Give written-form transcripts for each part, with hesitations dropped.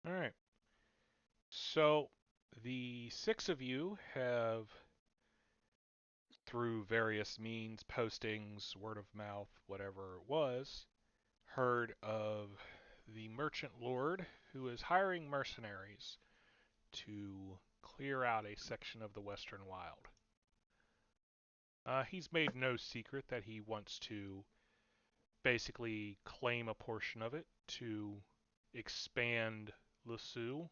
All right. So the six of you have, through various means, postings, word of mouth, whatever it was, heard of the merchant lord who is hiring mercenaries to clear out a section of the Western Wild. He's made no secret that he wants to basically claim a portion of it to expand Lussu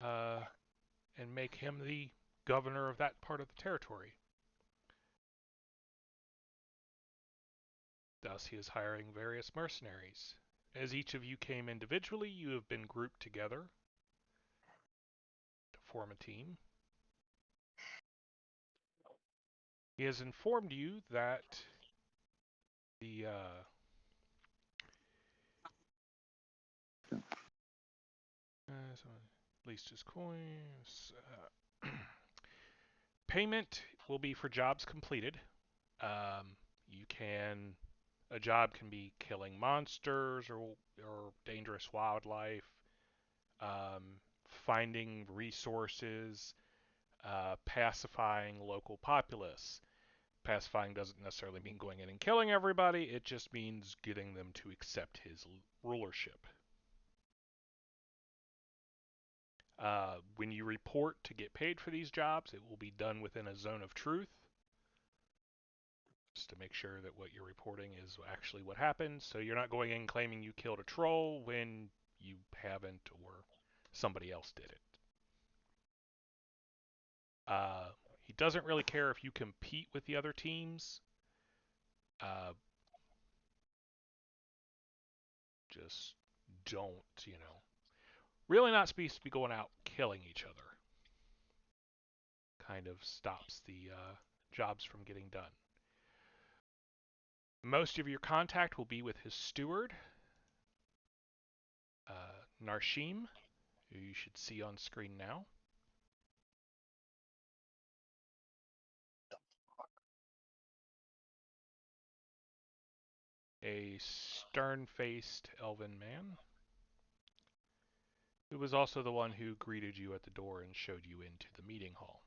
uh, and make him the governor of that part of the territory. Thus, he is hiring various mercenaries. As each of you came individually, you have been grouped together to form a team. He has informed you that the at least his coins. Payment will be for jobs completed. You can a job can be killing monsters or dangerous wildlife, finding resources, pacifying local populace. Pacifying doesn't necessarily mean going in and killing everybody, it just means getting them to accept his rulership. When you report to get paid for these jobs, it will be done within a zone of truth, just to make sure that what you're reporting is actually what happened, so you're not going in claiming you killed a troll when you haven't or somebody else did it. He doesn't really care if you compete with the other teams. Uh, just don't, really not supposed to be going out killing each other. Kind of stops the jobs from getting done. Most of your contact will be with his steward, Narshim, who you should see on screen now. A stern-faced elven man, who was also the one who greeted you at the door and showed you into the meeting hall.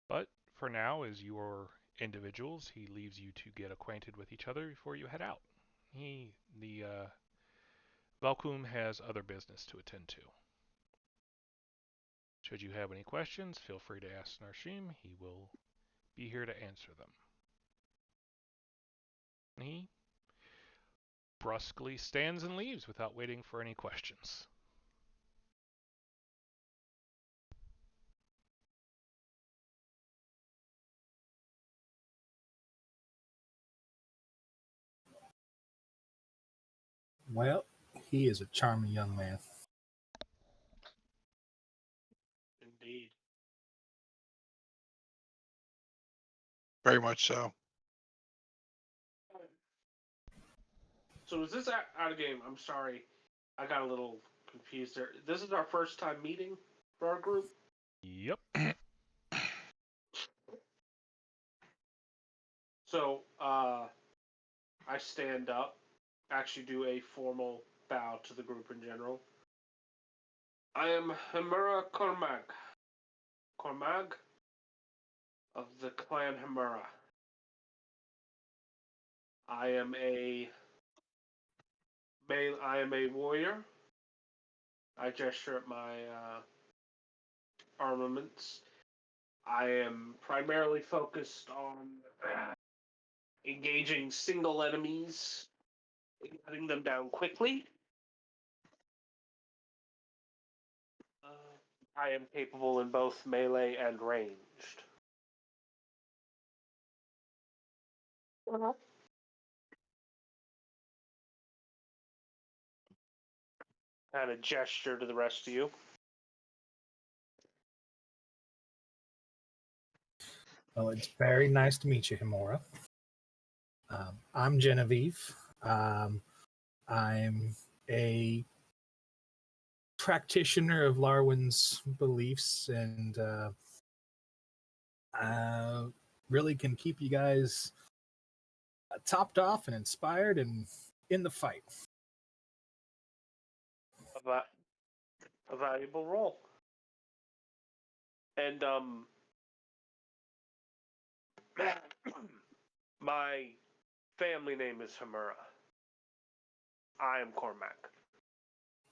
But for now, as you are individuals, he leaves you to get acquainted with each other before you head out. The Valkum has other business to attend to. Should you have any questions, feel free to ask Narshim. He will be here to answer them. He brusquely stands and leaves without waiting for any questions. Well, he is a charming young man. Indeed. Very much so. So is this out of game? I'm sorry. I got a little confused there. This is our first time meeting for our group? Yep. So, I stand up, actually do a formal bow to the group in general. I am Himura Cormag of the clan Himura. I am a warrior. I gesture at my armaments. I am primarily focused on engaging single enemies and cutting them down quickly. I am capable in both melee and ranged. Kind of gesture to the rest of you. Well, it's very nice to meet you, Himura. I'm Genevieve. I'm a practitioner of Larwin's beliefs and really can keep you guys topped off and inspired and in the fight. A valuable role. And my family name is Hamura. I am Cormac.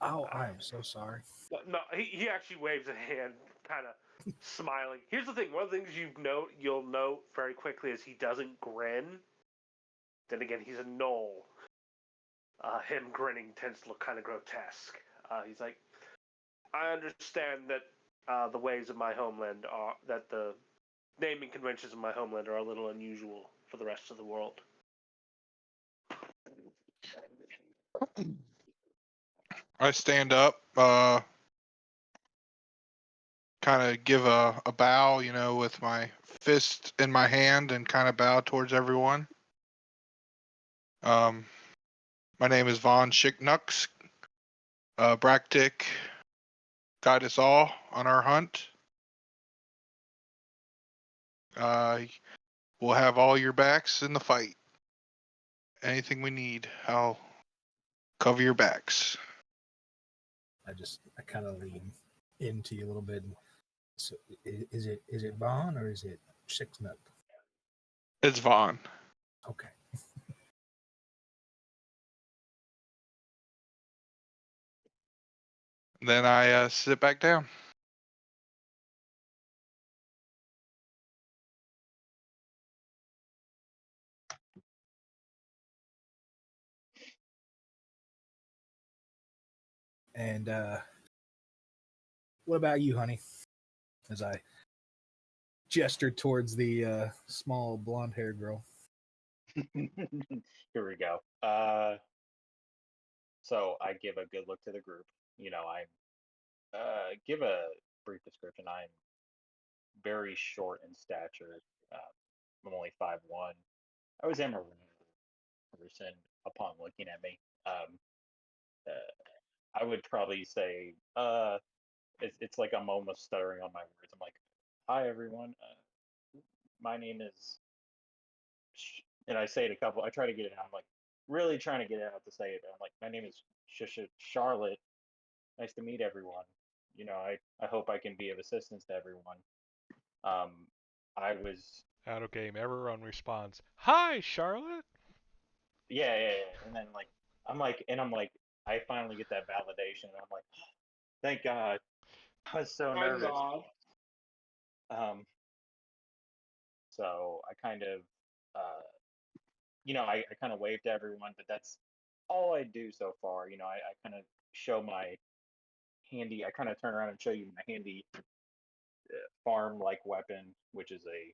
Oh, I am so sorry. No, he actually waves a hand, kind of smiling. Here's the thing: one of the things you'll note very quickly is he doesn't grin. Then again, he's a gnoll. Him grinning tends to look kind of grotesque. He's like, I understand that the ways of my homeland are that the naming conventions of my homeland are a little unusual for the rest of the world. I stand up, kind of give a bow, with my fist in my hand and kind of bow towards everyone. My name is Von Schicknux. Bractic, guide us all on our hunt. We'll have all your backs in the fight. Anything we need, I'll cover your backs. I kind of lean into you a little bit. So is it Vaughn or is it Schicknut? It's Vaughn. Okay. Then I sit back down. And what about you, honey? As I gesture towards the small blonde-haired girl. Here we go. So I give a good look to the group. I give a brief description. I'm very short in stature. I'm only 5'1". I was am a person upon looking at me. I would probably say it's like I'm almost stuttering on my words. I'm like, "Hi everyone, my name is," and I say it a couple. I try to get it out. I'm like really trying to get it out to say it. But I'm like, "My name is Charlotte. Nice to meet everyone. I hope I can be of assistance to everyone." I was Out of game, everyone responds, "Hi, Charlotte." yeah. And then I'm like, I finally get that validation. And I'm like, thank God. I was so My nervous. God. So I kind of, I kind of waved to everyone, but that's all I do so far. I kind of show my handy. I kind of turn around and show you my handy farm-like weapon, which is a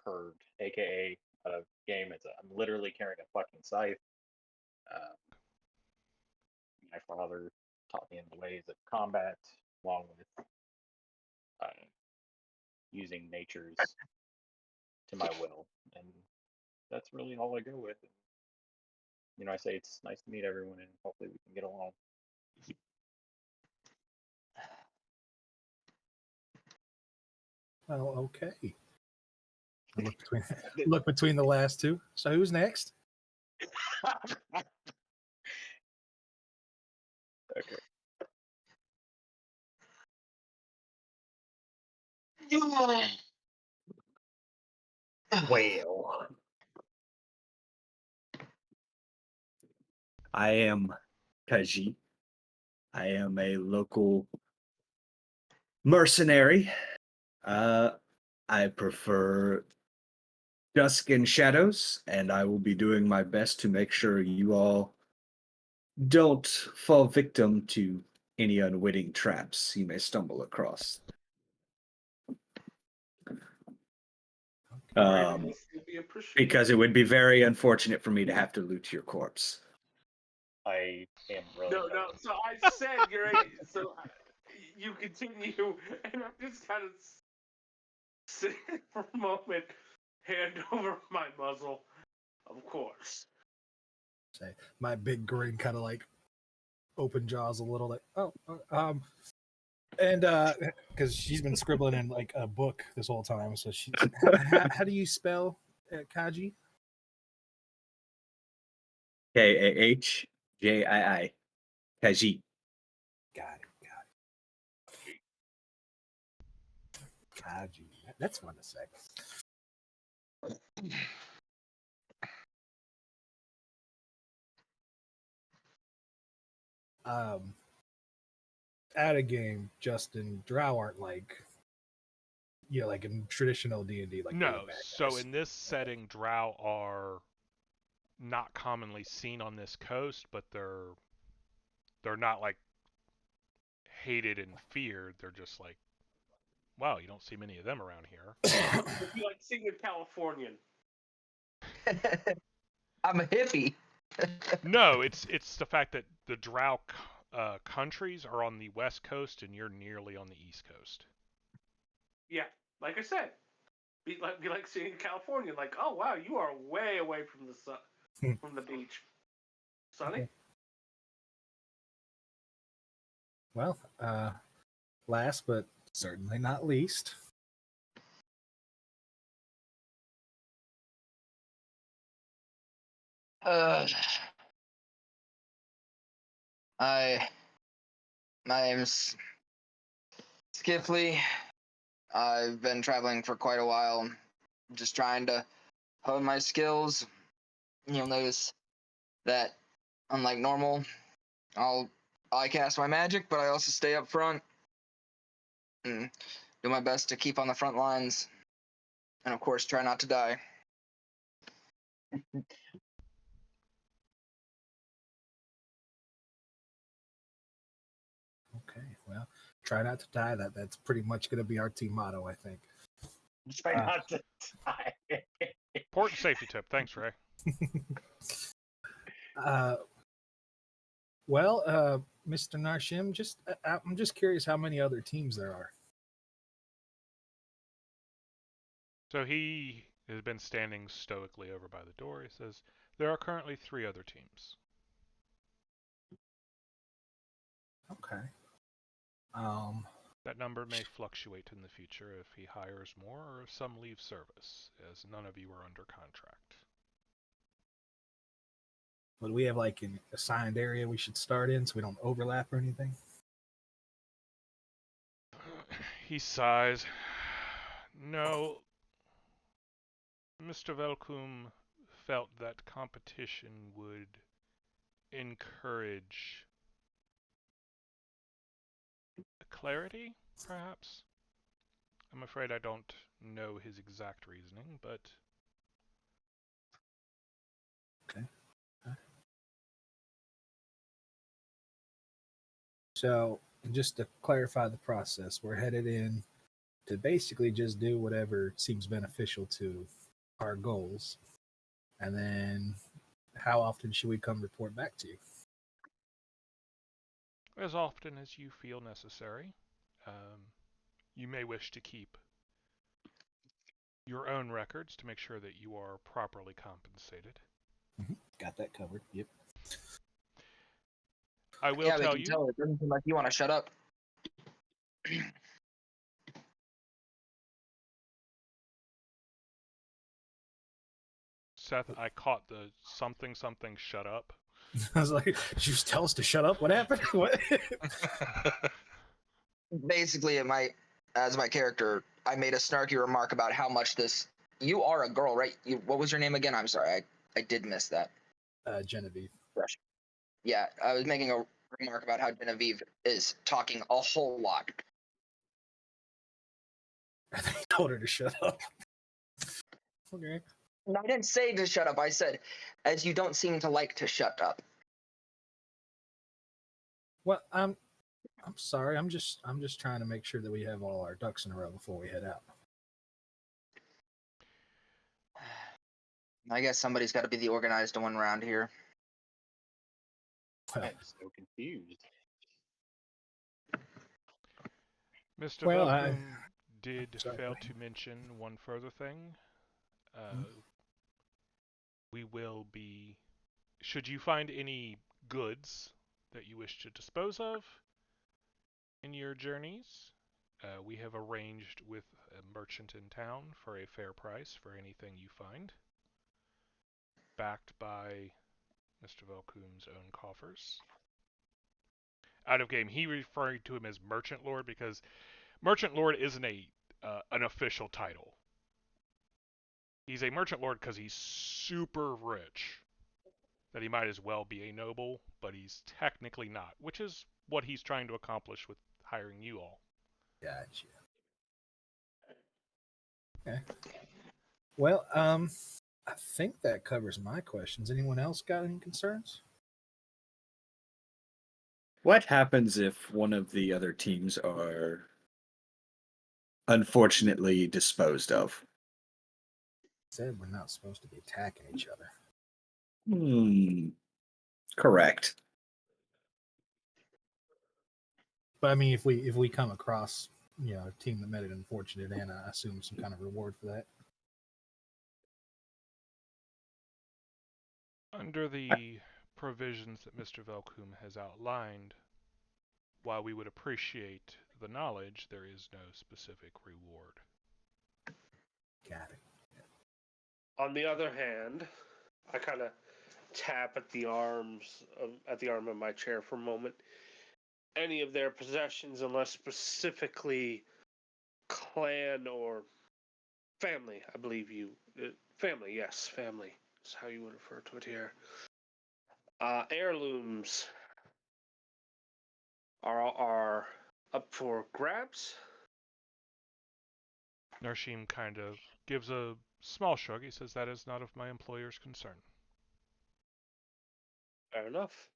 curved, aka out of game. I'm literally carrying a fucking scythe. Uh, my father taught me in the ways of combat, along with using nature's to my will, and that's really all I go with. I say it's nice to meet everyone, and hopefully we can get along. Well, okay. I look between the last two. So who's next? Okay. Well, I am Kaji. I am a local mercenary. I prefer dusk and shadows, and I will be doing my best to make sure you all don't fall victim to any unwitting traps you may stumble across. It'd be appreciated. Because it would be very unfortunate for me to have to loot your corpse. I am really No. So I said you're. So you continue, and I'm just kind of sitting for a moment, hand over my muzzle. Of course. Say my big grin, kind of like open jaws a little, like And because she's been scribbling in like a book this whole time, so she's how do you spell Kaji? Kahjii. Kaji. Got it. Kaji. That's fun to say. At a game, Justin, Drow aren't like like in traditional D&D, like No, bad so guys. in this setting, drow are not commonly seen on this coast, but they're not like hated and feared. They're just like, wow, you don't see many of them around here. It'd be like seeing a Californian. I'm a hippie. No, it's the fact that the drow countries are on the west coast and you're nearly on the east coast. Yeah, like I said, be like seeing a Californian. Like, oh wow, you are way away from the sun, from the beach. Sunny. Well, last but certainly not least, Uh, my name's Skiffley. I've been traveling for quite a while, just trying to hone my skills. You'll notice that, unlike normal, I cast my magic, but I also stay up front and do my best to keep on the front lines, and of course, try not to die. okay. Well, try not to die. That's pretty much going to be our team motto, I think. Try not to die. Important safety tip. Thanks, Ray. Well, Mr. Narshim, I'm just curious how many other teams there are. So he has been standing stoically over by the door. He says, there are currently 3 other teams. Okay. That number may fluctuate in the future if he hires more or if some leave service, as none of you are under contract. But we have like an assigned area we should start in so we don't overlap or anything? He sighs. No, Mr. Velkum felt that competition would encourage clarity, perhaps? I'm afraid I don't know his exact reasoning, but Okay. So, just to clarify the process, we're headed in to basically just do whatever seems beneficial to our goals. And then, how often should we come report back to you? as often as you feel necessary. You may wish to keep your own records to make sure that you are properly compensated. Got that covered. Yep. I will Yeah, we tell can you, tell. It doesn't seem like you want to shut up. Seth, I caught the something shut up. I was like, "Did you just tell us to shut up? What happened?" What? Basically, as my character, I made a snarky remark about how much this. You are a girl, right? What was your name again? I'm sorry, I did miss that. Genevieve. Yeah, I was making a remark about how Genevieve is talking a whole lot. I think I told her to shut up. Okay. No, I didn't say to shut up. I said, as you don't seem to like to shut up. Well, I'm sorry. I'm just trying to make sure that we have all our ducks in a row before we head out. I guess somebody's got to be the organized one around here. Well, I'm so confused. Mr. Well, Velkum did Sorry, fail go ahead. to mention one further thing. We will be, should you find any goods that you wish to dispose of, In your journeys, we have arranged with a merchant in town for a fair price for anything you find, backed by Mr. Velkum's own coffers. Out of game, he referring to him as Merchant Lord because Merchant Lord isn't an official title. He's a Merchant Lord because he's super rich, that he might as well be a noble, but he's technically not, which is what he's trying to accomplish with hiring you all. Gotcha. Okay. Well, I think that covers my questions. Anyone else got any concerns? What happens if one of the other teams are unfortunately disposed of? Said we're not supposed to be attacking each other. Correct. But I mean, if we come across a team that met an unfortunate end, I assume some kind of reward for that. Under the provisions that Mr. Velkum has outlined, while we would appreciate the knowledge, there is no specific reward. Got it. On the other hand, I kind of tap at the arm of my chair for a moment. Any of their possessions, unless specifically clan or family, I believe family, yes, family is how you would refer to it here. Heirlooms are up for grabs. Narshim kind of gives a small shrug. He says, that is not of my employer's concern. Fair enough.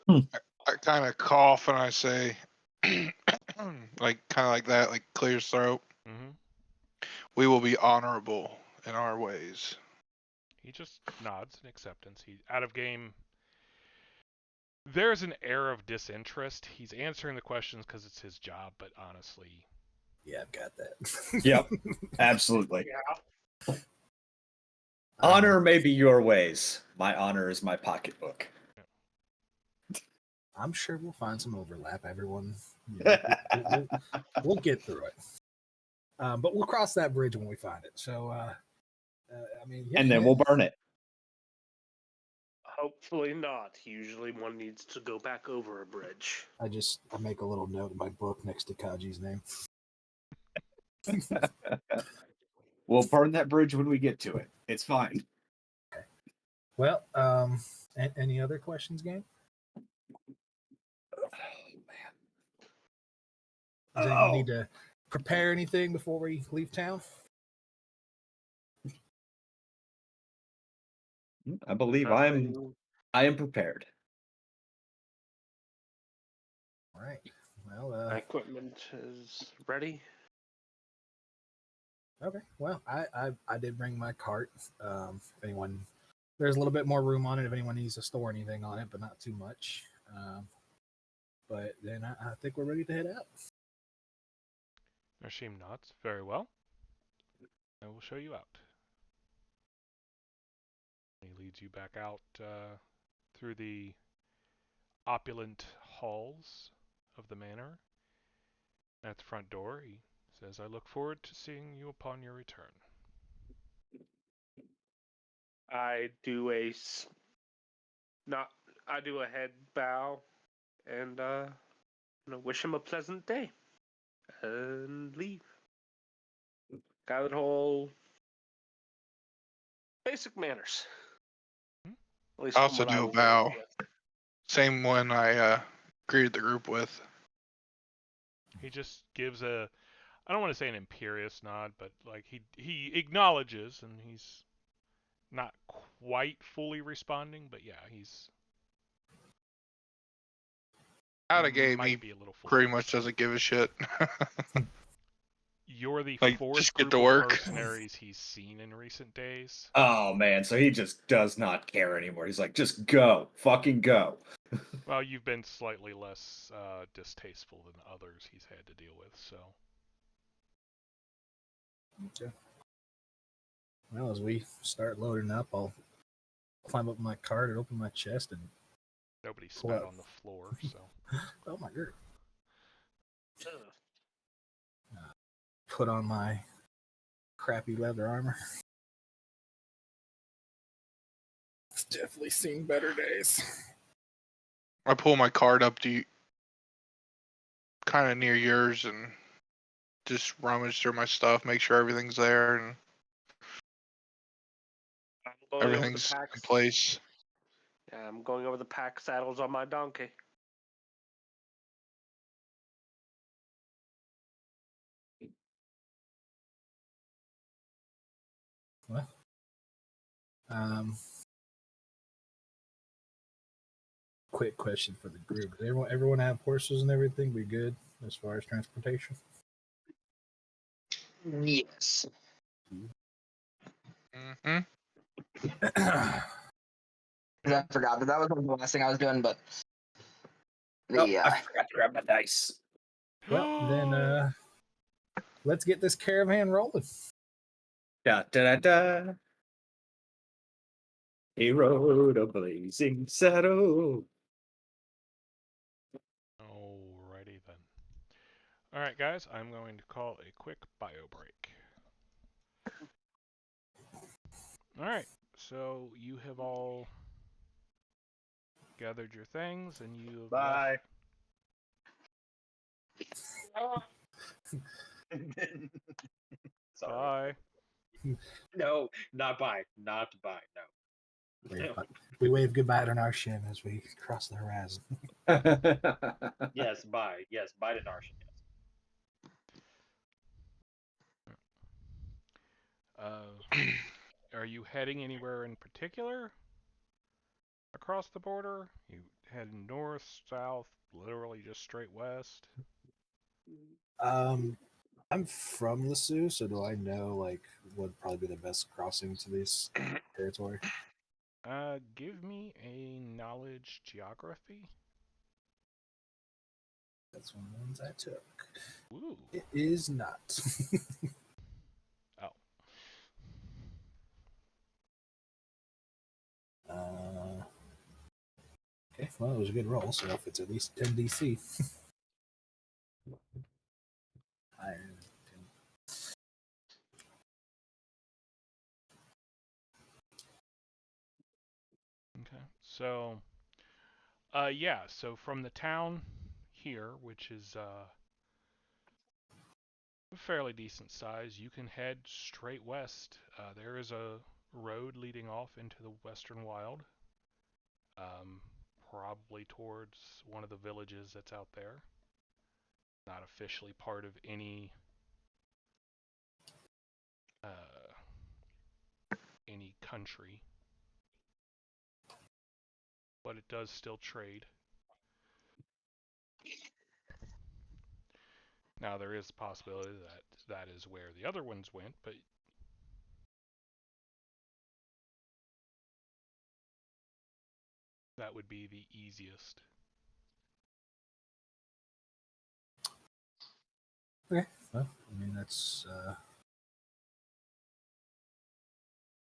I kind of cough and I say, like kind of like that, like clear his throat. Mm-hmm. We will be honorable in our ways. He just nods in acceptance. He out of game. There's an air of disinterest. He's answering the questions because it's his job, but honestly, Yeah, I've got that. Yep, absolutely. Yeah. Honor may be your ways. My honor is my pocketbook. I'm sure we'll find some overlap. Everyone, we'll get through it. But we'll cross that bridge when we find it. So, I mean, And then we'll burn it. Hopefully not. Usually one needs to go back over a bridge. I make a little note in my book next to Kaji's name. We'll burn that bridge when we get to it. It's fine. Okay. Well, any other questions, gang? Oh, Does anyone need to prepare anything before we leave town? I believe I am prepared. All right. Well, My equipment is ready. Okay. Well, I did bring my cart. If anyone, there's a little bit more room on it if anyone needs to store anything on it, but not too much. But then I think we're ready to head out. Narshim nods. Very well. I will show you out. He leads you back out through the opulent halls of the manor. At the front door, he says, I look forward to seeing you upon your return. I do a head bow and wish him a pleasant day and leave. Got it whole basic manners. At least I from also what I do a was bow. raised with. Same one I greeted the group with. He just gives I don't want to say an imperious nod, but like he acknowledges, and he's not quite fully responding, but yeah, he's Out of game, might he be a little full. pretty much doesn't give a shit. You're the Like, fourth just get group to of work. mercenaries he's seen in recent days. Oh man, so he just does not care anymore. He's like, just go, fucking go. Well, you've been slightly less distasteful than others he's had to deal with, so. Okay. Well, as we start loading up, I'll climb up my cart and open my chest and Nobody pull spat out. on the floor, so. Oh my god. put on my crappy leather armor. It's definitely seen better days. I pull my card up to you, kind of near yours, and just rummage through my stuff, make sure everything's there and I'm going over the everything's in packs. place. Yeah, I'm going over the pack saddles on my donkey. Well, quick question for the group: Does everyone have horses and everything? We good as far as transportation? Yes. Mm-hmm. 'Cause I forgot, but that was the last thing I was doing. But Oh, the I forgot to grab my dice. Well, then let's get this caravan rolling. Da da da da. He rode a blazing saddle. Alrighty then. Alright, guys, I'm going to call a quick bio break. Alright, so you have all gathered your things and you have Bye. Sorry. Bye. No, not bye. Not bye. No. We wave goodbye to Narshin as we cross the horizon. Yes, bye. Yes, bye to Narshan. Are you heading anywhere in particular across the border? You heading north, south, literally just straight west? I'm from Lassu, so do I know like what would probably be the best crossing to this territory? Give me a knowledge geography. That's one of the ones I took. Ooh. It is not. Oh. Okay, well, it was a good roll, so if it's at least 10 DC. Iron. Okay. So, yeah, so from the town here, which is a fairly decent size, you can head straight west. There is a road leading off into the western wild, probably towards one of the villages that's out there. Not officially part of any country, but it does still trade. Now there is a possibility that that is where the other ones went, but that would be the easiest. Okay, well, I mean, that's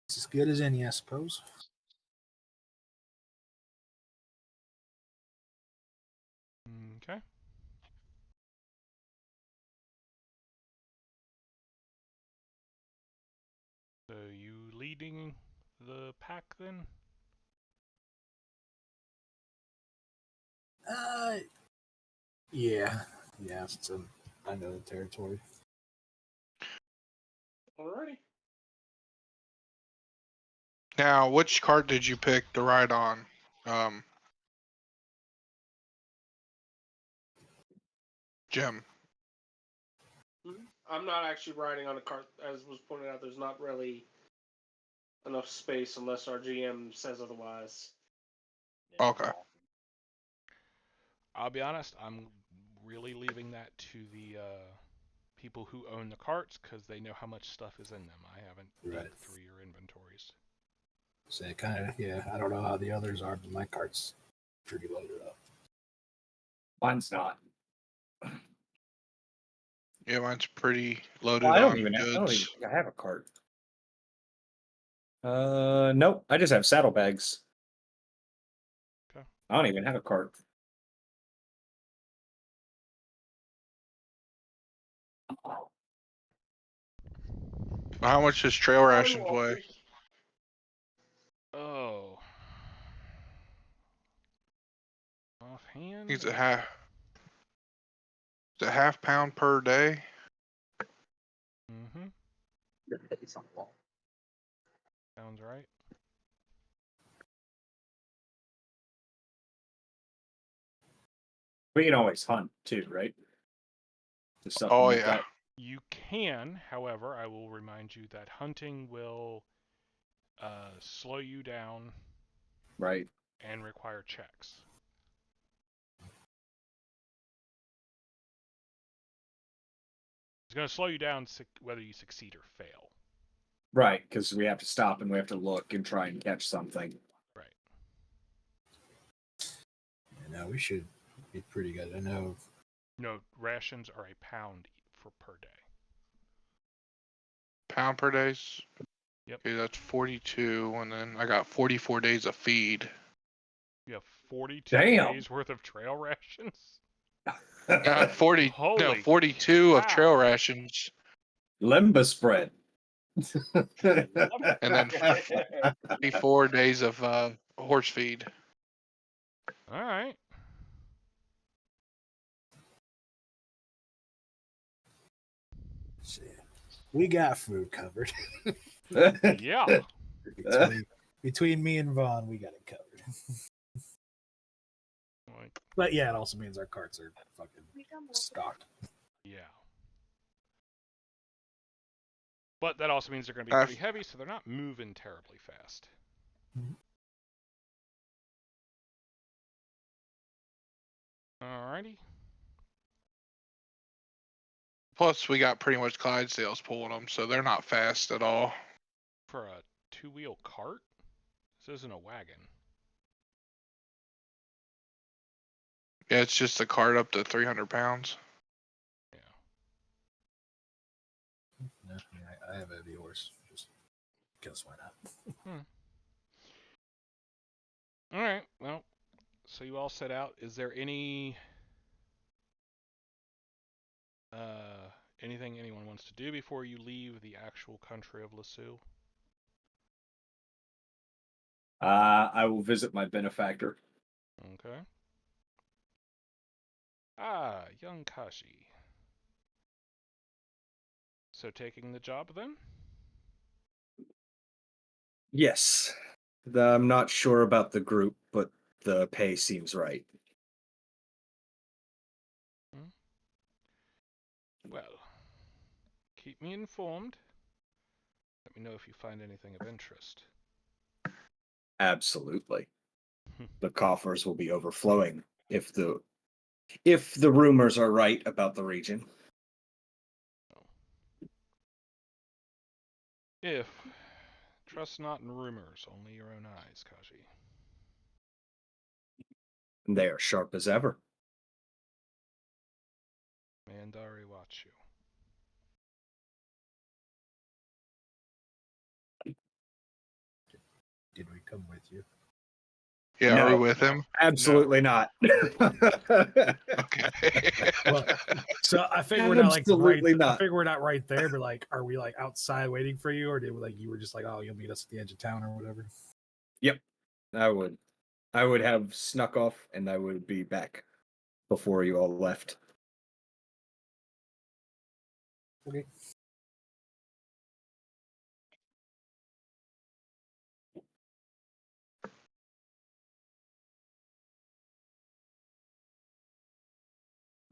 it's as good as any, I suppose. Okay. So you leading the pack then? Yeah, since I know the territory. Alrighty. Now, which cart did you pick to ride on? Jim. I'm not actually riding on a cart, as was pointed out. There's not really enough space unless our GM says otherwise. Okay. I'll be honest, I'm really leaving that to the people who own the carts because they know how much stuff is in them. I haven't dug through your inventories. So kind of, yeah, I don't know how the others are, but my cart's pretty loaded up. Mine's not. Yeah, mine's pretty loaded Well, I don't on even goods. think I have a cart. Nope. I just have saddlebags. Okay. I don't even have a cart. How much does trail rations weigh? Oh. Offhand? It's a half. It's a half pound per day. Mm-hmm. Sounds right. We can always hunt too, right? To Oh supplement yeah. that. You can, however, I will remind you that hunting will slow you down Right. and require checks. It's going to slow you down whether you succeed or fail. Right, because we have to stop and we have to look and try and catch something. Right. Yeah, no, we should be pretty good. I know. No, rations are a pound per day. Pound per day. Yep. Okay, that's 42, and then I got 44 days of feed. You have 42 Damn. days worth of trail rations? 42 of cow. trail rations, Limba spread. and then 44 days of horse feed. All right. Shit. We got food covered. Yeah. between me and Vaughn, we got it covered. Like, But yeah, it also means our carts are fucking stocked. yeah. But that also means they're going to be pretty heavy, so they're not moving terribly fast. Mhm. Alrighty. Plus, we got pretty much Clydesdales pulling them, so they're not fast at all. For a two-wheel cart? This isn't a wagon. Yeah, it's just a cart up to 300 pounds. Yeah. No, I have a heavy horse. Just guess why not? All right. Well, so you all set out. Is there anything anyone wants to do before you leave the actual country of Lassu? I will visit my benefactor. Okay. Ah, young Kashi. So taking the job then? Yes. I'm not sure about the group, but the pay seems right. Well, keep me informed. Let me know if you find anything of interest. Absolutely. The coffers will be overflowing if the rumors are right about the region. If. Trust not in rumors, only your own eyes, Kashi. They are sharp as ever. Mandari watch you. Did we come with you? Yeah, No. are we with him? Absolutely not. Okay. Well, so I think we're not like right. Absolutely not. I think we're not right there, but like, are we like outside waiting for you, or did we, like you were just like, oh, you'll meet us at the edge of town or whatever? Yep, I would have snuck off, and I would be back before you all left. Okay.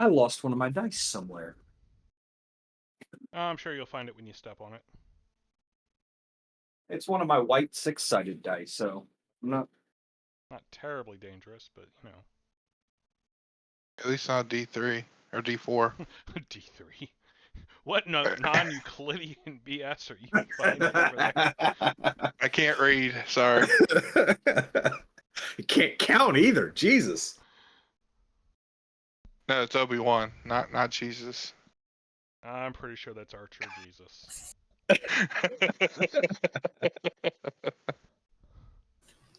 I lost one of my dice somewhere. I'm sure you'll find it when you step on it. It's one of my white six-sided dice, so I'm not. Not terribly dangerous, but you know. At least not D3 or D4. D3. What non-Euclidean BS are you finding over there? I can't read. Sorry. You can't count either. Jesus. No, it's Obi-Wan, not Jesus. I'm pretty sure that's Archer Jesus.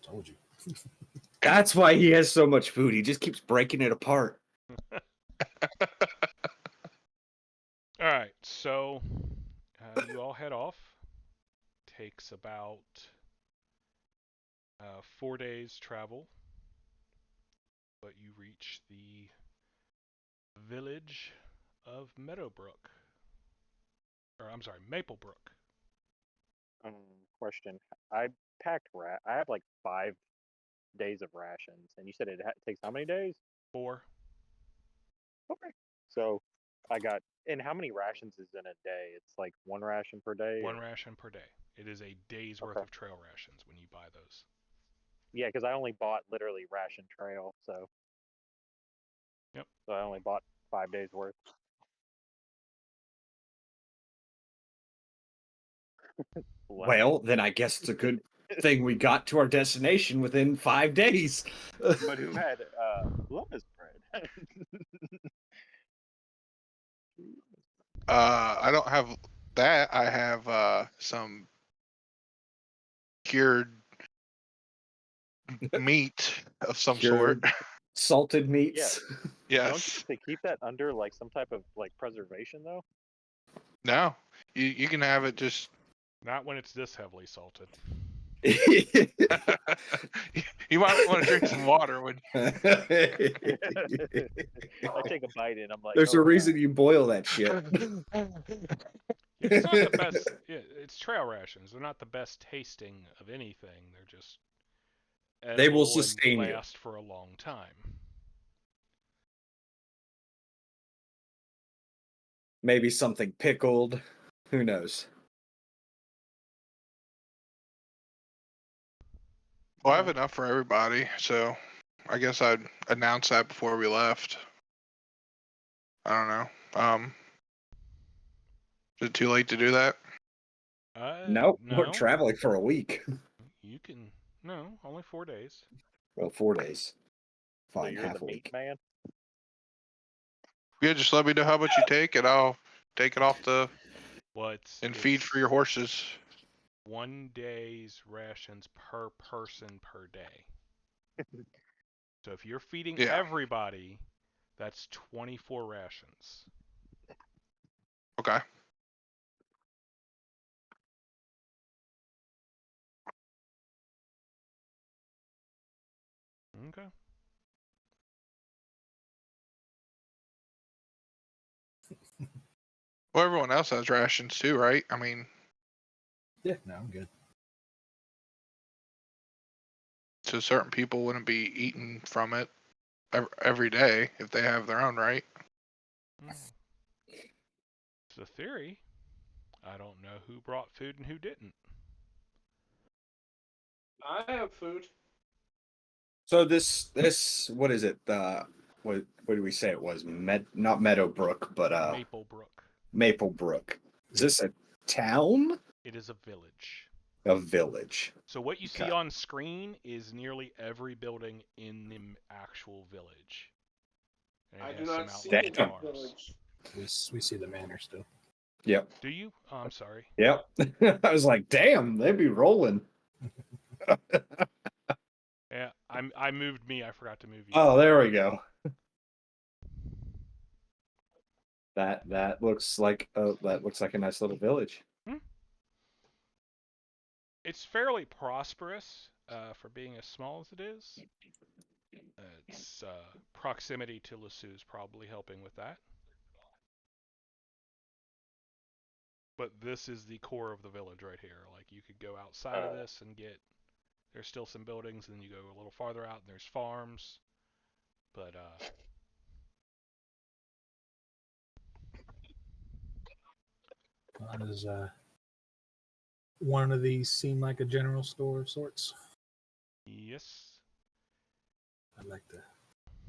Told you. That's why he has so much food. He just keeps breaking it apart. All right, so you all head off. takes about 4 days travel, but you reach the village of Meadowbrook. Or I'm sorry, Maplebrook. Question. I I have like 5 days of rations, and you said it takes how many days? 4. Okay. So I got. And how many rations is in a day? It's like one ration per day. 1 Or? ration per day. It is a day's worth Okay. of trail rations when you buy those. Yeah, because I only bought literally ration trail, so. Yep. So I only bought 5 days worth. Well, then I guess it's a good thing we got to our destination within 5 days. But who had lemon bread? I don't have that. I have some cured meat of some Cured sort. salted meats. Don't Yes. they keep that under like some type of like preservation though? No. You can have it just. Not when it's this heavily salted. You might want to drink some water when. I take a bite and I'm like, There's oh, a reason you boil that shit. It's not the best. It's trail rations. They're not the best tasting of anything. They're just They will edible sustain and you. last for a long time. Maybe something pickled. Who knows? Well, I have enough for everybody, so I guess I'd announce that before we left. I don't know. Is it too late to do that? No, we're No. traveling for a week. You can. No, only 4 days. Well, 4 days. so Fine, you're half the a meat week. man. Yeah, just let me know how much you take, and I'll take it off Well, and feed for your horses. 1 day's rations per person per day. So if you're feeding Yeah. everybody, that's 24 rations. Okay. Okay. Well, everyone else has rations too, right? I mean, Yeah, no, I'm good. so certain people wouldn't be eating from it every day if they have their own, right? It's a theory. I don't know who brought food and who didn't. I have food. So this what is it? What did we say it was? Not Meadowbrook, but Maplebrook. Maplebrook. Is this a town? It is a village. A village. So what you see Okay. on screen is nearly every building in the actual village. And it I do has not some see outlying the Damn. farms. village. We see the manor still. Yep. Do you? Oh, I'm sorry. Yep. I was like, damn, they'd be rolling. Yeah, I moved me. I forgot to move you. Oh, there we go. That looks like a nice little village. It's fairly prosperous for being as small as it is. Its proximity to Lasue is probably helping with that. But this is the core of the village right here. Like, you could go outside of this and get... There's still some buildings, and then you go a little farther out, and there's farms. But, Does one of these seem like a general store of sorts? yes. I'd like to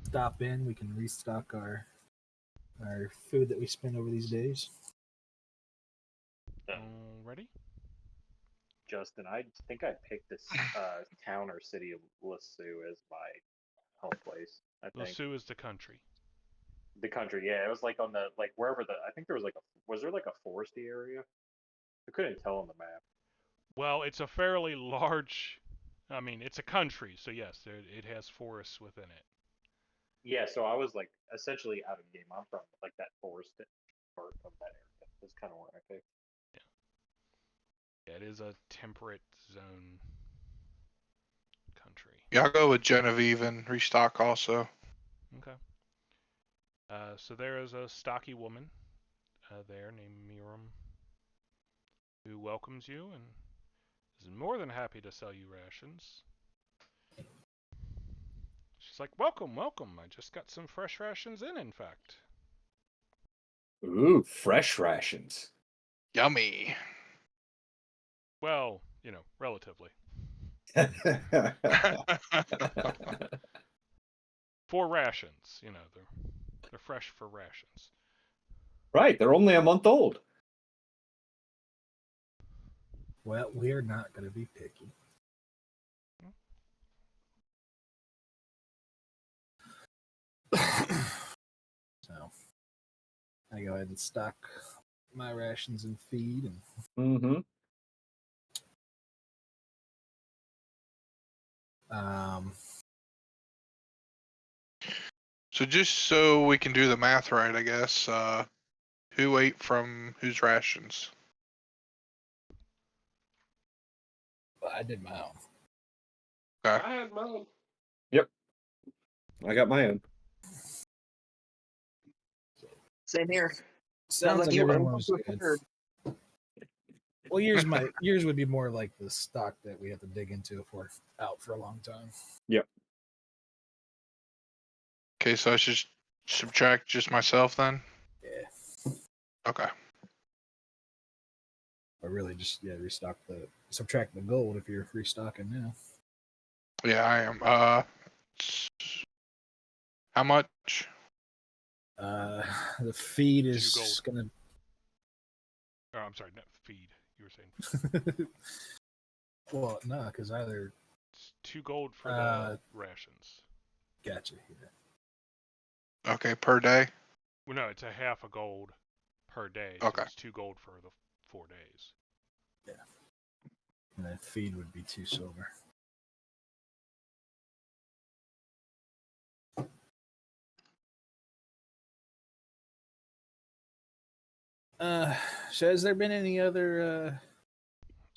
stop in. We can restock our food that we spent over these days. Ready? Justin, I think I picked this town or city of Lasue as my home place. I think Lasue is the country. the country. Yeah, it was like on the like wherever the. I think there was like a. Was there like a foresty area? I couldn't tell on the map. Well, it's a fairly large... I mean, it's a country, so yes, it has forests within it. Yeah, so I was like essentially out of the game. I'm from like that forest part of that area. That's kind of where I picked. Yeah, That is a temperate zone country. Yeah, I'll go with Genevieve and restock also. Okay. So there is a stocky woman there named Miram who welcomes you and is more than happy to sell you rations. She's like, welcome, welcome. I just got some fresh rations in fact. Ooh, fresh rations. Yummy. Well, relatively. For rations, they're fresh for rations. Right, they're only a month old. Well, we're not going to be picky. So I go ahead and stock my rations and feed, and Mm-hmm. So just so we can do the math right, I guess, who ate from whose rations? I did my own. Okay. I had mine. Yep. I got my own. Same here. Sounds like you were everyone's good. prepared. Well, yours would be more like the stock that we have to dig into if we're out for a long time. Yep. Okay, so I should subtract just myself then? Yeah. Okay. Or really just subtract the gold if you're restocking now. Yeah, I am. How much? The feed is 2 gold. gonna. Oh, I'm sorry, not feed. You were saying Well, no, because either it's 2 gold for the rations. gotcha. Yeah. Okay, per day? Well, no, it's a half a gold per day. Okay. So it's 2 gold for the 4 days. Yeah. And then feed would be 2 silver. So has there been any other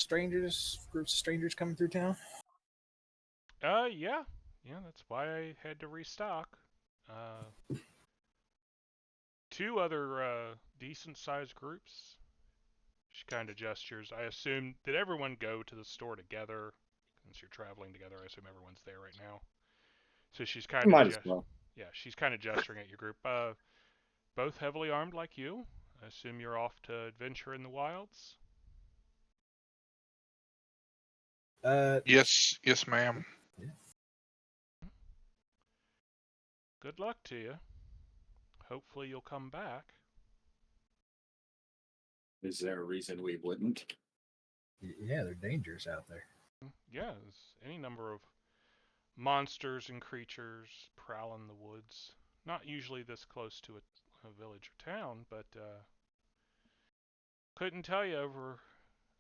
groups of strangers coming through town? Yeah. Yeah, that's why I had to restock. 2 other decent-sized groups. She kind of gestures. I assume, did everyone go to the store together? Since you're traveling together, I assume everyone's there right now. So she's kind of Might as well. Yeah, she's kind of gesturing at your group. Both heavily armed like you. I assume you're off to adventure in the wilds. Yes, ma'am. Yeah. Good luck to you. Hopefully you'll come back. Is there a reason we wouldn't? Yeah, they're dangerous out there. Yeah, there's any number of monsters and creatures prowling the woods. Not usually this close to a village or town, but couldn't tell you over.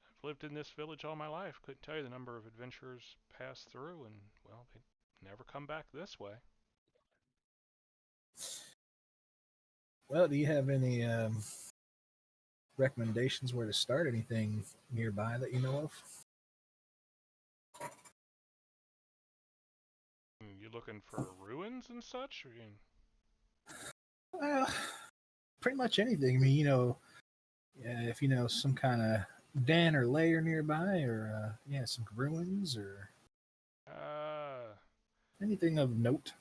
I've lived in this village all my life. Couldn't tell you the number of adventurers pass through, and well, they never come back this way. Well, do you have any recommendations where to start? Anything nearby that you know of? You looking for ruins and such? Well, pretty much anything. I mean, if you know some kind of den or lair nearby, or some ruins or anything of note.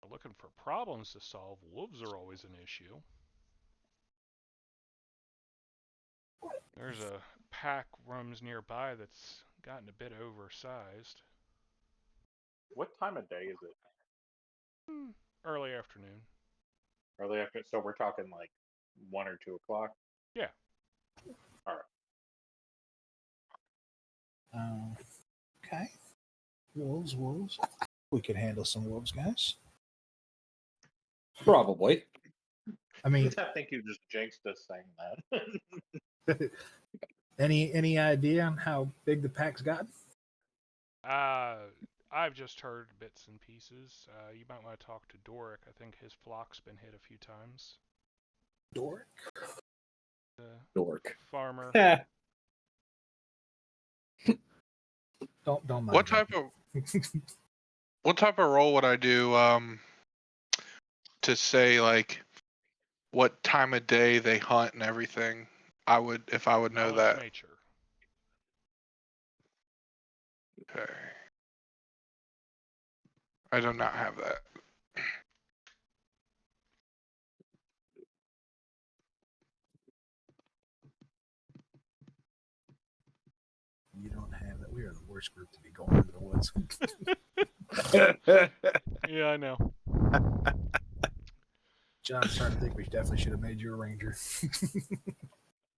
Looking for problems to solve. Wolves are always an issue. There's a pack roams nearby that's gotten a bit oversized. What time of day is it? Early afternoon. Early after, so we're talking like 1 or 2 o'clock. Yeah. All right. Okay. Wolves. We could handle some wolves, guys. Probably. I mean, I think you just jinxed us saying that. any idea on how big the pack's gotten? I've just heard bits and pieces. You might want to talk to Doric. I think his flock's been hit a few times. Doric? Dork. farmer. Don't mind What me. type of role would I do to say like what time of day they hunt and everything? I would if I would know Knowledge that. nature. Okay. I do not have that. You don't have that. We are the worst group to be going into the woods. Yeah, I know. John's starting to think we definitely should have made you a ranger.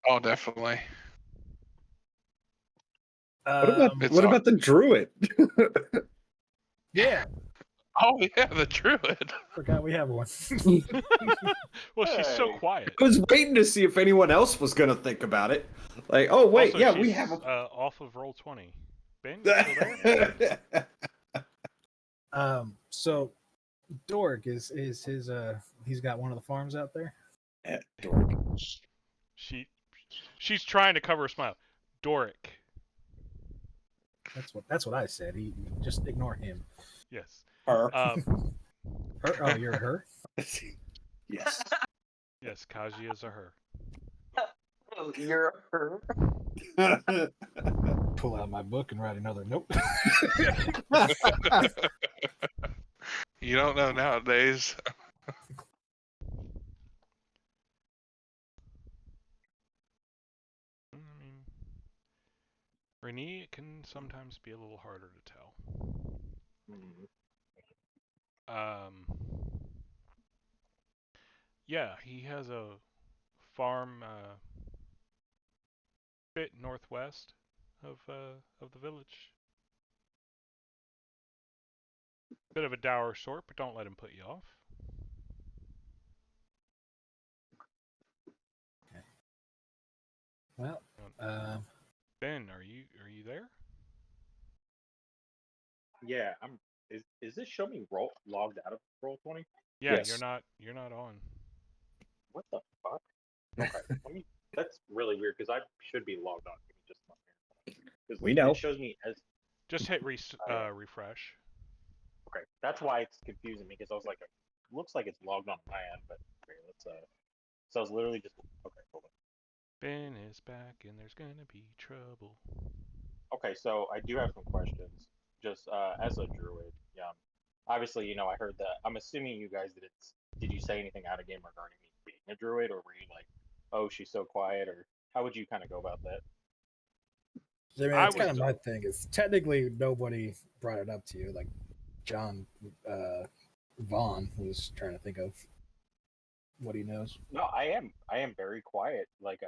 Oh, definitely. It's What about the druid? Yeah, Oh yeah, the druid. forgot we have one. Well, she's so Hey. quiet. I was waiting to see if anyone else was gonna think about it. Like, oh wait, Also, yeah, she's we have off of roll 20. Ben, you still there? a. So Dork is his he's got one of the farms out there. Dork. She's trying to cover a smile. Doric. That's what I said. He just ignore him. Yes. Her. Her, oh, you're her. Yes. Yes, Kaji is a her. You're her. Pull out my book and write another note. You don't know nowadays. I mean, Renee can sometimes be a little harder to tell. Yeah, he has a farm bit northwest of the village. Bit of a dour sort, but don't let him put you off. Well, Ben, are you there? Yeah, is this show me logged out of Roll20? Yeah, Yes. you're not on. What the fuck? Okay, that's really weird because I should be logged on. Give me just a moment. 'Cause We know. It shows me as Just hit yeah. refresh. okay. That's why it's confusing me because I was like, looks like it's logged on my end, but okay, let's So I was literally just okay. Hold on. Ben is back, and there's gonna be trouble. Okay, so I do have some questions. Just as a druid, yeah. Obviously, I heard that. I'm assuming you guys did you say anything out of game regarding me being a druid, or were you like, oh, she's so quiet, or how would you kind of go about that? I mean, I it's kind was- of my thing. Is technically nobody brought it up to you. Like John Vaughn was trying to think of what he knows. No, I am very quiet. Like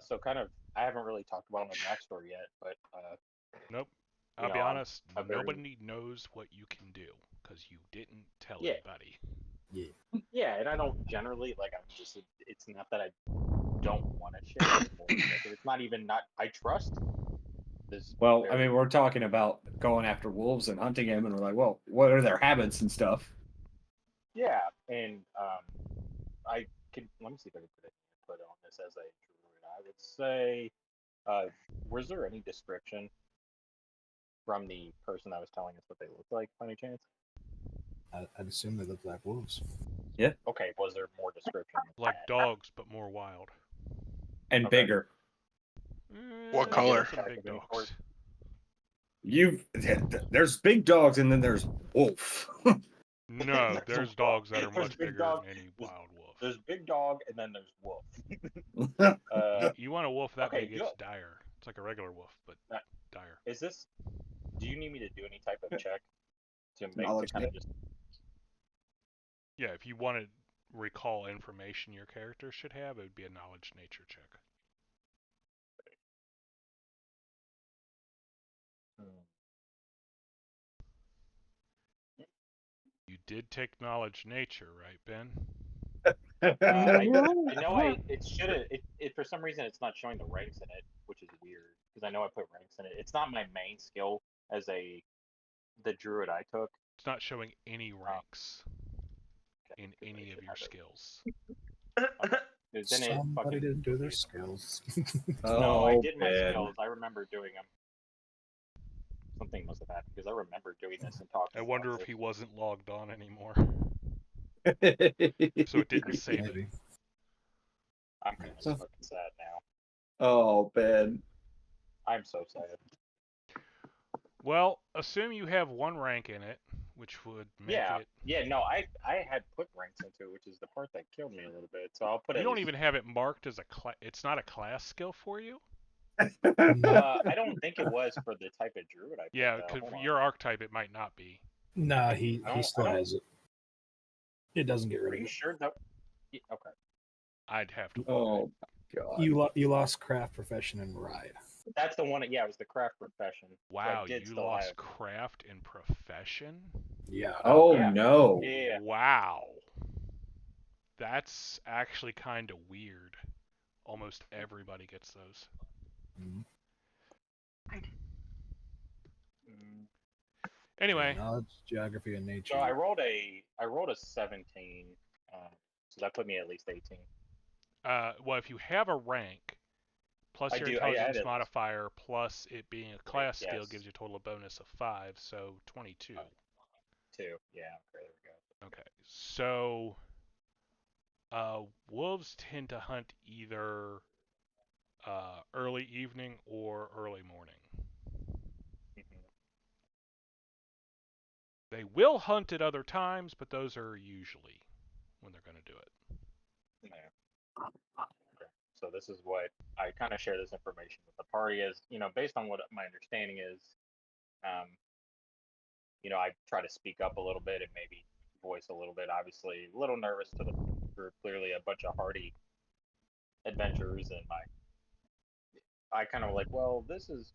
so kind of. I haven't really talked about my backstory yet, but Nope. I'll be I'm honest. a very Nobody knows what you can do because you didn't tell Yeah. anybody. yeah, and I don't generally like. I'm just. It's not that I don't want to share. It's more like it's not even not. I trust this. Well, I mean, we're talking about going after wolves and hunting them, and we're like, well, what are their habits and stuff? Yeah, and I can let me see if I can put on this as a druid. I would say, was there any description from the person that was telling us what they looked like, by any chance? I'd assume they look like wolves. Okay, was there more description? Like dogs, but more wild. And Okay. bigger. What Yeah, color? Some big dogs. There's big dogs, and then there's wolf. No, there's dogs that are There's much big bigger dog- than any wild wolf. There's big dog, and then there's wolf. You want a wolf that okay, big, it's dire. It's like a regular wolf, but Uh, dire. Is this? Do you need me to do any type of check to make to Knowledge kind of just? Yeah, if you want to recall information your character should have, it would be a knowledge nature check. You did take knowledge nature, right, Ben? I know it should have it for some reason it's not showing the ranks in it, which is weird because I know I put ranks in it. It's not my main skill as the druid I took. It's not showing any ranks in any of your Okay. skills. Okay. 'Cause then it Somebody fucking didn't do their confused me. skills. No, I Oh, did my Ben. skills. I remember doing them. Something must have happened because I remember doing this and talking I about wonder if this. he wasn't logged on anymore, Oh, so it didn't save it. Maybe. I'm kind of fucking sad now. Ben. I'm so sad. Well, assume you have one rank in it, which would make Yeah, it. yeah. No, I had put ranks into it, which is the part that killed me a little bit. So I'll put You at don't least. even have it marked as a class. It's not a class skill for you. I don't think it was for the type of druid I put. Yeah, Though. because Hold for on. your archetype, it might not be. Nah, he I still don't- has it. It doesn't get Are rid of you it. sure that? Yeah, okay. I'd have to. Look Oh, God. You lost craft, profession, and ride. That's the one. Yeah, it was the craft profession. Wow, so I did you still lost have. craft and profession. Yeah. Oh, Yeah. no. Yeah. Wow, that's actually kind of weird. Almost everybody gets those. Mhm. Mm. Anyway, Knowledge, geography, and nature. So I rolled a 17. So that put me at least 18. well, if you have a rank, plus I your do. I intelligence added modifier, plus it being a class skill, yes. gives you a total bonus of 5, so 22. 2. Yeah. Okay. There we go. Okay, so wolves tend to hunt either early evening or early morning. Mhm. They will hunt at other times, but those are usually when they're going to do it. Yeah. Okay. So this is what I kind of share this information with the party is, based on what my understanding is, um, I try to speak up a little bit and maybe voice a little bit. Obviously, a little nervous to the group. Clearly, a bunch of hardy adventurers, and I kind of like, well, this is,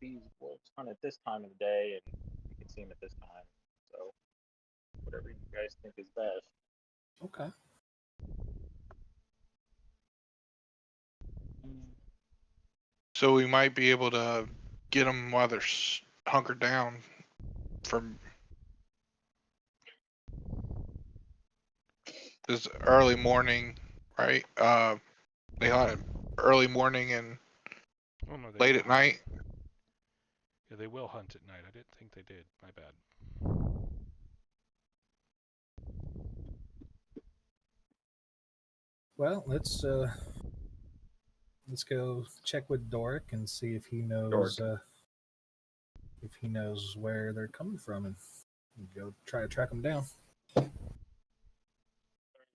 these wolves hunt at this time of the day, and you can see them at this time. So whatever you guys think is best. Okay. So we might be able to get them while they're hunkered down from this early morning, right? They hunt early morning and Oh no, they late will at hunt. night. Yeah, they will hunt at night. I didn't think they did. My bad. Well, let's go check with Doric and see if he knows where they're coming from, and go try to track them down.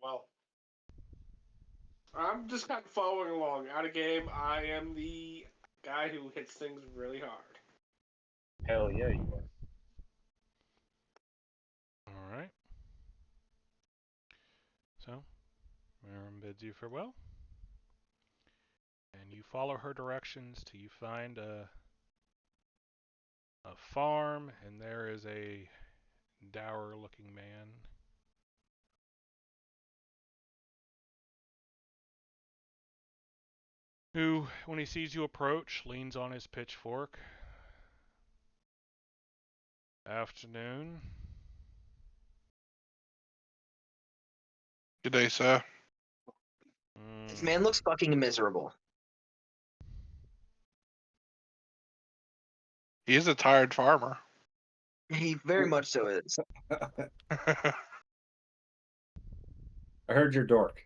Well, I'm just kind of following along. Out of game, I am the guy who hits things really hard. Hell yeah, you are. All right. So, Miriam bids you farewell, and you follow her directions till you find a farm, and there is a dour-looking man who, when he sees you approach, leans on his pitchfork. Afternoon. Good day, sir. This man looks fucking miserable. He is a tired farmer. He very much so is. I heard your dork.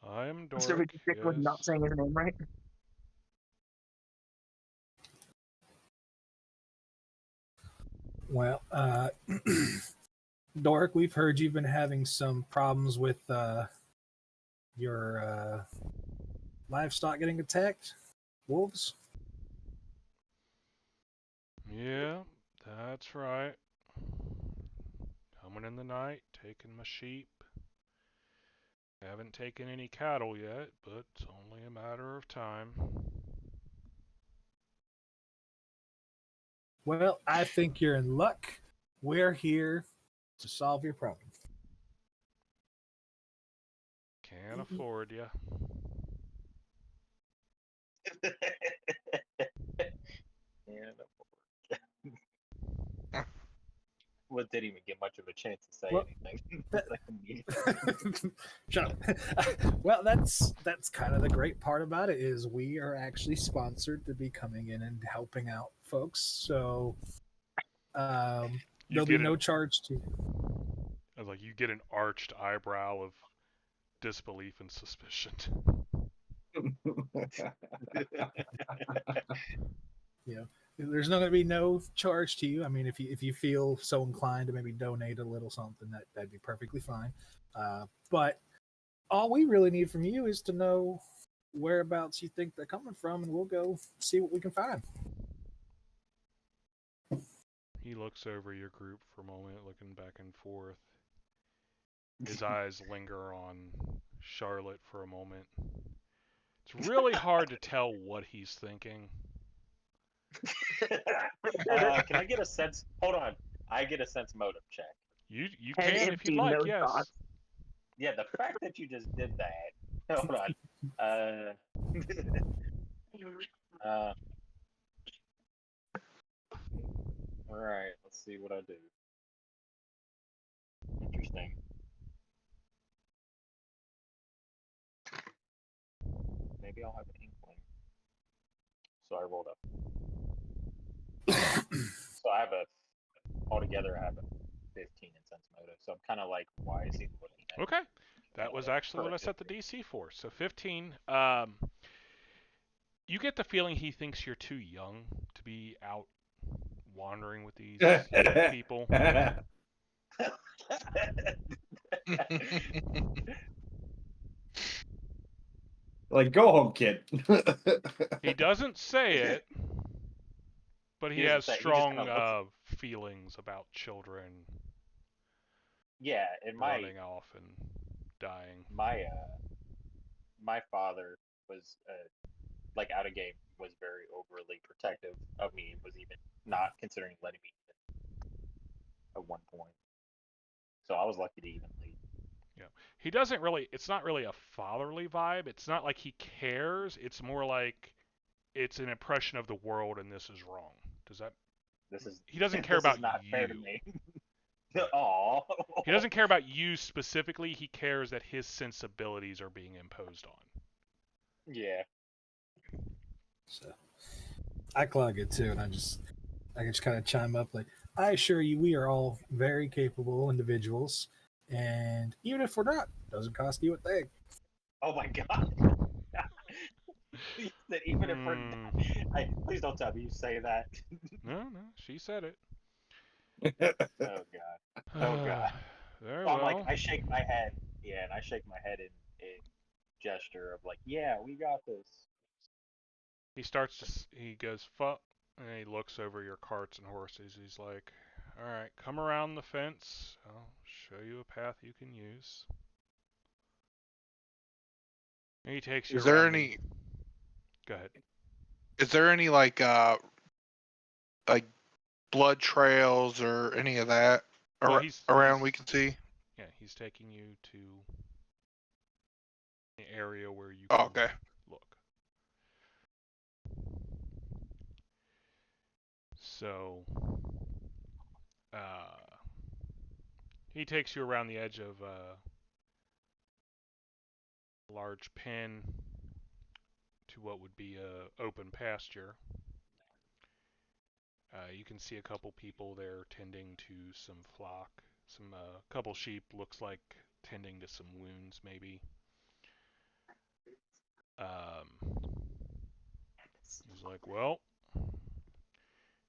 I am So Doric, ridiculous yes. not saying his name right. Well, Doric, we've heard you've been having some problems with your livestock getting attacked. Wolves. Yeah, that's right. Coming in the night, taking my sheep. Haven't taken any cattle yet, but it's only a matter of time. Well, I think you're in luck. We're here to solve your problem. Can't afford ya. Yeah, What didn't even get much of a chance to say Well, anything. that- Shut up. Well, that's kind of the great part about it is we are actually sponsored to be coming in and helping out folks. So You there'll be get no an charge to. you get an arched eyebrow of disbelief and suspicion. You know, there's not going to be no charge to you. I mean, if you feel so inclined to maybe donate a little something, that'd be perfectly fine. But all we really need from you is to know whereabouts you think they're coming from, and we'll go see what we can find. He looks over your group for a moment, looking back and forth. His eyes linger on Charlotte for a moment. It's really hard to tell what he's thinking. Can I get a sense? Hold on. I get a sense motive check. You Head can if you'd empty, like, no yes. thoughts. Yeah, the fact that you just did that. Hold on. All right. Let's see what I do. Interesting. Maybe I'll have an inkling. So I rolled up. So I have altogether I have a 15 in sense motive. So I'm kind of like, why is he looking at me? Okay. That was actually what I set the DC for. So 15. You get the feeling he thinks you're too young to be out wandering with these people. Like, go home, kid. He doesn't say it, but he He doesn't has say it, he just strong kinda looks feelings about children Yeah, and running off and dying. my father was like out of game was very overly protective of me and was even not considering letting me at one point. So I was lucky to even leave. Yeah. He doesn't really, it's not really a fatherly vibe. It's not like he cares. It's more like it's an impression of the world and this is wrong. Does that? This is He doesn't care this about is not fair to you. me. Right. Aw. He doesn't care about you specifically. He cares that his sensibilities are being imposed on. Yeah. So I clog it too, and I can just kind of chime up like, I assure you, we are all very capable individuals, and even if we're not, doesn't cost you a thing. Oh my god. That even if we're please don't tell me you say that. No, she said it. Oh god. Oh god. Very So I'm like, well. I shake my head. Yeah, and I shake my head in gesture of like, yeah, we got this. He goes, fuck, and he looks over your carts and horses. He's like, all right, come around the fence. I'll show you a path you can use. And he takes you Is there around any? Go ahead. Is there any like blood trails or any of that Well, around we can see? Yeah, he's taking you to the area where you Oh, can okay. look. So, he takes you around the edge of a large pen to what would be a open pasture. You can see a couple people there tending to some flock. Some couple sheep looks like tending to some wounds maybe. He's like, well,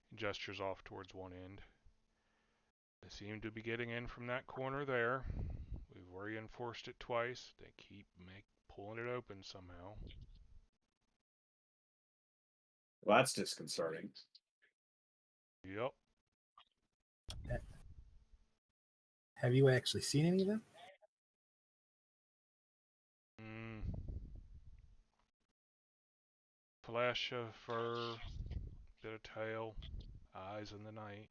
he gestures off towards one end. They seem to be getting in from that corner there. We've reinforced it twice. They keep pulling it open somehow. Well, that's disconcerting. Yep. Have you actually seen any of them? Flash of fur, bit of tail, eyes in the night.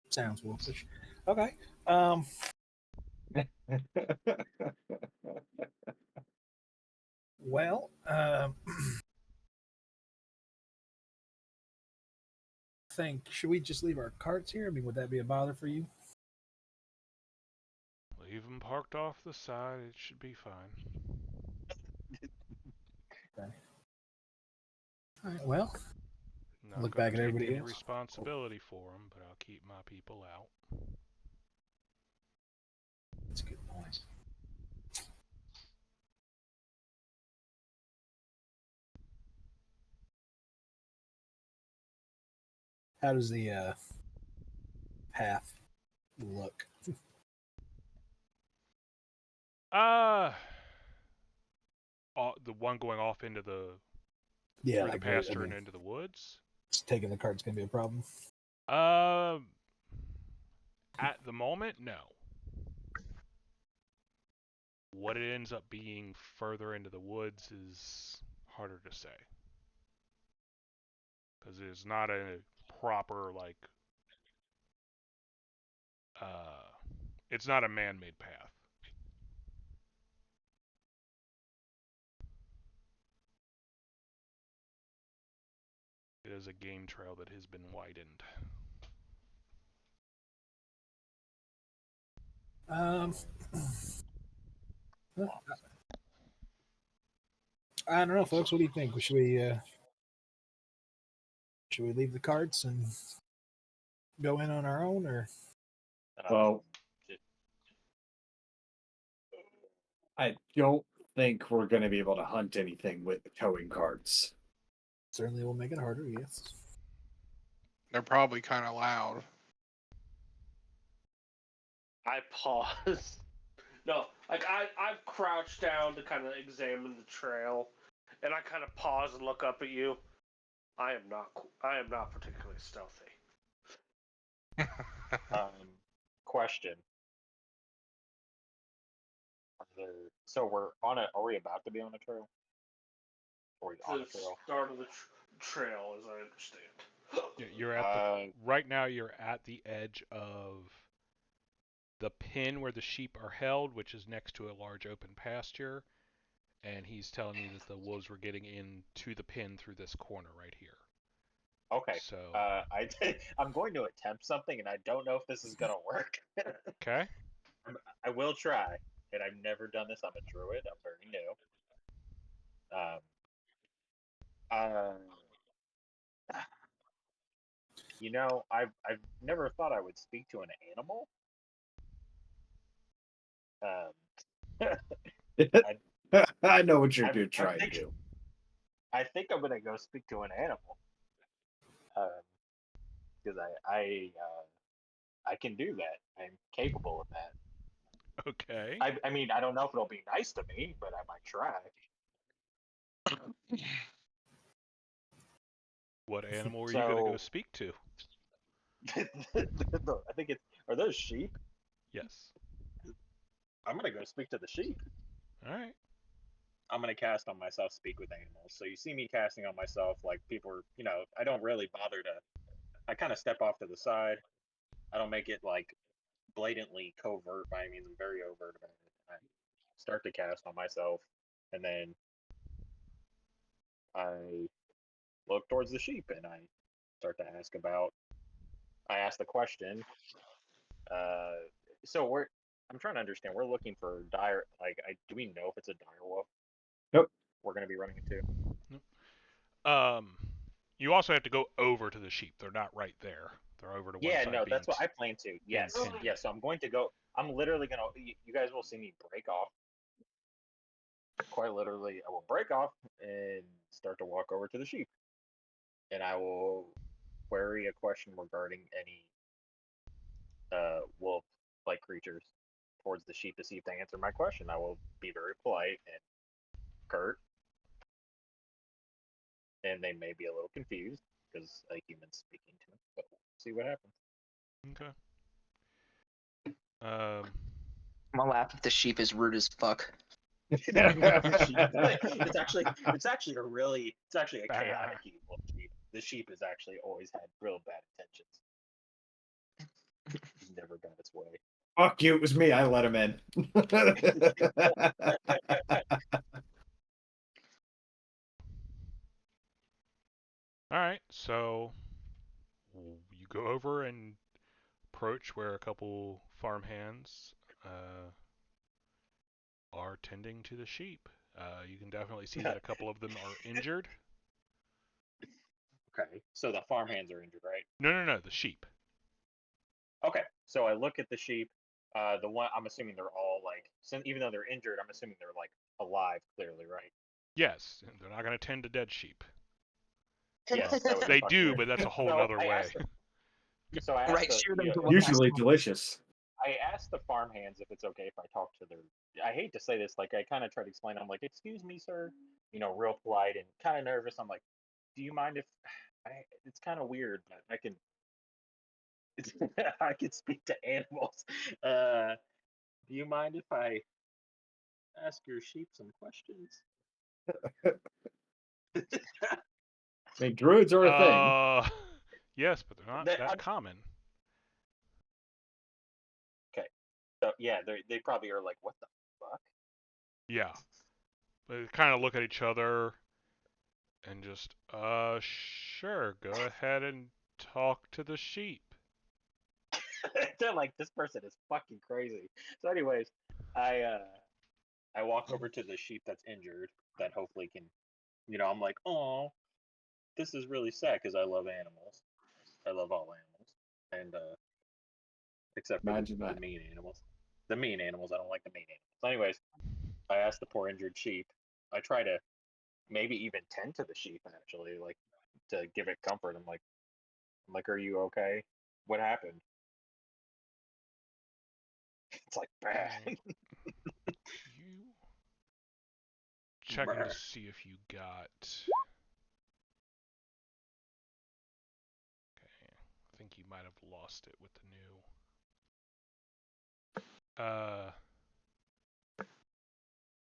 Sounds wolfish. Okay. Well, think, should we just leave our carts here? I mean, would that be a bother for you? Leave them parked off the side. It should be fine. Okay. All right. Well, Not look gonna back at take everybody any else. responsibility for them, but I'll keep my people out. that's a good point. How does the path look? The one going off into the Yeah, through the like pasture and into the woods. taking the cart's gonna be a problem. At the moment, no. What it ends up being further into the woods is harder to say. Because it is not a proper, like, it's not a man-made path. It is a game trail that has been widened. I don't know, folks. What do you think? Should we leave the carts and go in on our own, or Well, I don't think we're going to be able to hunt anything with the towing carts. certainly will make it harder? Yes. They're probably kind of loud. I pause. No, like I've crouched down to kind of examine the trail, and I kind of pause and look up at you. I am not particularly stealthy. Question. So we're on a. Are we about to be on a trail? Or are we on a The trail? start of the trail, as I understand. You're at the right now. You're at the edge of the pen where the sheep are held, which is next to a large open pasture. And he's telling you that the wolves were getting into the pen through this corner right here. Okay. So I'm going to attempt something, and I don't know if this is gonna work. okay. I will try, and I've never done this. I'm a druid. I'm very new. You know, I've never thought I would speak to an animal. I know what you're trying to do. I think I'm gonna go speak to an animal, because I can do that. I'm capable of that. Okay. I mean, I don't know if it'll be nice to me, but I might try. What animal are you going to go speak to? I think it's. Are those sheep? Yes. I'm gonna go speak to the sheep. All right. I'm gonna cast on myself, speak with animals. So you see me casting on myself, like people are, I don't really bother to. I kind of step off to the side. I don't make it like blatantly covert by any means. I'm very overt about it. I start to cast on myself, and then I look towards the sheep and I start to ask about. I ask the question. So I'm trying to understand. We're looking for dire. Like, do we know if it's a dire wolf? Nope. We're gonna be running into. You also have to go over to the sheep. They're not right there. They're over to one side. Yeah, no, that's what I plan to. Yes, yes. So I'm going to go. I'm literally gonna. You guys will see me break off. Quite literally, I will break off and start to walk over to the sheep, and I will query a question regarding any wolf-like creatures towards the sheep to see if they answer my question. I will be very polite and curt, and they may be a little confused because a human's speaking to them. But we'll see what happens. Okay. I'm gonna laugh if the sheep is rude as fuck. It's actually a chaotic evil sheep. The sheep has actually always had real bad intentions. He's never got its way. Fuck you, it was me. I let him in. All right. So go over and approach where a couple farmhands are tending to the sheep. You can definitely see that a couple of them are injured. Okay, so the farmhands are injured, right? No, the sheep. Okay, so I look at the sheep. The one I'm assuming they're all like, even though they're injured, I'm assuming they're like alive, clearly, right? Yes, they're not going to tend to dead sheep. Yes, that would be They fucking do, weird. but that's a whole So nother I way. asked So I asked Right, the, shoot them you to know, one Usually side. delicious. I asked the farmhands if it's okay if I talk to their. I hate to say this, like I kind of tried to explain. I'm like, "Excuse me, sir," real polite and kind of nervous. I'm like, "Do you mind if it's kind of weird, but I can I can speak to animals. Do you mind if I ask your sheep some questions?" I mean, druids are a thing. Yes, but they're not that common. Okay, so yeah, they probably are like, "What the fuck?" Yeah. They kind of look at each other and just, sure, go ahead and talk to the sheep. They're like, "This person is fucking crazy." So, anyways, I walk over to the sheep that's injured that hopefully can, I'm like, "Oh, this is really sad because I love animals. I love all animals, and except for Imagine the that. mean animals. The mean animals, I don't like the mean animals." So anyways, I asked the poor injured sheep. I try to maybe even tend to the sheep actually, like to give it comfort. I'm like, "Are you okay? What happened?" It's like bad. You checking to see if you got. Okay, I think you might have lost it with the new.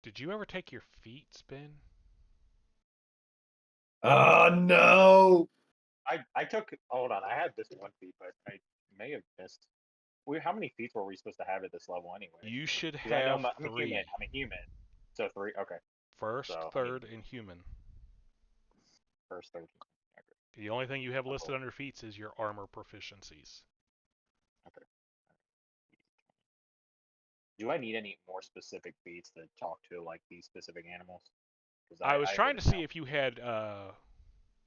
Did you ever take your feet spin? Oh no! I took. Hold on, I had this one feat, but I may have missed. How many feats were we supposed to have at this level anyway? You should Because I know have I'm a 3. human. I'm a human. So 3. Okay. First, So third, and human. first, third. Okay. The only thing you have listed cool. under feats is your armor proficiencies. Okay. Do I need any more specific feats to talk to like these specific animals? Because I was I trying to wouldn't see know. if you had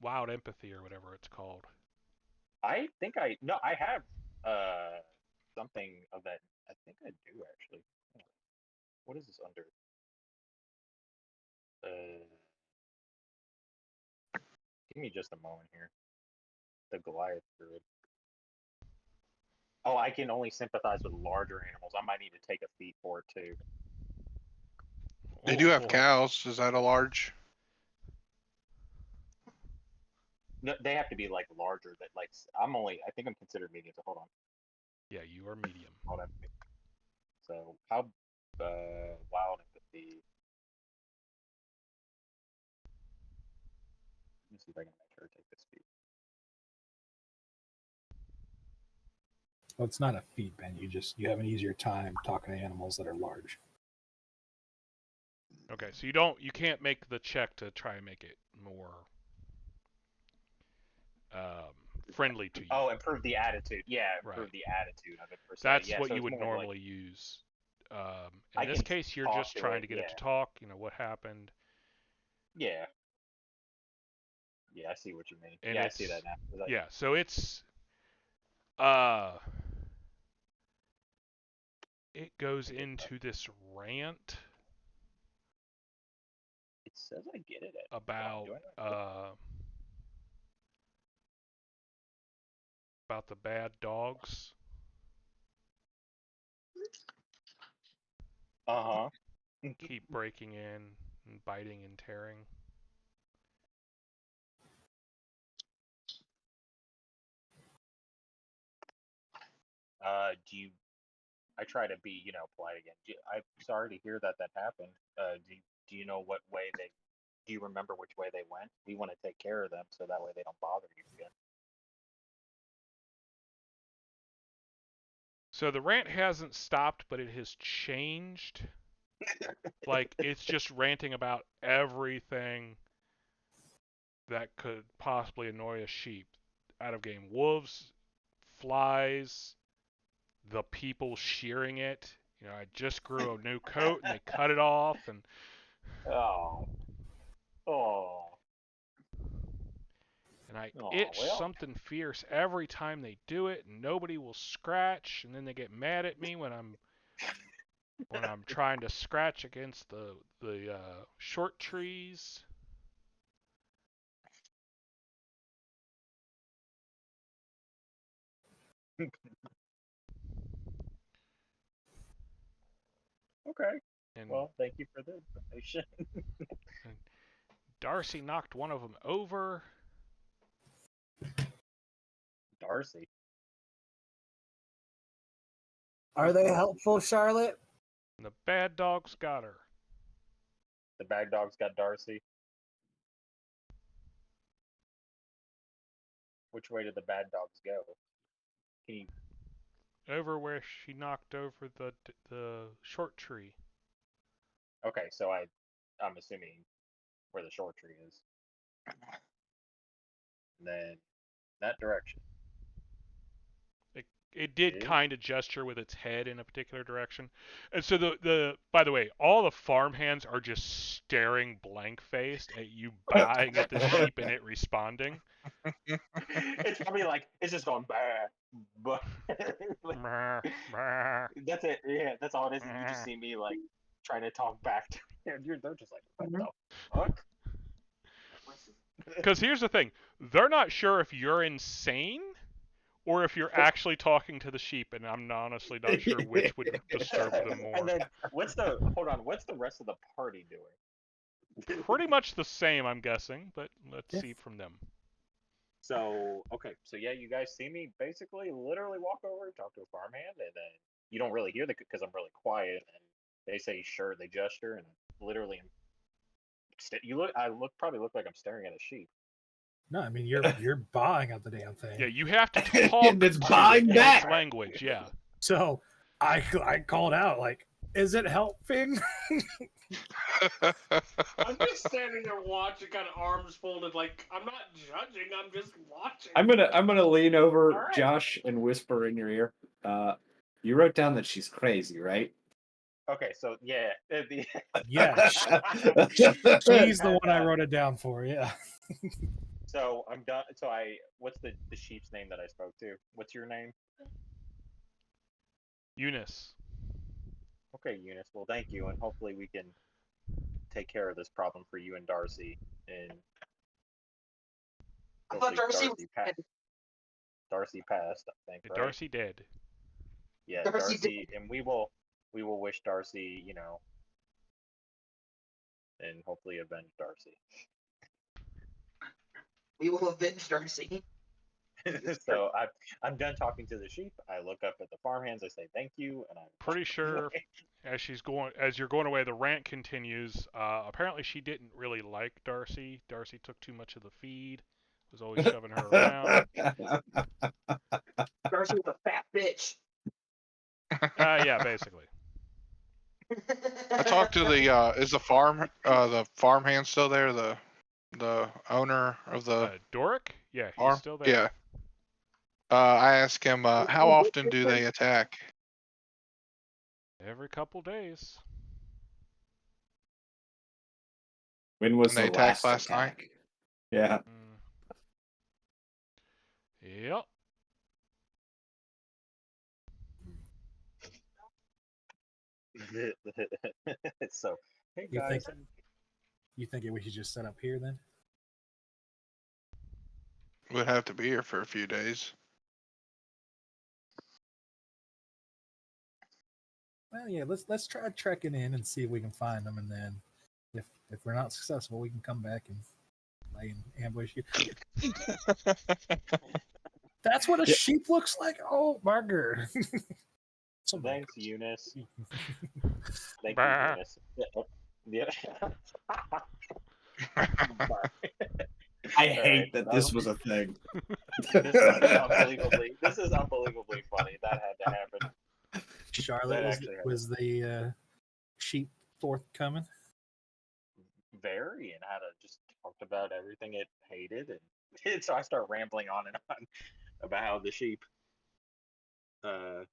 wild empathy or whatever it's called. I think I have something of that. I think I do actually. What is this under? Give me just a moment here. The Goliath druid. Oh, I can only sympathize with larger animals. I might need to take a feat for it too. They Oh, do have boy. cows. Is that a large? No, they have to be like larger. That like I think I'm considered medium. So hold on. Yeah, you are medium. Hold on. So how wild empathy? Let me see if I can make her take this feat. Well, it's not a feat, Ben. You have an easier time talking to animals that are large. Okay, so you can't make the check to try and make it more friendly to you. Oh, improve the attitude. Yeah, improve Right. the attitude of it per se. That's Yeah, what so you it's would more normally like, use. I In this can case, you're talk just to trying it, to get it to yeah. talk. What happened. Yeah. Yeah, I see what you mean. And Yeah, I see that now. Yeah, so it goes into this rant It says I get it at. about Do I about the bad dogs. Uh-huh. Keep breaking in and biting and tearing. Do you I try to be, polite again. I'm sorry to hear that happened. Do you know what way do you remember which way they went? We want to take care of them so that way they don't bother you again. So the rant hasn't stopped, but it has changed. Like, it's just ranting about everything that could possibly annoy a sheep. Out of game wolves, flies, the people shearing it. You know, I just grew a new coat and they cut it off, and Oh. Oh. I Oh, itch well. something fierce every time they do it, and nobody will scratch, and then they get mad at me when I'm trying to scratch against the short trees. Okay. And, Well, thank you for the information. and Darcy knocked one of them over. Darcy. Are they helpful, Charlotte? And the bad dogs got her. The bad dogs got Darcy. Which way did the bad dogs go? Can you... Over where she knocked over the short tree. Okay, so I'm assuming where the short tree is. And then that direction. It did Yeah. kind of gesture with its head in a particular direction. And so the by the way, all the farmhands are just staring blank-faced at you buying at the sheep and it responding. It's probably like it's just going bah. Brr, brr. That's it. Yeah, that's all it is. And you just see me like trying to talk back to them. They're just like, what the fuck? Because here's the thing, they're not sure if you're insane or if you're actually talking to the sheep, and I'm honestly not sure which would disturb them more. And then what's the rest of the party doing? Pretty much the same, I'm guessing, but let's see from them. So okay, so yeah, you guys see me basically literally walk over and talk to a farmhand, and then you don't really hear because I'm really quiet, and they say sure, they gesture, and literally, probably look like I'm staring at a sheep. No, I mean you're buying at the damn thing. Yeah, you have to talk It's to buying it in back. its language, yeah. So I called out like, is it helping? I'm just standing there watching, kind of arms folded, like I'm not judging. I'm just watching. I'm gonna lean over All right. Josh and whisper in your ear. You wrote down that she's crazy, right? Okay, so yeah, Yeah, she's the one I wrote it down for. Yeah. So I'm done. What's the sheep's name that I spoke to? What's your name? Eunice. Okay, Eunice. Well, thank you, and hopefully we can take care of this problem for you and Darcy. And I thought Darcy was dead. Darcy passed, I think. Right? Darcy dead. Yeah, Darcy Darcy, and we will wish Darcy, and hopefully avenge Darcy. We will avenge Darcy. So I'm done talking to the sheep. I look up at the farmhands. I say thank you, and I'm Pretty sure as you're going away, the rant continues. Apparently she didn't really like Darcy. Darcy took too much of the feed. Was always shoving her around. Darcy was a fat bitch. Yeah, basically. I talked to is the farmhand still there? The owner of the Doric? Yeah, he's farm? still there. Yeah. I asked him, how often do they attack? Every couple days. When was And they the attacked last last night? attack? Yeah. Yep. So, hey You guys. You thinking we should just set up here then? We'd have to be here for a few days. Well, yeah. Let's try trekking in and see if we can find them, and then if we're not successful, we can come back and lay in ambush you. That's what a sheep looks like. Oh, Margaret. Thanks, Eunice. Thank you, Bah. Eunice. Yeah. I hate that this was a thing. This is unbelievably funny. That had to happen. Charlotte, That was the sheep forthcoming? Very, and how to just talked about everything it hated, and so I start rambling on and on about how the sheep And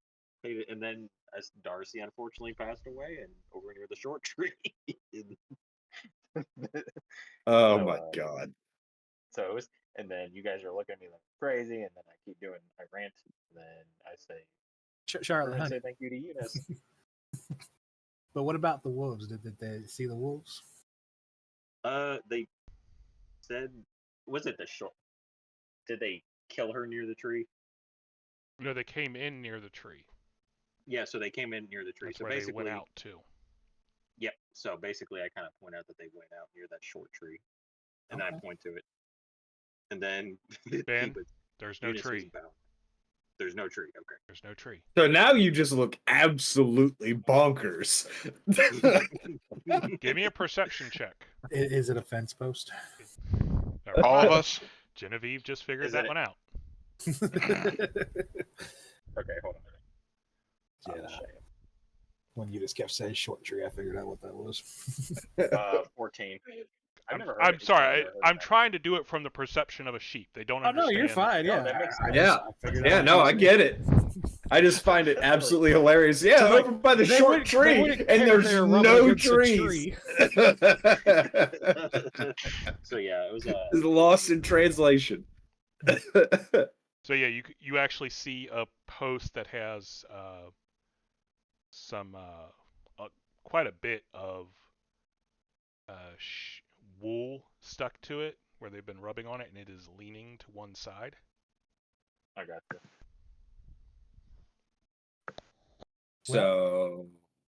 then as Darcy unfortunately passed away, and over near the short tree. Oh so, my god. So it was, and then you guys are looking at me like crazy, and then I keep doing, I rant, and then I say, Charlotte, and honey. say thank you to Eunice. But what about the wolves? Did they see the wolves? They said, was it the short? Did they kill her near the tree? No, they came in near the tree. Yeah, so they came in near the tree. That's so where they basically, went out to. Yep. So basically, I kind of point out that they went out near that short tree, and then I point to it, and then Ben, there's no Eunice was tree. bound. There's no tree. Okay. There's no tree. So now you just look absolutely bonkers. Give me a perception check. Is it a fence post? All of us. Genevieve just figured Is that it- one out. Okay, hold on. Yeah. When you just kept saying short tree, I figured out what that was. 14. I've never heard I'm it. sorry. I've never heard I'm that. trying to do it from the perception of a sheep. They don't Oh no, understand. you're fine. No, Yeah, that makes sense. Yeah. Yeah, no, I get it. I just find it absolutely hilarious. Yeah, So, like, over by the they short wouldn't- they tree, wouldn't and care there's they were rubbing no against a trees. tree. So yeah, it was It's lost in translation. So yeah, you actually see a post that has some quite a bit of wool stuck to it where they've been rubbing on it, and it is leaning to one side. I got you. So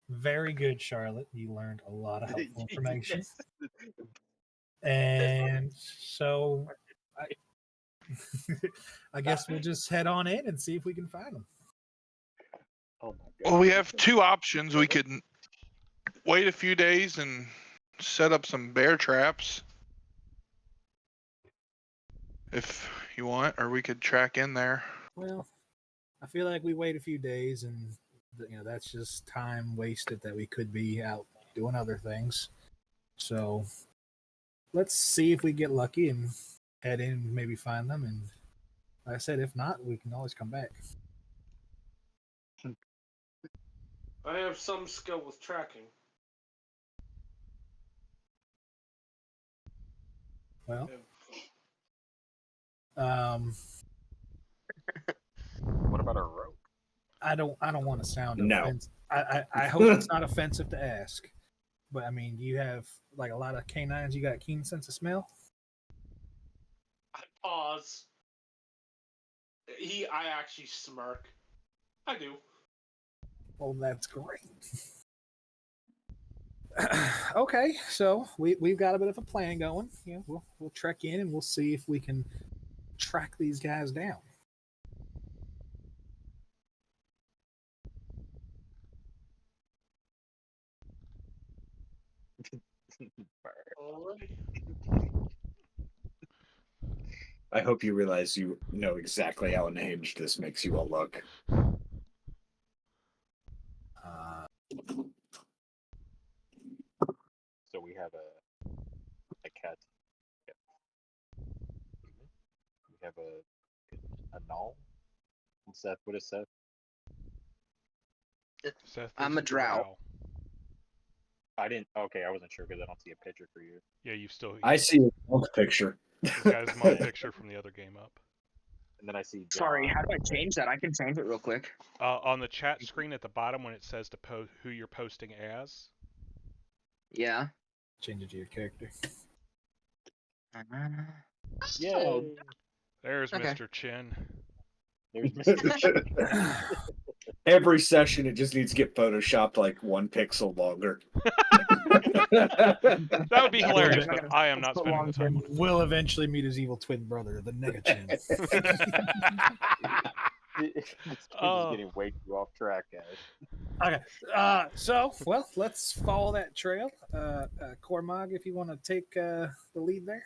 Very good, Charlotte. You learned a lot of helpful information. And so I guess we'll just head on in and see if we can find them. Oh my god. Well, we have two options. We could wait a few days and set up some bear traps if you want, or we could track in there. Well, I feel like we wait a few days and that's just time wasted that we could be out doing other things. So let's see if we get lucky and head in and maybe find them. And like I said, if not, we can always come back. I have some skill with tracking. Well, What about a rope? I don't want to sound No. offensive. I hope it's not offensive to ask. But I mean, do you have like a lot of canines? You got a keen sense of smell? I pause. I actually smirk. I do. Well, that's great. Okay, so we've got a bit of a plan going. Yeah, we'll trek in and we'll see if we can track these guys down. Alrighty. I hope you realize you know exactly how unhinged this makes you all look. So we have a cat. Yeah. We have a null. Seth, what is Seth? Seth I'm is a drow. I didn't. Okay, I wasn't sure because I don't see a picture for you. Yeah, you still. I see a monk picture. He's got his monk picture from the other game up. And then I see. John. Sorry, how do I change that? I can change it real quick. On the chat screen at the bottom when it says to post who you're posting as. Yeah. Change it to your character. Yay! Oh, There's Okay. Mr. Chin. There's Mr. Every session, it just needs to get photoshopped like 1 pixel longer. That would be hilarious, I'm not but gonna- I am not spending the time on it. We'll eventually meet his evil twin brother, the Negachin. This kid Oh. is getting way too off track, guys. Okay. So, well, let's follow that trail. Cormag, if you want to take the lead there.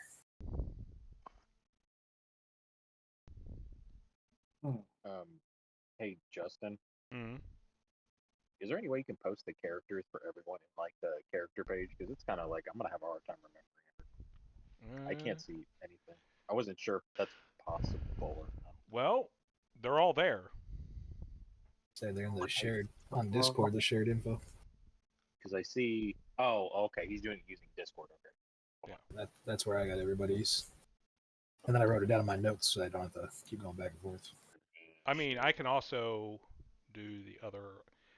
Hey Justin, Mhm. is there any way you can post the characters for everyone in like the character page? Because it's kind of like I'm gonna have a hard time remembering it. I can't see anything. I wasn't sure if that's possible or not. Well, they're all there. Say they're in the shared on Discord. The shared info. Because I see. Oh, okay. He's doing it using Discord. Okay. That's where I got everybody's. And then I wrote it down in my notes so I don't have to keep going back and forth. I mean, I can also do the other.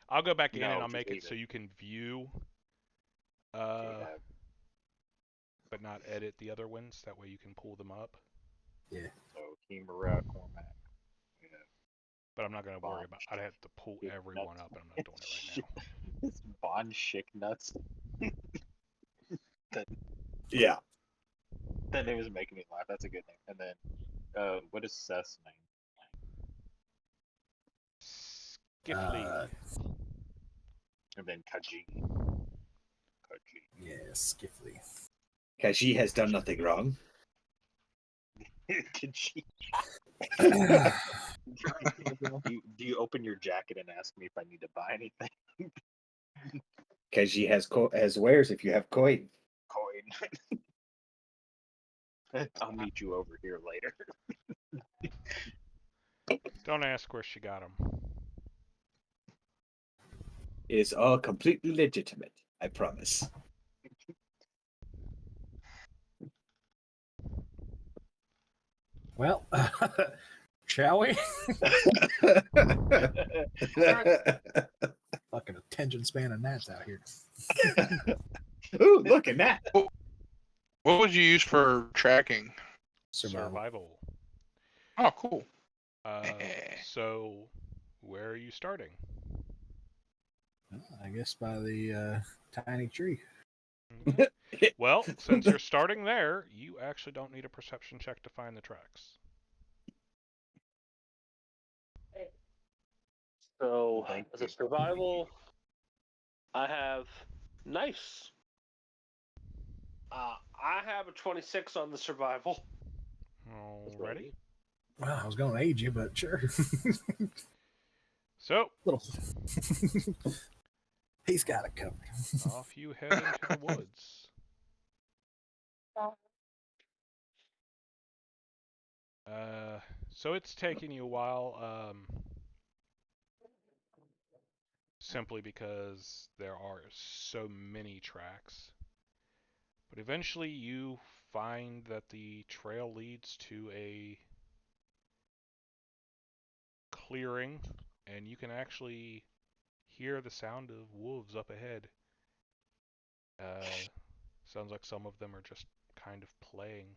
I'll go back in and No, I'll just make it leave so it. you can view, Yeah. but not edit the other ones. That way you can pull them up. Yeah. So Kimura, Cormac. Yeah. But I'm not going to worry about. I'd have to pull Chick everyone nuts. up, and I'm not doing it right now. It's Von Schick nuts. Yeah. That name was making me laugh. That's a good name. And then, what is Seth's name? Skiffly. And then Kaji. Yeah, Skiffly. Kaji has done nothing wrong. Kaji. Do you open your jacket and ask me if I need to buy anything? Kaji has wares if you have coin. Coin. I'll meet you over here later. Don't ask where she got them. It is all completely legitimate, I promise. Well, shall we? Fucking attention span of gnats out here. Ooh, look at that. What would you use for tracking? Survival. Oh, cool. So, where are you starting? I guess by the tiny tree. Okay. Well, since you're starting there, you actually don't need a perception check to find the tracks. So, Thank as you. a survival, I have nice. I have a 26 on the survival. Alrighty. Well, I was going to age you, but sure. So, Little. He's got it covered. off you head into the woods. So it's taking you a while, simply because there are so many tracks. But eventually you find that the trail leads to a clearing, and you can actually hear the sound of wolves up ahead. Sounds like some of them are just kind of playing.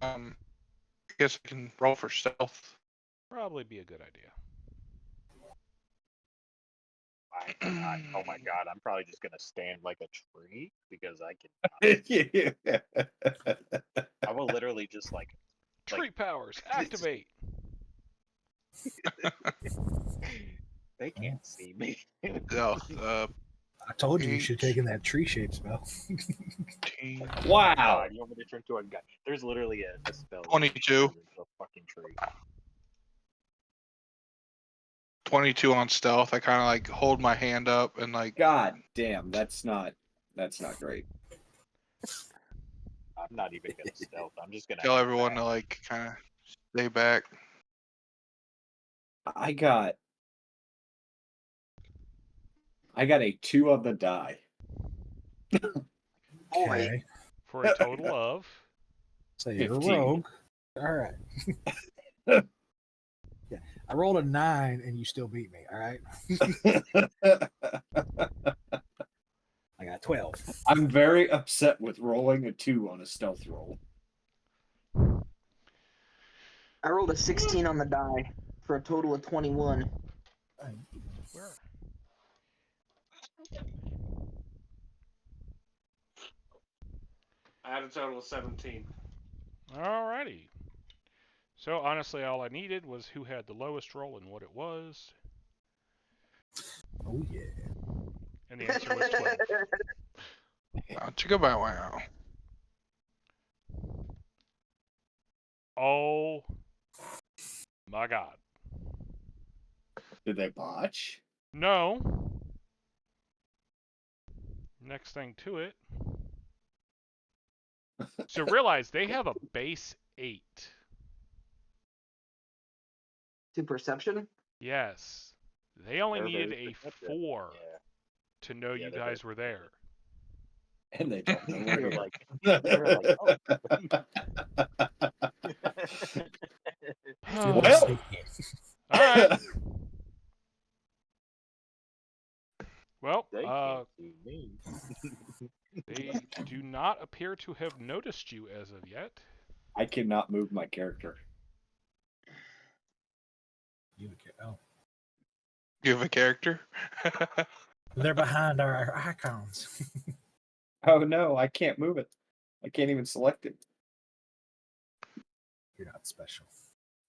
I guess I can roll for stealth. Probably be a good idea. Oh my god, I'm probably just gonna stand like a tree because I can. I will literally just like Tree powers, activate! they can't see me. Stealth. I told you should take in that tree shape spell. 18, Wow. God, you want me to turn into a guy? There's literally a spell. 22. A fucking tree. 22 on stealth. I kind of like hold my hand up and like. God damn, that's not great. I'm not even gonna stealth. I'm just gonna Tell hang everyone back. to like kind of stay back. I got a 2 on the die. Okay. For a total of... So you're a 15. rogue. All right. Yeah. I rolled a 9 and you still beat me. All right. I got 12. I'm very upset with rolling a 2 on a stealth roll. I rolled a 16 on the die for a total of 21. Where? I had a total of 17. Alrighty. So honestly, all I needed was who had the lowest roll and what it was. Oh, yeah. And the answer was 12. Chicka bow wow. Oh my god. Did they botch? No. Next thing to it. So realize they have a base 8. To perception? Yes. They only They're needed very a perceptive. 4 Yeah. to know Yeah, you they're very guys were there. And they don't know we're They're here. like, oh. Super Well- sneaky. All right. Well, They can't see me. they do not appear to have noticed you as of yet. I cannot move my character. Oh, You have a character? they're behind our icons. Oh no, I can't move it. I can't even select it. You're not special.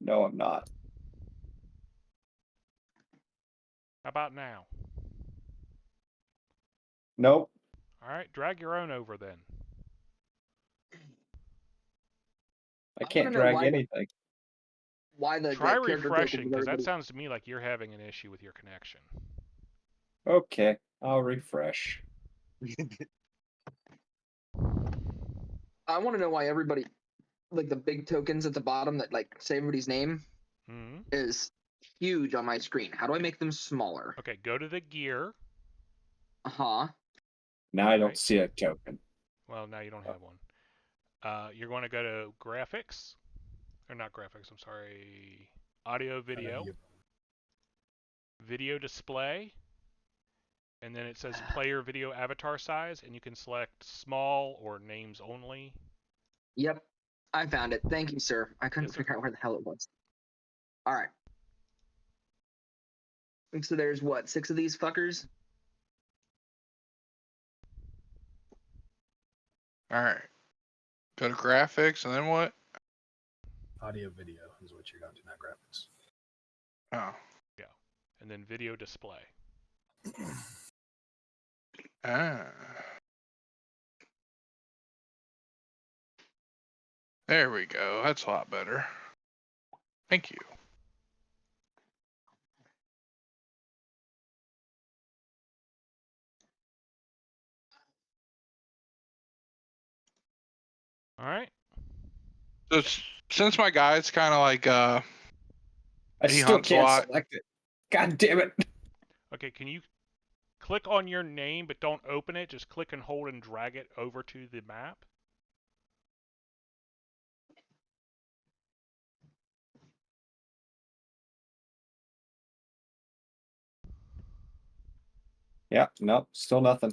No, I'm not. How about now? Nope. All right, drag your own over then. I I can't wanna know drag why the- anything. Why the Try character refreshing, tokens because that everybody- sounds to me like you're having an issue with your connection. Okay, I'll refresh. I want to know why everybody, like the big tokens at the bottom that like say everybody's name, Hmm. is huge on my screen. How do I make them smaller? Okay, go to the gear. Uh-huh. Now I don't Right. see a token. Well, now you don't have one. You're going to go to graphics. Or not graphics, I'm sorry. Audio, video. Video display. And then it says player video avatar size, and you can select small or names only. Yep. I found it. Thank you, sir. I couldn't Yes, sir. figure out where the hell it was. All right. And so there's what, 6 of these fuckers? All right. Go to graphics and then what? Audio video is what you're going to, not graphics. Oh. And then video display. Ah. There we go. That's a lot better. Thank you. All right. So since my guy's kind of like I He still hunts a can't lot. select it. God damn it. Okay, can you click on your name, but don't open it? Just click and hold and drag it over to the map. Yeah, nope, still nothing.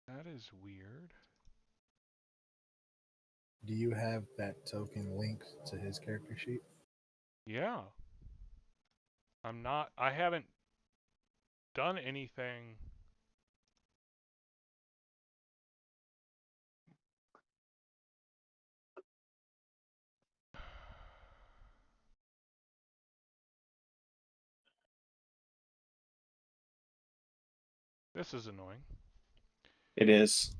That is weird. Do you have that token linked to his character sheet? Yeah. I haven't done anything. This is annoying. It is.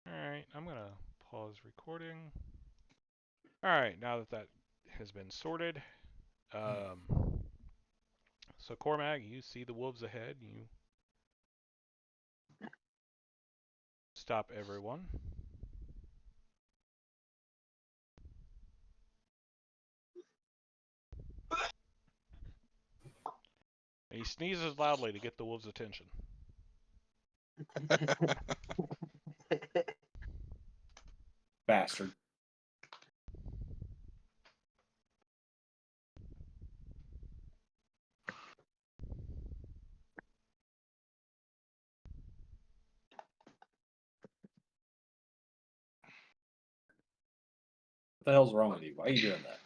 Alright, I'm going to pause recording. Alright, now that has been sorted. So Cormac, you see the wolves ahead. You stop everyone. And he sneezes loudly to get the wolves' attention. Bastard. What the hell's wrong with you? Why are you doing that?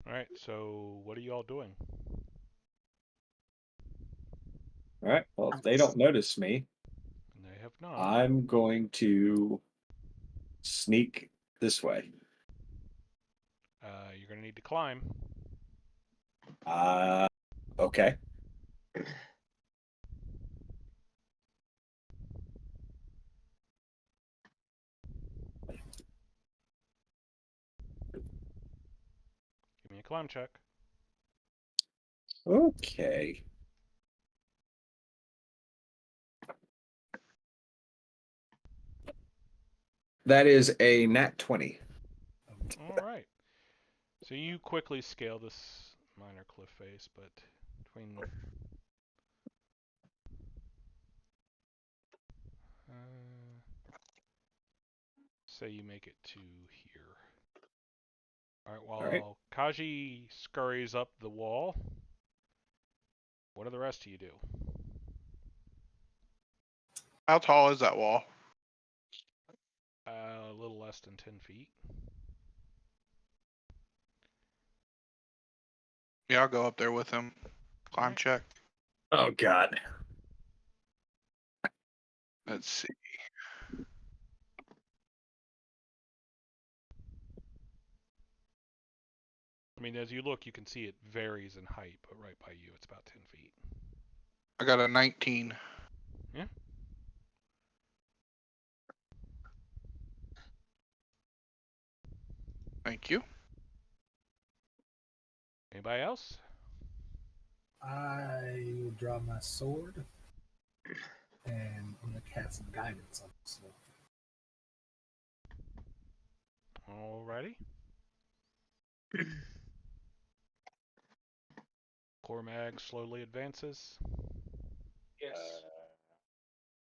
Alright, so what are you all doing? All right. Well, if they don't notice me, And they have not. I'm going to sneak this way. You're going to need to climb. Okay. Give me a climb check. Okay. That is a nat 20. All right. So you quickly scale this minor cliff face, but between say you make it to here. All right. While All right. Kaji scurries up the wall, what do the rest of you do? How tall is that wall? A little less than 10 feet. Yeah, I'll go up there with him. Climb Alright. check. Oh, God. Let's see. I mean, as you look, you can see it varies in height, but right by you, it's about 10 feet. I got a 19. Yeah. Thank you. Anybody else? I will draw my sword, and I'm gonna cast some guidance on myself. Alrighty. Cormag slowly advances. Yes.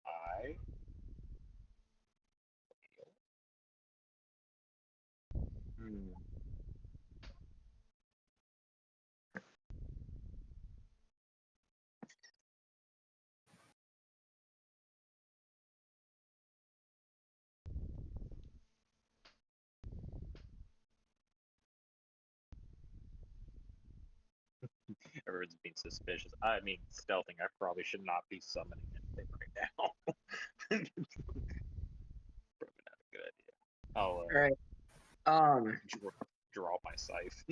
I Hmm. Everyone's being suspicious. I mean, stealthing. I probably should not be summoning anything right now. Probably not a good idea. I'll All right. draw my scythe.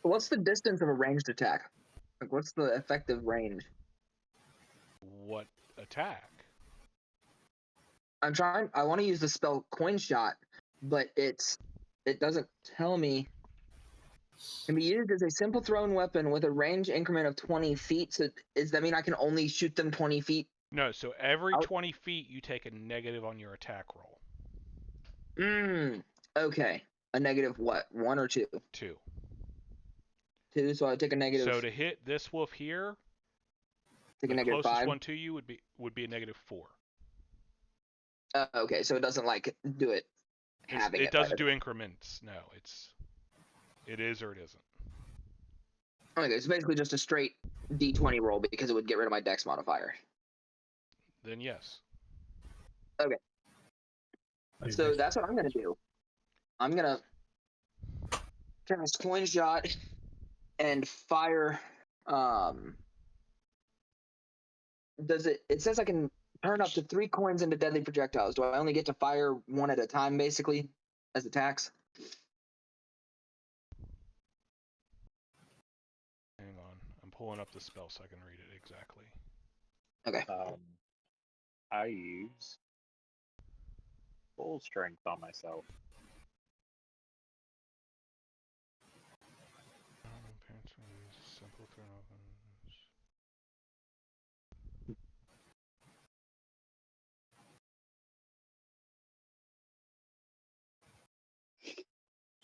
What's the distance of a ranged attack? Like, what's the effective range? What attack? I want to use the spell Coin Shot, but it doesn't tell me. Can be used as a simple thrown weapon with a range increment of 20 feet. So does that mean I can only shoot them 20 feet? No, so every I'll- 20 feet you take a negative on your attack roll. Okay. A negative what? 1 or 2? 2. 2, so I take a negative. So to hit this wolf here, Take a the negative closest 5. one to you would be a negative 4. Okay, so it doesn't like do it. Having It it doesn't do increments. No, it is or it isn't. Okay, it's basically just a straight D20 roll because it would get rid of my dex modifier. Then yes. Okay. So that's what I'm gonna do. I'm gonna cast Coin Shot and fire. Does it says I can turn up to 3 coins into deadly projectiles. Do I only get to fire one at a time, basically, as attacks? Hang on. I'm pulling up the spell so I can read it exactly. Okay. I use full strength on myself. Simple turn opens.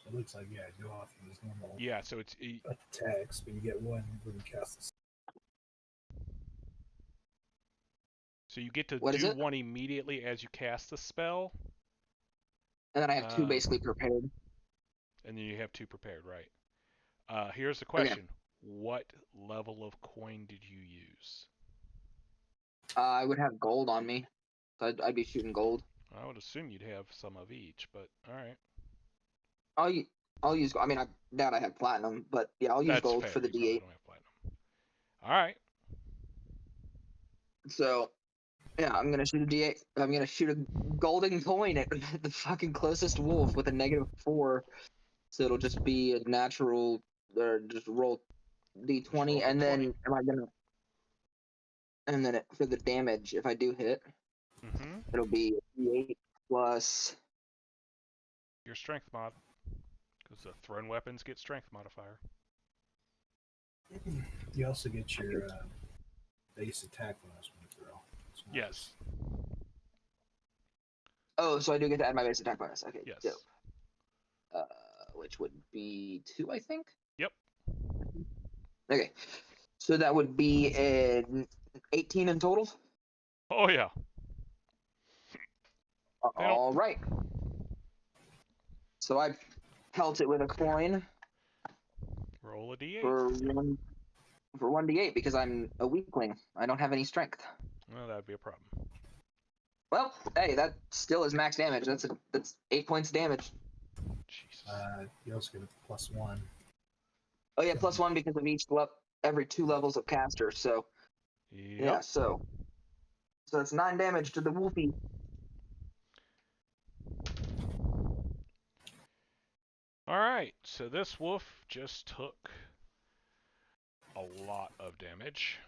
It looks like, yeah, go off of his normal Yeah, so it's attacks, but you get one when you cast this. so you get to What is do it? one immediately as you cast the spell, And then I have 2 basically prepared. and then you have 2 prepared, right? Here's the Okay. question: what level of coin did you use? I would have gold on me. So I'd be shooting gold. I would assume you'd have some of each, but all right. I'll use. I mean, I have platinum, but yeah, I'll use That's gold fair. for the You probably D8. don't have platinum. All right. So yeah, I'm gonna shoot a D8. I'm gonna shoot a golden coin at the fucking closest wolf with a -4. So it'll just be a natural, or just roll Just roll D20, the and 20. then for the damage, if I do hit, Mm-hmm. it'll be D8 plus Your strength mod. Because the thrown weapons get strength modifier. You also get your base attack bonus when you throw. It's not Yes. Oh, so I do get to add my base attack bonus. Okay, Yes. dope. Which would be 2, I think. Yep. Okay, so that would be an 18 in total. Oh yeah. They don't- All right. So I pelt it with a coin Roll a d8. for 1d8 because I'm a weakling. I don't have any strength. Well, that'd be a problem. Well, hey, that still is max damage. That's 8 points damage. Jesus. You also get a +1. Oh yeah, +1 because of every 2 levels of caster. So Yep. yeah, so that's 9 damage to the wolfie. All right. So this wolf just took a lot of damage.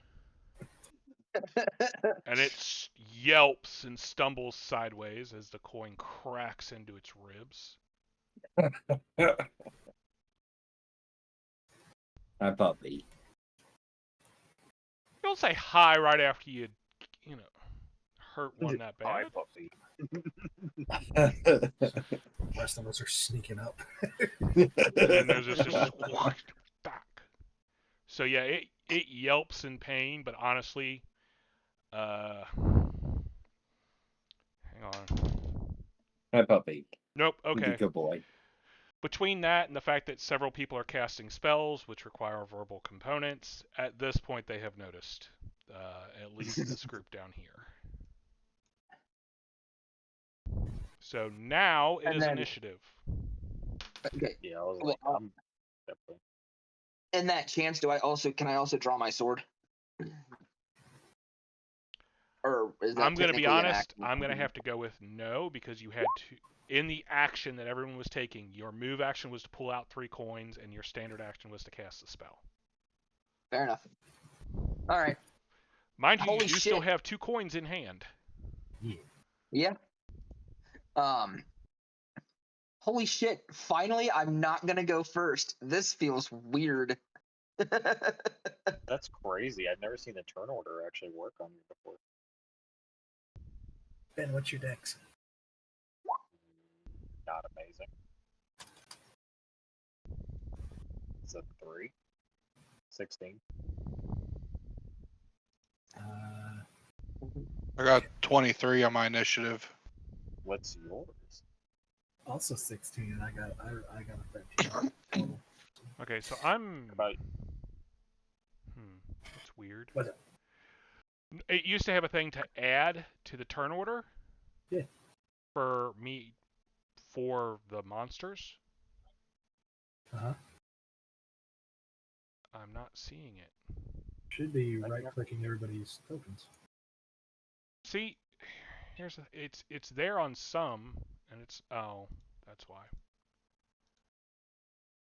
And it yelps and stumbles sideways as the coin cracks into its ribs. Hi, puppy. You don't say hi right after you hurt one that Hi, bad. puppy. The rest of us are sneaking up. And then there's this just back. So yeah, it yelps in pain, but honestly, hang on. Hi, puppy. Nope. Be a Okay. good boy. Between that and the fact that several people are casting spells which require verbal components, at this point they have noticed at least this group down here. So now it And is then- initiative. Okay. Yeah, I was Well, like, I'm definitely. In that chance, can I also draw my sword? Or is that I'm going to be technically an honest, action? I'm going to have to go with no because you had to, in the action that everyone was taking, your move action was to pull out 3 coins and your standard action was to cast the spell. Fair enough. All right. Mind you, Holy you do still shit. have 2 coins in hand. Yeah. Holy shit. Finally, I'm not gonna go first. This feels weird. That's crazy. I've never seen the turn order actually work on me before. Ben, what's your dex? Not amazing. It's a 3. 16. I got 23 on my initiative. What's yours? Also 16, and I got a 13 total. Okay, so I'm... About That's weird. What's up? It used to have a thing to add to the turn order. Yeah. For the monsters. Uh-huh. I'm not seeing it. Should be right-clicking everybody's tokens. See, it's there on some, and it's that's why.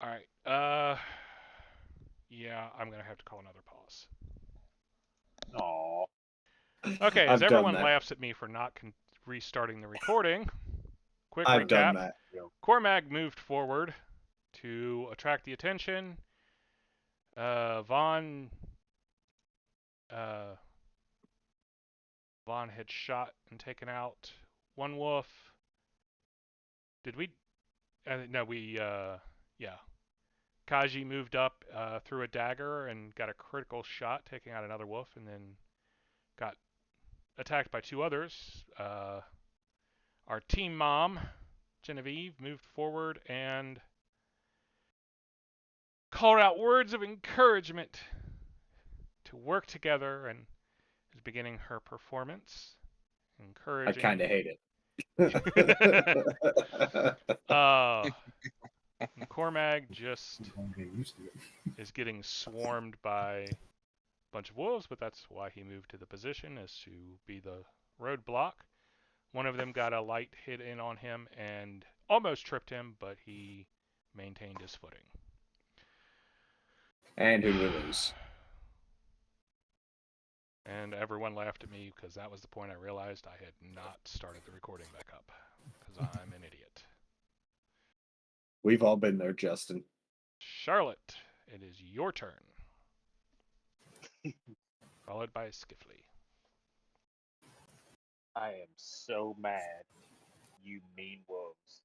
All right. Yeah, I'm gonna have to call another pause. Aw. Okay, as I've done everyone that. laughs at me for not restarting the recording, quick I've done recap. that. Cormag moved forward to attract the attention. Vaughn had shot and taken out one wolf. Did we? No, we. Yeah. Kaji moved up, threw a dagger and got a critical shot, taking out another wolf, and then got attacked by 2 others. Our team mom, Genevieve, moved forward and called out words of encouragement to work together and is beginning her performance. I Encouraging. kind of hate it. Cormag just I'm going to get used to it. is getting swarmed by a bunch of wolves, but that's why he moved to the position, is to be the roadblock. One of them got a light hit in on him and almost tripped him, but he maintained his footing. And who do we lose? And everyone laughed at me because that was the point I realized I had not started the recording back up because I'm an idiot. We've all been there, Justin. Charlotte, it is your turn. Followed by Skiffly. I am so mad you mean wolves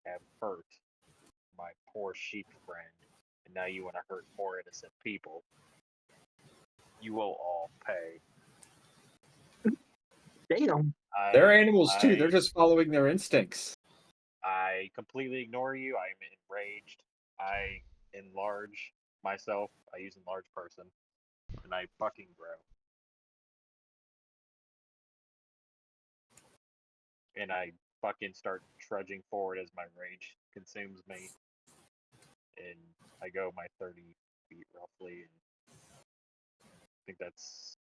have hurt my poor sheep friend, and now you want to hurt more innocent people. You will all pay. Damn. They're animals too. They're just following their instincts. I completely ignore you. I am enraged. I enlarge myself. I use enlarge person, and I fucking grow. And I fucking start trudging forward as my rage consumes me. And I go my 30 feet roughly. And I think that's.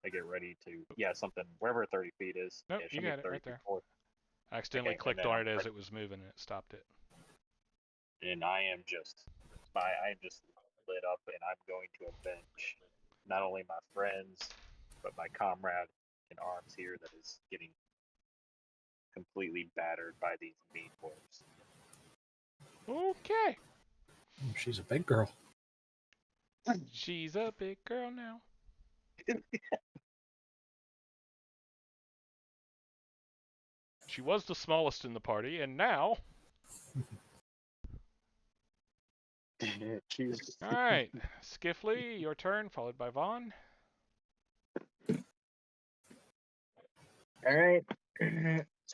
I get ready to. Yeah, something. Wherever 30 feet is. Nope, Yeah, you show me got it 30 right feet there. forward. I accidentally Okay, and clicked then on it I'm as it was moving and it stopped it. And I am just. I am just lit up, and I'm going to avenge not only my friends, but my comrade in arms here that is getting completely battered by these mean wolves. Okay. She's a big girl. She's a big girl now. She was the smallest in the party, and now... Jeez. Alright, Skiffly, your turn, followed by Vaughn. All right.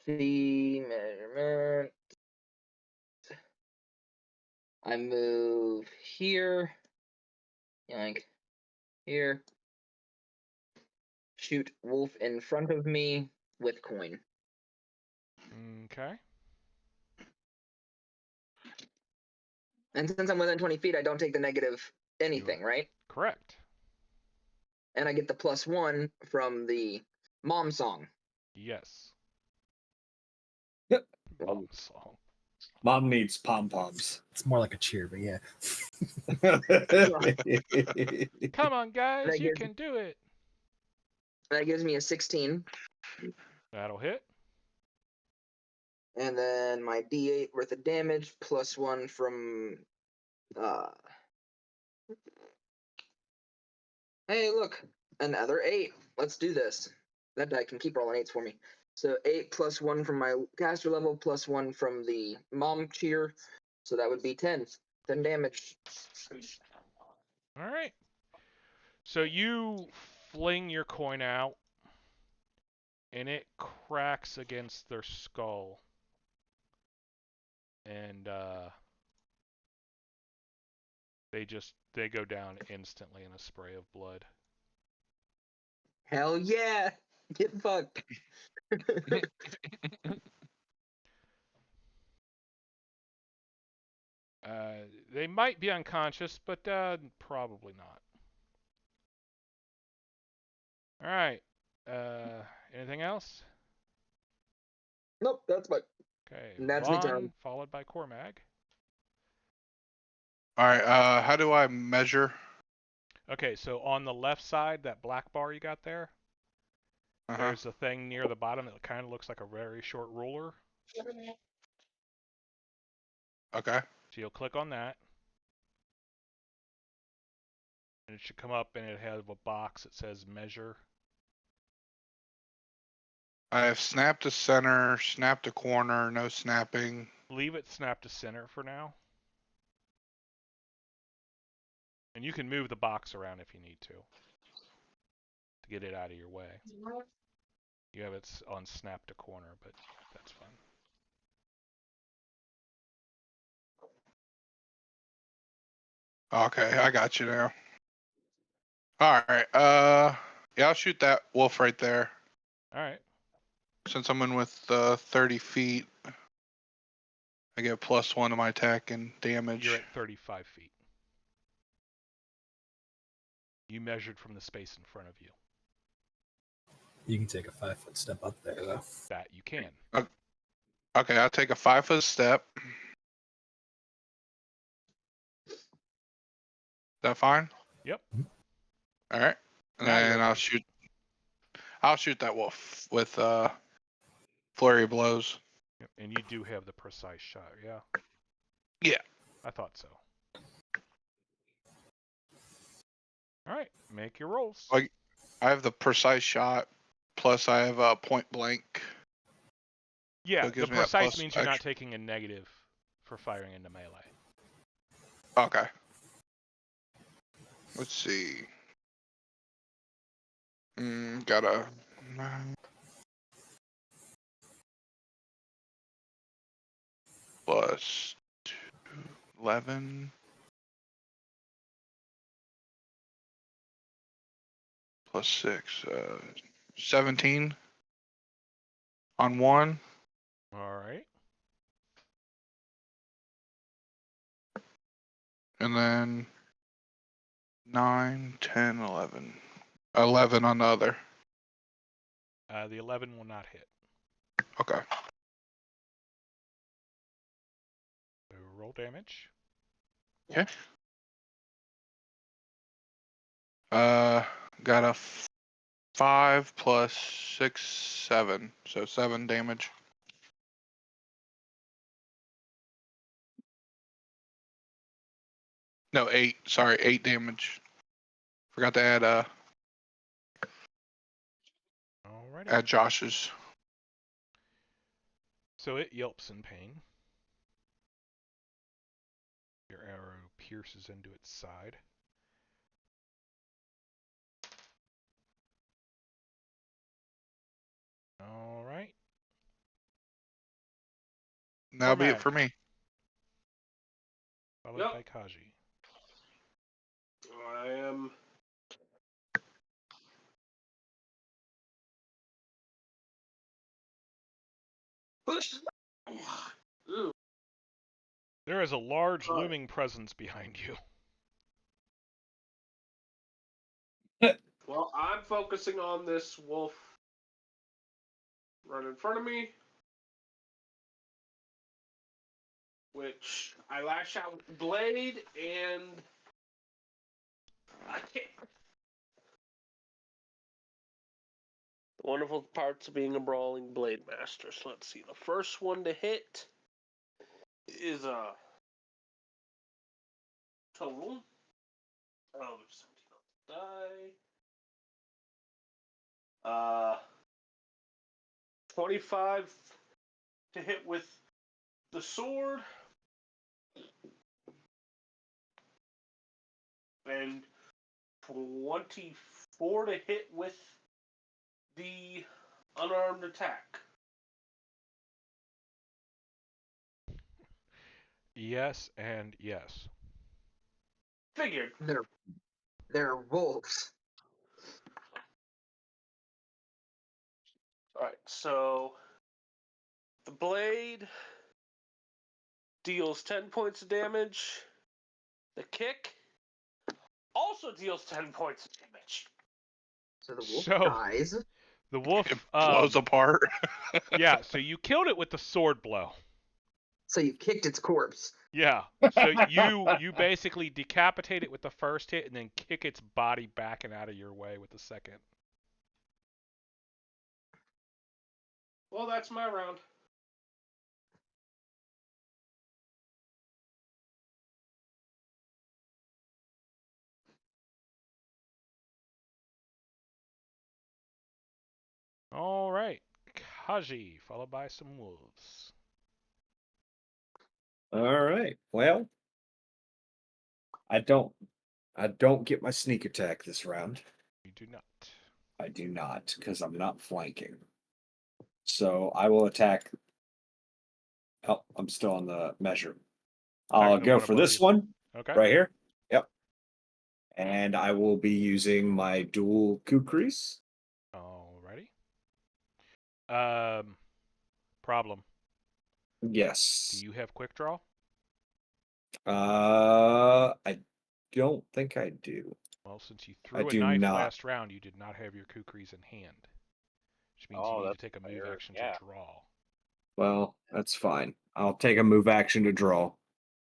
See measurement. I move here. Yank. Here. Shoot wolf in front of me with coin. Okay. And since I'm within 20 feet, I don't take the negative anything, right? Correct. And I get the +1 from the mom song. Yes. Yep. Mom song. Mom needs pom-poms. It's more like a cheer, but yeah. Come on, guys, That you gives- can do it. That gives me a 16. That'll hit. And then my D8 worth of damage +1 from hey, look, another 8. Let's do this. That die can keep rolling 8s for me. So 8 +1 from my caster level, +1 from the mom cheer. So that would be 10. 10 damage. All right. So you fling your coin out, and it cracks against their skull. And they go down instantly in a spray of blood. Hell yeah! Get fucked. They might be unconscious, but probably not. All right. Anything else? Nope, that's my. Okay. That's me Vaughn, turn. followed by Cormag. All right. How do I measure? Okay, so on the left side, that black bar you got there, there's a thing near the bottom that kind of looks like a very short ruler. Okay. So you'll click on that. And it should come up and it has a box that says measure. I have snapped to center, snapped to corner, no snapping. Leave it snap to center for now. And you can move the box around if you need to get it out of your way. You have it on snap to corner, but that's fine. Okay, I got you now. All right. Yeah, I'll shoot that wolf right there. All right. Since I'm in with 30 feet, I get +1 to my attack and damage. You're at 35 feet. You measured from the space in front of you. You can take a 5-foot step up there, though. That you can. Okay, I'll take a 5-foot step. Is that fine? Yep. All right. And Now then you're I'll shoot that wolf with flurry of blows. Yep, and you do have the precise shot, yeah? Yeah. I thought so. Alright, make your rolls. Like, I have the precise shot, plus I have a point blank. Yeah, So it the gives me that precise plus means you're not extra. taking a negative for firing into melee. Okay. Let's see. Got a 9 plus 2, 11 plus 6, 17 on 1. Alright. And then 9, 10, 11. 11 on the other. The 11 will not hit. Okay. So roll damage. Okay. Got a 5 plus 6, 7. So 7 damage. No, 8. Sorry, 8 damage. Forgot to Alrighty. add Josh's. So it yelps in pain. Your arrow pierces into its side. Alright. That'll be it Cormac, for me. followed Yep. by Kaji. I am. Ooh. There is a large Alright. looming presence behind you. Well, I'm focusing on this wolf right in front of me, which I lash out with the blade, and I can't. The wonderful parts of being a brawling blade master. So let's see. The first one to hit is a total of 17 on the die. 25 to hit with the sword, and 24 to hit with the unarmed attack. Yes and yes. Figured. They're wolves. Alright, so the blade deals 10 points of damage. The kick also deals 10 points of damage. So the wolf So dies. the wolf, It blows apart. yeah. So you killed it with the sword blow. So you kicked its corpse. Yeah. So you basically decapitate it with the first hit and then kick its body back and out of your way with the second. Well, that's my round. All right. Kaji, followed by some wolves. All right. Well, I don't get my sneak attack this round. You do not. I do not, because I'm not flanking. So I will attack. Oh, I'm still on the measure. I'll Attacking the go one for above this you. one Okay. right here. Yep. And I will be using my dual kukris. Alrighty. Problem. Do Yes. you have quick draw? I don't think I do. Well, since you I threw a do knife not. last round, you did not have your kukris in hand. Which means you need to that's take a move fair. action Yeah. to draw. Well, that's fine. I'll take a move action to draw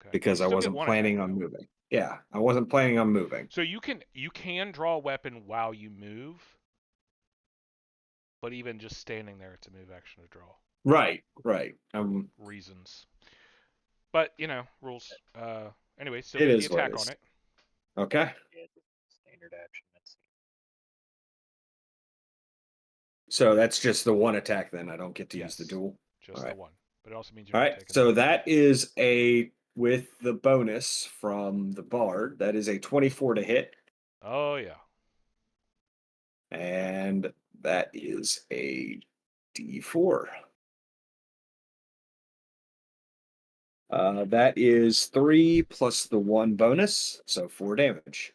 Okay. because You I still get wasn't one attack, planning on though. moving. Yeah, I wasn't planning on moving. So you can draw a weapon while you move, but even just standing there, it's a move action to draw. Right. reasons. But rules. Anyway, still It get the is what it attack on is. it. Okay. Yeah, just standard action. Let's see. So that's just the one attack then. I don't get to use the Yes. duel. Just All the right. one. But it also means you're All not right. taking So damage. that is with the bonus from the bard. That is a 24 to hit, Oh yeah. and that is a D4. That is 3 plus the 1 bonus, so 4 damage.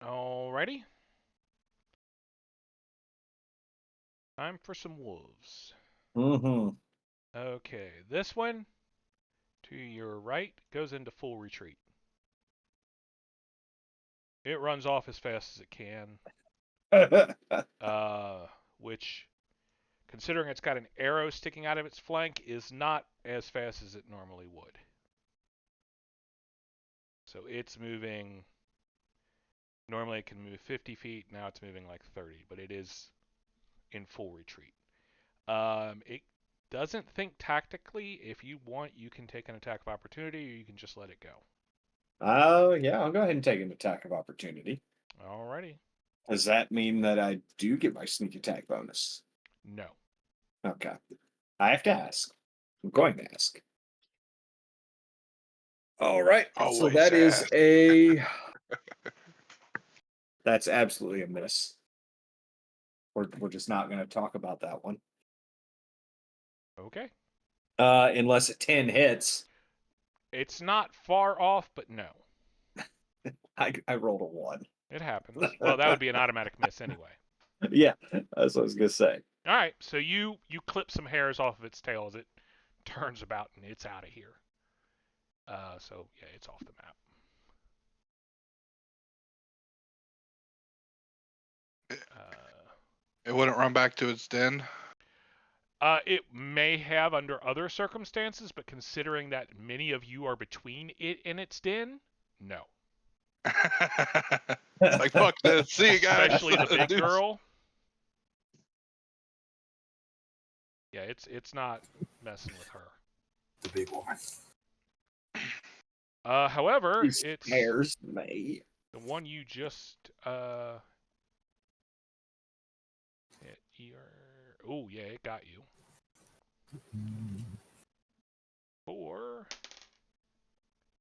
Alrighty. Time for some wolves. Mm-hmm. Okay, this one to your right goes into full retreat. It runs off as fast as it can, which, considering it's got an arrow sticking out of its flank, is not as fast as it normally would. So it's moving. Normally it can move 50 feet. Now it's moving like 30, but it is in full retreat. It doesn't think tactically. If you want, you can take an attack of opportunity, or you can just let it go. Oh, yeah, I'll go ahead and take an attack of opportunity. Alrighty. Does that mean that I do get my sneak attack bonus? No. Okay. I have to ask. I'm going to ask. All right. So Always that is ask. that's absolutely a miss. We're just not going to talk about that one. Okay. Unless a 10 hits. It's not far off, but no. I rolled a 1. It happens. Well, that would be an automatic miss anyway. Yeah, that's what I was going to say. All right, so you clip some hairs off of its tail as it turns about and it's out of here. So yeah, it's off the map. It wouldn't run back to its den. It may have under other circumstances, but considering that many of you are between it and its den, no. It's like, fuck this. See you guys. Especially the big Dudes. girl. Yeah, it's not messing with her. The big woman. However, These it's hairs may. the one you just oh yeah, it got you. 4.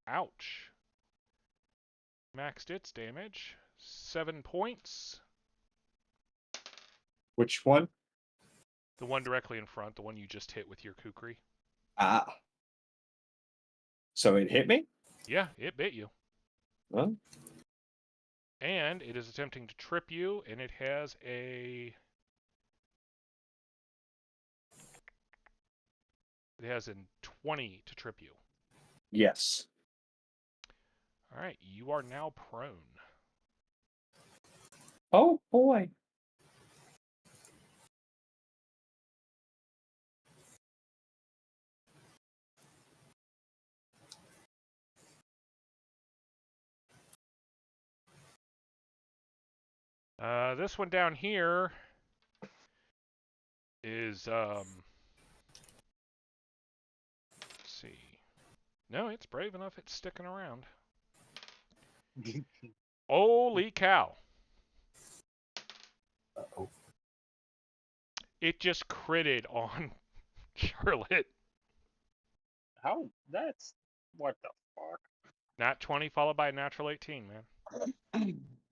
Ouch. Maxed its damage. 7 points. Which one? The one directly in front, the one you just hit with your kukri. Ah. So it hit me? Yeah, it bit you. Huh? And it is attempting to trip you, and it has a... It has a 20 to trip you. Yes. All right, you are now prone. Oh, boy. This one down here is, let's see. No, it's brave enough. It's sticking around. Holy cow. Uh-oh. It just critted on Charlotte. How? That's what the fuck. Nat 20 followed by a natural 18, man.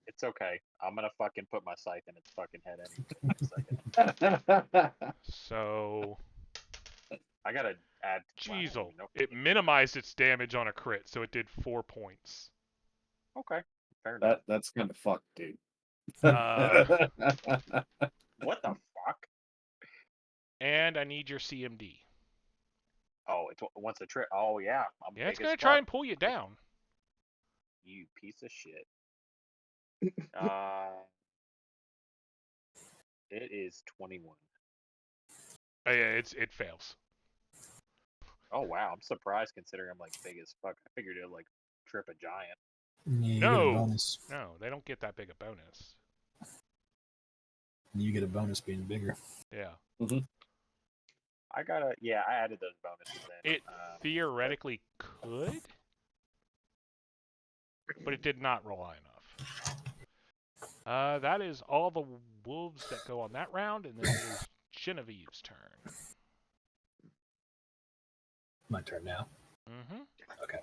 It's okay. I'm gonna fucking put my scythe in its fucking head any second. So, I gotta add. Jeezle. Wow, It minimized its damage on a crit, so it did 4 points. Okay, fair enough. That's kind of fucked, dude. What the fuck? And I need your CMD. Oh, it's once a trip. Oh yeah, I'm Yeah, it's big going as to try fuck. and pull you down. You piece of shit. It is 21. Oh, yeah, it fails. Oh wow, I'm surprised considering I'm like big as fuck. I figured it like trip a giant. Yeah, you get a No, bonus. no, they don't get that big a bonus. You get a bonus being bigger. Yeah, I added those bonuses in. it theoretically could, but it did not roll high enough. That is all the wolves that go on that round, and then it is Genevieve's turn. My turn now. Mm-hmm. Okay.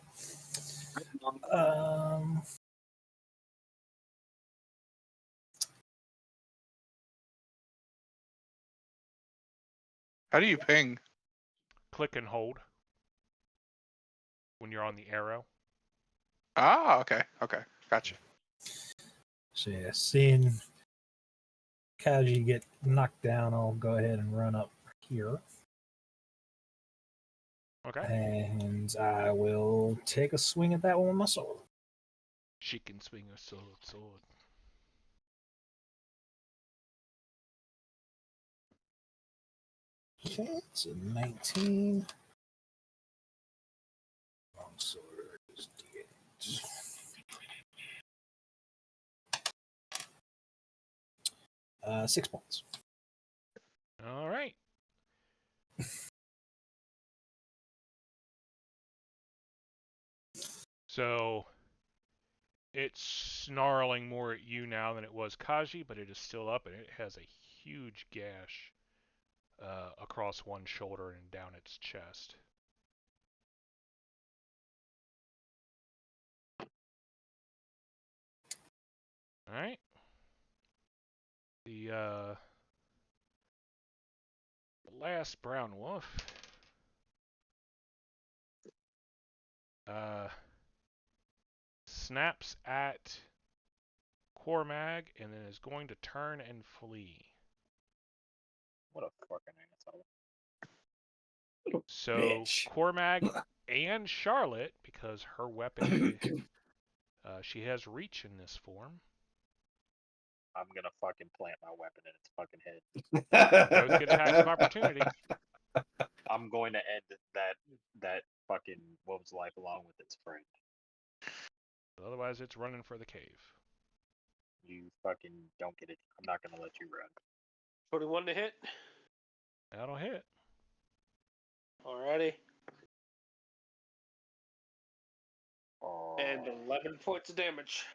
How do you ping? Click and hold when you're on the arrow. Ah, okay. Gotcha. So yeah, seeing Kaji get knocked down, I'll go ahead and run up here. Okay. And I will take a swing at that one with my sword. She can swing a sword. Okay, it's a 19. Long sword is D8. 6 points. All right. So it's snarling more at you now than it was Kaji, but it is still up, and it has a huge gash across one shoulder and down its chest. All right. The last brown wolf snaps at Cormag and then is going to turn and flee. What a fucking asshole. So Bitch. Cormag and Charlotte, because her weapon, she has reach in this form. I'm gonna fucking plant my weapon in its fucking head. Both get attacks of opportunity. I'm going to end that fucking wolf's life along with its friend. Otherwise, it's running for the cave. You fucking don't get it. I'm not gonna let you run. 21 to hit. That'll hit. Alrighty. Oh. And 11 points of damage.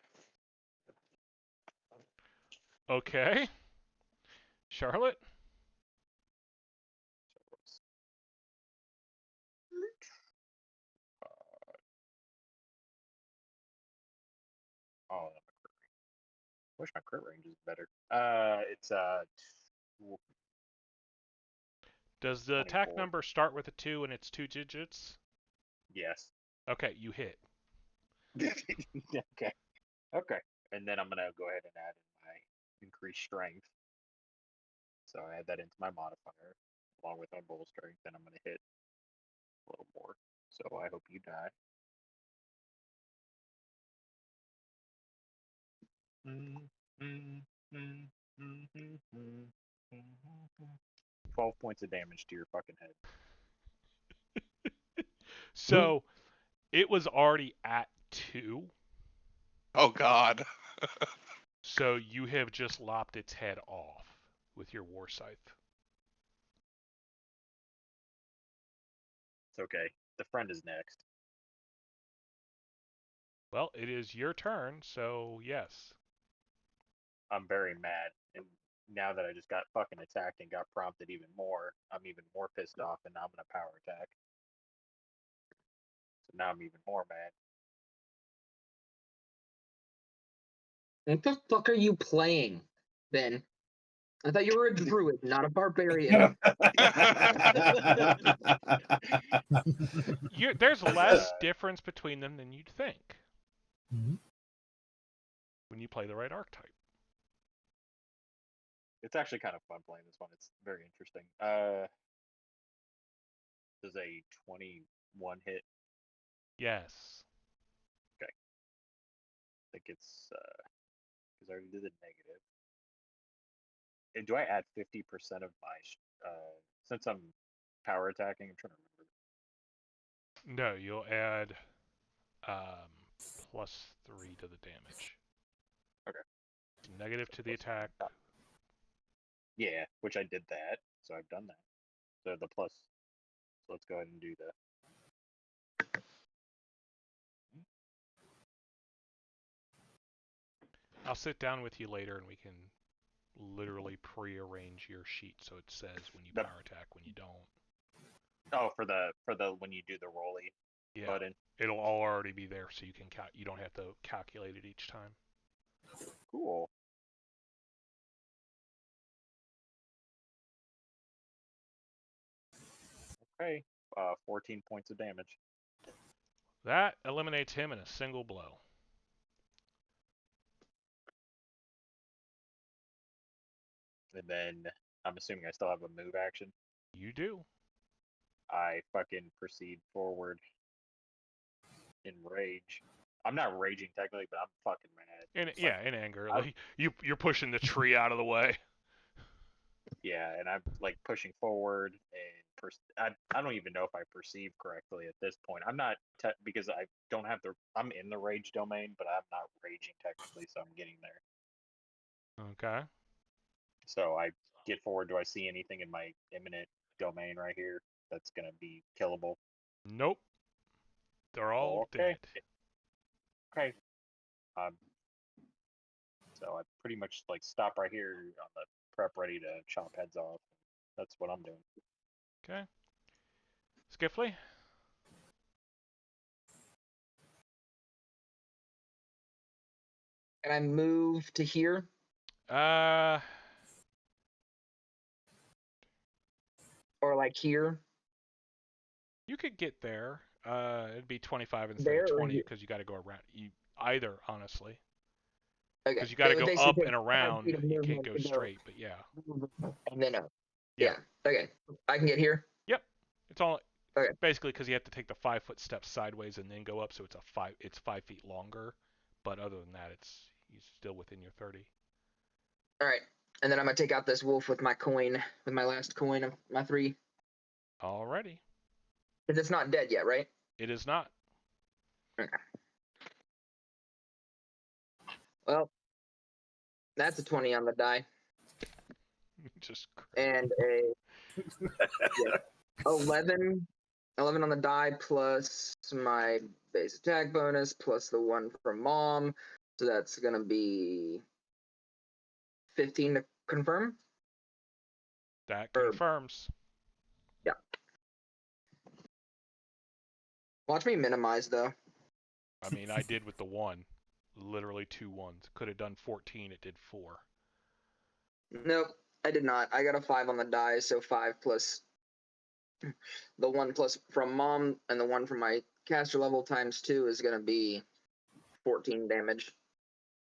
Okay. Charlotte? Oh, wish my crit range is better. It's Does the attack 24. number start with a 2 and it's 2 digits? Yes. Okay, you hit. Okay. And then I'm gonna go ahead and add in my increased strength. So I add that into my modifier along with my bull strength, and I'm gonna hit a little more. So I hope you die. 12 points of damage to your fucking head. So, it was already at 2. Oh God. So you have just lopped its head off with your war scythe. It's okay. The friend is next. Well, it is your turn, so yes. I'm very mad, and now that I just got fucking attacked and got prompted even more, I'm even more pissed off, and now I'm gonna power attack. So now I'm even more mad. What the fuck are you playing, Ben? I thought you were a druid, not a barbarian. There's less difference between them than you'd think Mm-hmm. when you play the right archetype. It's actually kind of fun playing this one. It's very interesting. Does a 21 hit? Yes. I think it's because I already did the negative. And do I add 50% of my since I'm power attacking? I'm trying to remember. No, you'll add +3 to the damage. Okay. Negative to the attack. Yeah, which I did that, so I've done that. So the plus. So let's go ahead and do the. I'll sit down with you later and we can literally prearrange your sheet so it says when you The- power attack, when you don't. Oh, for the when you do the rolly Yeah, button. it'll all already be there, so you don't have to calculate it each time. Cool. Okay. 14 points of damage. That eliminates him in a single blow. And then I'm assuming I still have a move action. You do. I fucking proceed forward in rage. I'm not raging technically, but I'm fucking mad. In anger. Like, you're pushing the tree out of the way. Yeah, and I'm like pushing forward, and I don't even know if I perceive correctly at this point. I'm not because I don't have the. I'm in the rage domain, but I'm not raging technically, so I'm getting there. Okay. So I get forward. Do I see anything in my imminent domain right here that's gonna be killable? Nope. They're all Okay. dead. Okay. So I pretty much like stop right here on the prep, ready to chop heads off. That's what I'm doing. Okay. Skiffley? Can I move to here? Or like here? You could get there. It'd be 25 instead There of or 20 here? because you got to go around. Either, honestly. Okay. Because you got to It would go basically up take and 5 around. feet of You can't movement go to straight, but yeah. And then up. Yeah. Yeah. Okay. I can get here. Yep. It's all Okay. basically because you have to take the 5-foot step sideways and then go up, so it's 5 feet longer. But other than that, you're still within your 30. All right. And then I'm gonna take out this wolf with my coin, with my last coin of my 3. Alrighty. Because it's not dead yet, right? It is not. Okay. Well, that's a 20 on the die. Just And a 11 on the die plus my base attack bonus plus the 1 from mom. So that's going to be 15 to confirm. that confirms. Yeah. Watch me minimize, though. I mean, I did with the 1. Literally 2 ones. Could have done 14. It did 4. Nope, I did not. I got a 5 on the die, so 5 plus the 1 plus from mom and the 1 from my caster level times 2 is going to be 14 damage.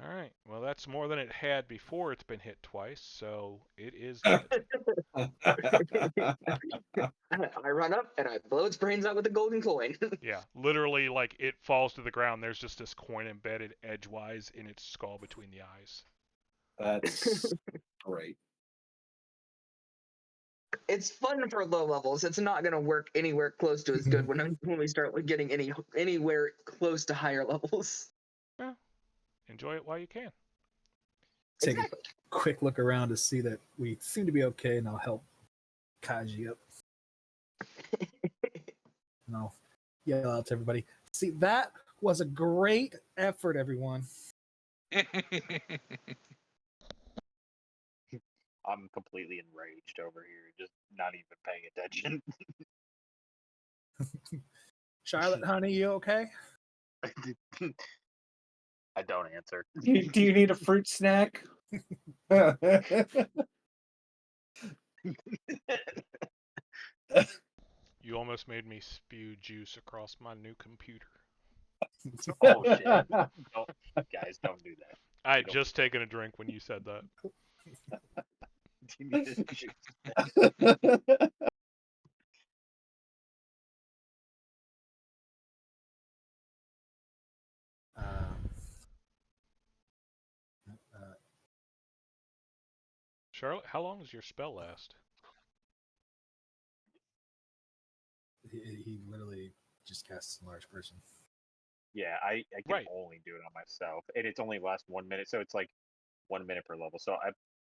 All right. Well, that's more than it had before it's been hit twice, so it is dead. I run up and I blow its brains out with a golden coin. Yeah, literally, like, it falls to the ground. There's just this coin embedded edgewise in its skull between the eyes. That's great. It's fun for low levels. It's not going to work anywhere close to as good when we start getting anywhere close to higher levels. Yeah. Enjoy it while you can. Take Exactly. a quick look around to see that we seem to be okay, and I'll help Kaji up. And I'll yell out to everybody. See, that was a great effort, everyone. I'm completely enraged over here, just not even paying attention. Charlotte, honey, you okay? I don't answer. Do you need a fruit snack? You almost made me spew juice across my new computer. Oh shit! Guys, don't do that. I had just taken a drink when you said that. You need this juice. Charlotte, how long does your spell last? He literally just casts a large person. Yeah, I can Right. only do it on myself, and it's only lasts 1 minute, so it's like 1 minute per level. So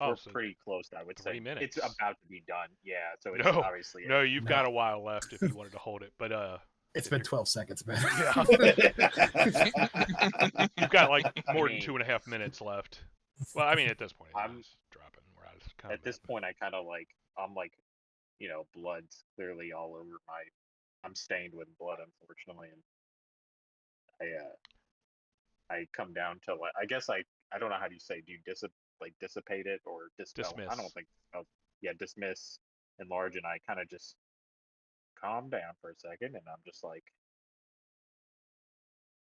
Oh, we're so pretty close. I would 3 say it's minutes. about to be done. Yeah, so it's No, obviously no, you've got No. a while left if you wanted to hold it, but It's if been you're- 12 seconds, man. yeah, you've got like more than mean- 2.5 minutes left. Well, I mean, at this point, I'm- it's dropping. We're out of combat. at this point. I kind of like I'm like, blood's clearly all over my. I'm stained with blood, unfortunately, and I come down to like I guess I don't know how do you say do you dissipate it or dispel? I don't Dismiss. think yeah, dismiss, enlarge, and I kind of just calm down for a second, and I'm just like,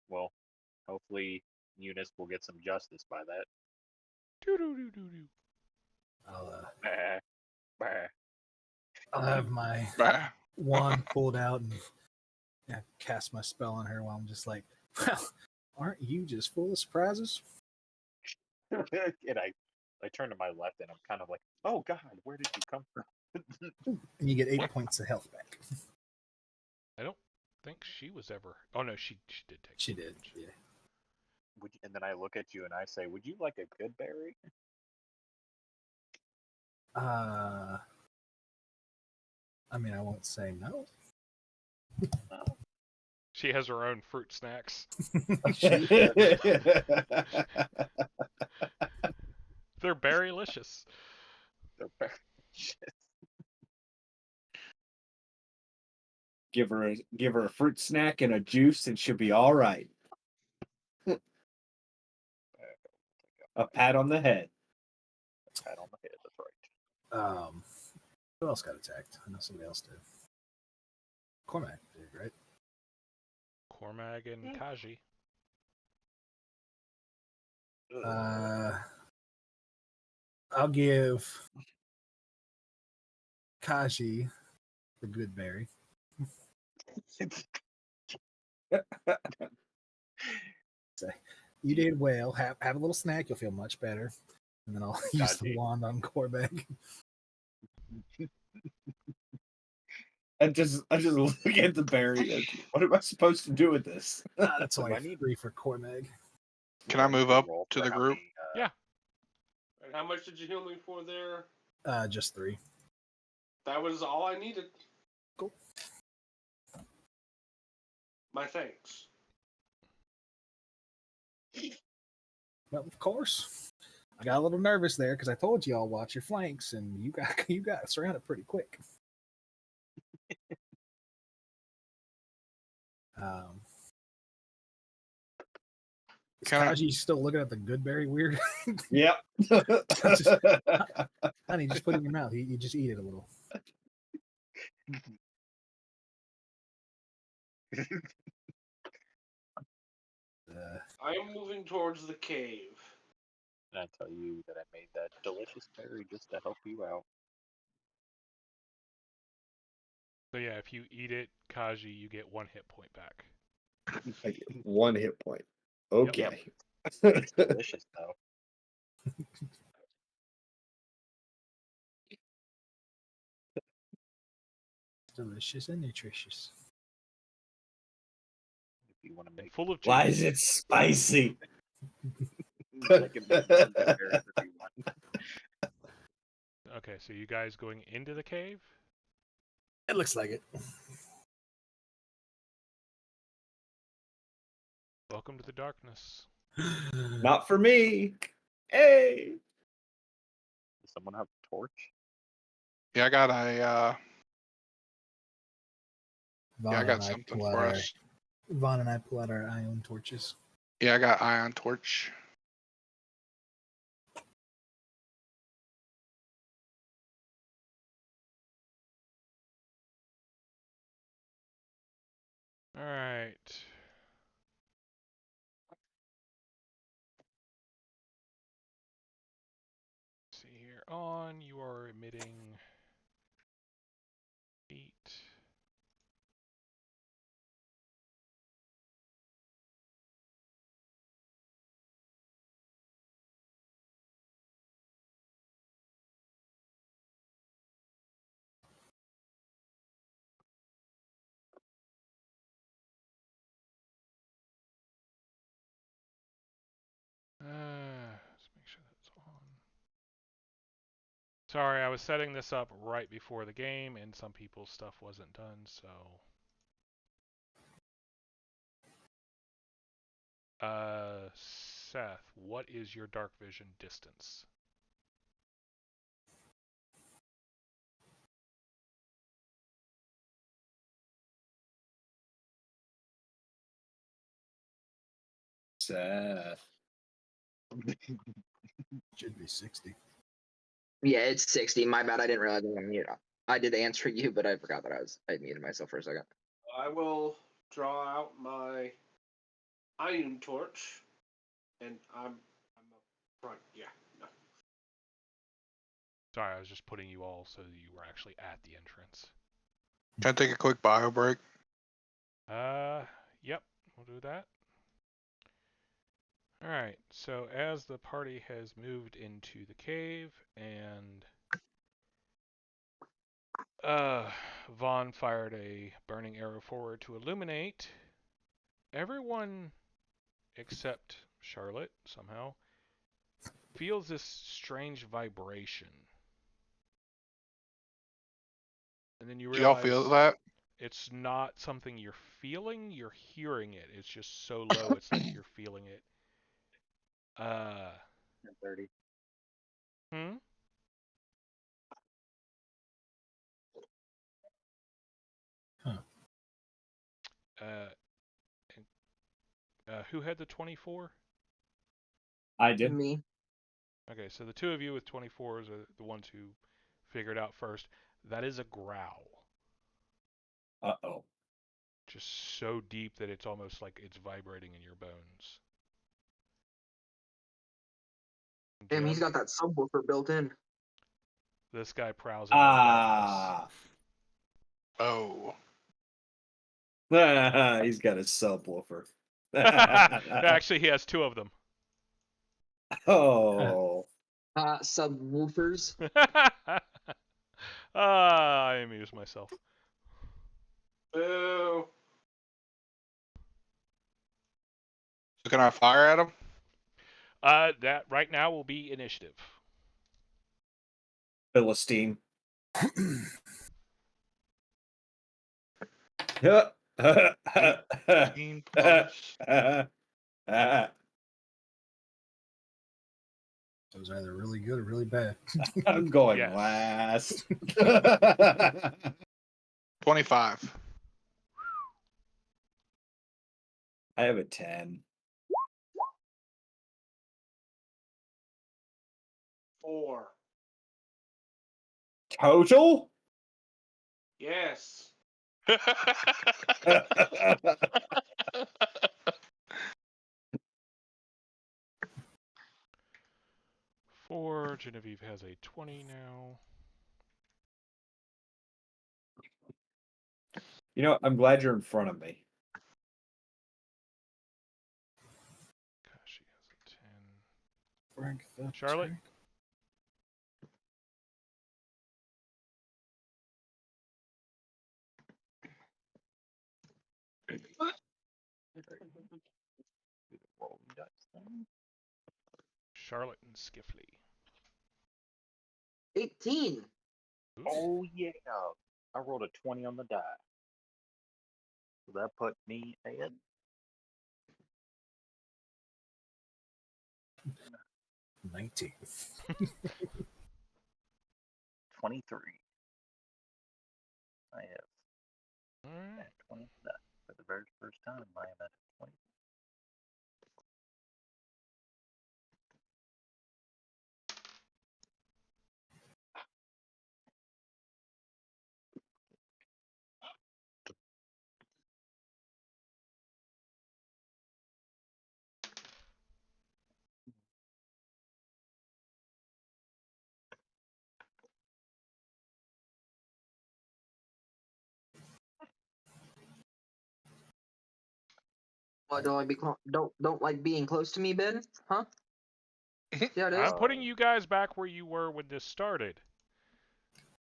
well, hopefully Eunice will get some justice by that. Doo-doo-doo-doo-doo. I'll, Bah, bah. I'll have my Bah. wand pulled out and cast my spell on her while I'm just like, well, aren't you just full of surprises? And I turn to my left, and I'm kind of like, oh God, where did you come from? And you get 8 points of health back. I don't think she was ever. Oh no, she did take. She some did, damage. yeah. And then I look at you and I say, would you like a good berry? I mean, I won't say no. She has her own fruit snacks. They're berrylicious. The berry. Give her a fruit snack and a juice, and she'll be all right. A pat on the head. Pat on the head. That's right. Who else got attacked? I know somebody else did. Cormac did, right? Cormag and Kaji. I'll give Kaji the good berry. Say, you did well. Have a little snack. You'll feel much better. And then I'll use the Kaji. wand on Cormac. I just look at the berry. What am I supposed to do with this? That's Do only I need- 3 for Cormac. Can I move up Roll to for the how group? many, Yeah. And how much did you heal me for there? Just 3. That was all I needed. Cool. My thanks. Well, of course. I got a little nervous there because I told you all watch your flanks, and you got surrounded pretty quick. Is Can I- Kaji still looking at the good berry weird? Yep. Honey, just put it in your mouth. You just eat it a little. I am moving towards the cave. And I tell you that I made that delicious berry just to help you out. So yeah, if you eat it, Kaji, you get 1 hit point back. I get 1 hit point. Okay. It's delicious though. Delicious and nutritious. If you want to And make full of Why juice. is it spicy? I can make more good berries if you want. Okay, so you guys going into the cave? It looks like it. Welcome to the darkness. Not for me. Hey. Does someone have a torch? Yeah, I got Vaughn I and got something pull out for our- us. Vaughn and I pull out our ion torches. Yeah, I got ion torch. All right. See here. On, you are emitting heat. Sorry, I was setting this up right before the game, and some people's stuff wasn't done, so... Seth, what is your dark vision distance? Seth. Should be 60. Yeah, it's 60. My bad. I didn't realize I was on mute. I did answer you, but I forgot that I muted myself for a second. I will draw out my iron torch, and I'm up front. Yeah, no. Sorry, I was just putting you all so that you were actually at the entrance. Can I take a quick bio break? Yep, we'll do that. Alright, so as the party has moved into the cave, and Vaughn fired a burning arrow forward to illuminate, everyone except Charlotte, somehow, feels this strange vibration. And then you Do y'all realize feel that? it's not something you're feeling, you're hearing it. It's just so low, it's like you're feeling it. 30. Hmm? Huh. Who had the 24? I did. Me. Okay, so the two of you with 24s are the ones who figured out first. That is a growl. Uh-oh. Just so deep that it's almost like it's vibrating in your bones. Damn, he's Jim, got that subwoofer built in. this guy prowls in the darkness. Ah. Oh. He's got a subwoofer. Actually, he has two of them. Oh. Subwoofers. I amuse myself. Boo! So can I fire at him? That right now will be initiative. Philistine. Team plus. It was either really good or really bad. I'm going Yes. last. 25. I have a 10. 4. Total? Yes. Four. Genevieve has a 20 now. You know, I'm glad you're in front of me. Gosh, she has a 10. Frank the Charlotte? Tank. Charlotte and Skiffley. 18. Ooh. Oh yeah, I rolled a 20 on the die. So that put me at 19. 23. I have Alright. at 20 for the very first time. I am at 20. What do I be? Don't like being close to me, Ben? Huh? Yeah, it is. I'm putting you guys back where you were when this started.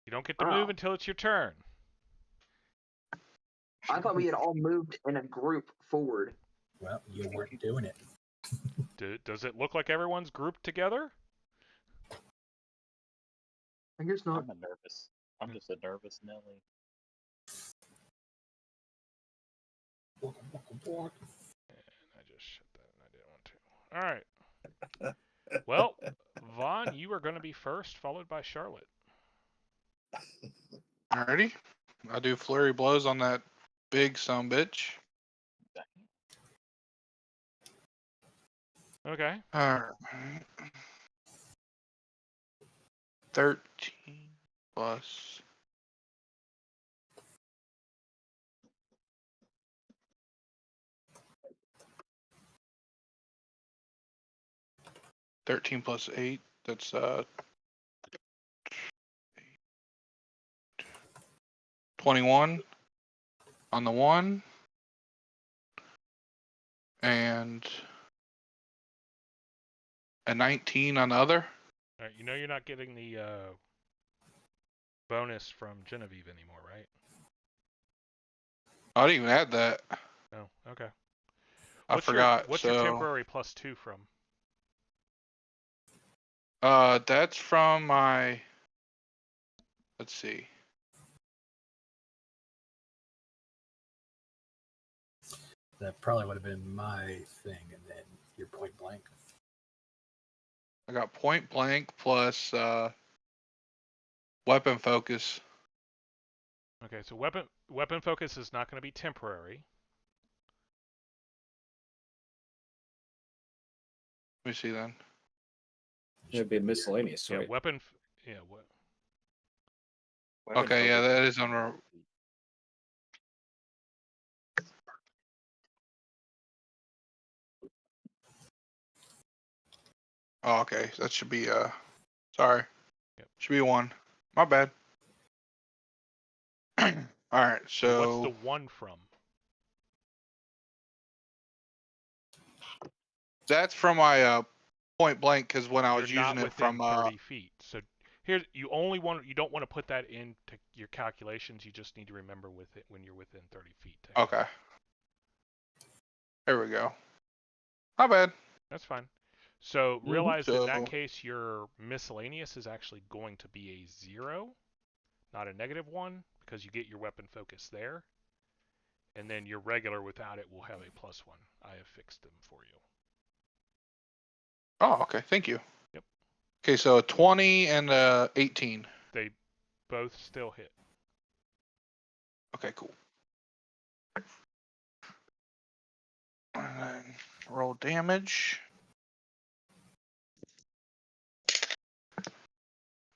You don't get to move Oh. until it's your turn. I thought we had all moved in a group forward. Well, you weren't doing it. Does it look like everyone's grouped together? I guess not. I'm just a nervous Nelly. Walk, walk, walk. I just shut that and I didn't want to. All right. Well, Vaughn, you are going to be first, followed by Charlotte. Alrighty. I do flurry blows on that big sumbitch. Okay. Alright. 13 plus. +8. That's 21 on the one, and a 19 on the other. All right. You know you're not getting the bonus from Genevieve anymore, right? I didn't even add that. No. Okay. I forgot. What's so your temporary +2 from? that's from my. Let's see. That probably would have been my thing, and then your point blank. I got point blank plus weapon focus. Okay, so weapon focus is not going to be temporary. Let me see then. It'd be miscellaneous, Yeah, right? weapon. Yeah, what? Okay, yeah, that is on. Oh, okay. That should be sorry. Yep. Should be 1. My bad. All right, so What's the 1 from? that's from my point blank because when I You're was not using it within from 30 feet. So here, you don't want to put that into your calculations. You just need to remember with it when you're within 30 feet. Okay. There we go. My bad. That's fine. So realize that in that So case, your miscellaneous is actually going to be a 0, not a -1, because you get your weapon focus there. And then your regular without it will have a +1. I have fixed them for you. oh, okay. Thank you. Yep. Okay, so a 20 and a 18. They both still hit. Okay, cool. And then roll damage.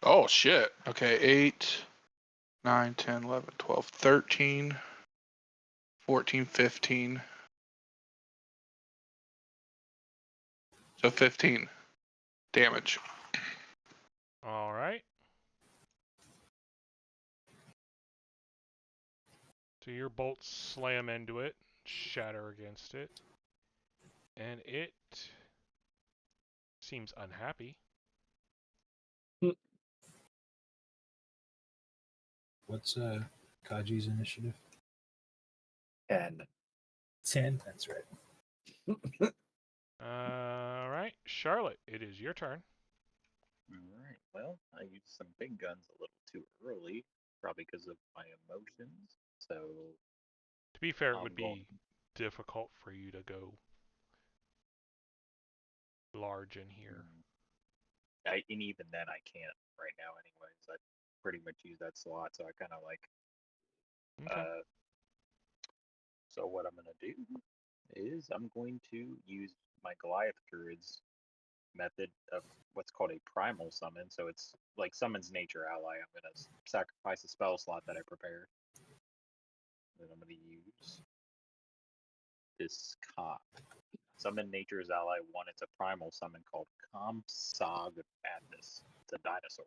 Oh shit. Okay, 8, 9, 10, 11, 12, 13, 14, 15. So 15 damage. All right. So your bolts slam into it, shatter against it, and it seems unhappy. What's Kaji's initiative? 10. 10. That's right. All right, Charlotte, it is your turn. Alright, well, I used some big guns a little too early, probably because of my emotions. So To be fair, it I'm would be difficult for you to go large in here. and even then I can't right now anyways. I pretty much use that slot, so I kind of like Okay. So what I'm gonna do is I'm going to use my Goliath Druid's method of what's called a primal summon. So it's like summons nature ally. I'm gonna sacrifice a spell slot that I prepared. Then I'm gonna use this summon nature's ally 1. It's a primal summon called Comsog Madness. It's a dinosaur.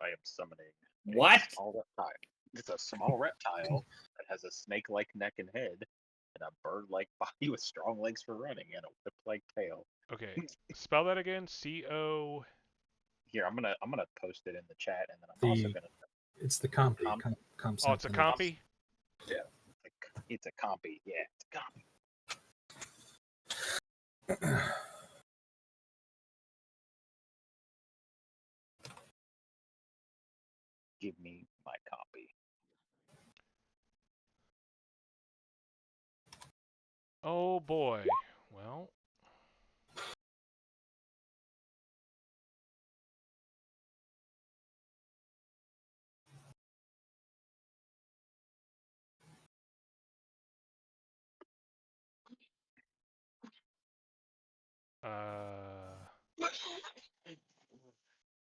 I am summoning What? a small reptile. It's a small reptile that has a snake-like neck and head, and a bird-like body with strong legs for running, and a whip-like tail. Okay. Spell that again. C-O. Here, I'm gonna post it in the chat, and then I'm also gonna. It's the compy. Oh, it's a compy? Yeah. It's a compy. Yeah, it's a compy. Give me my copy. Oh boy. Well,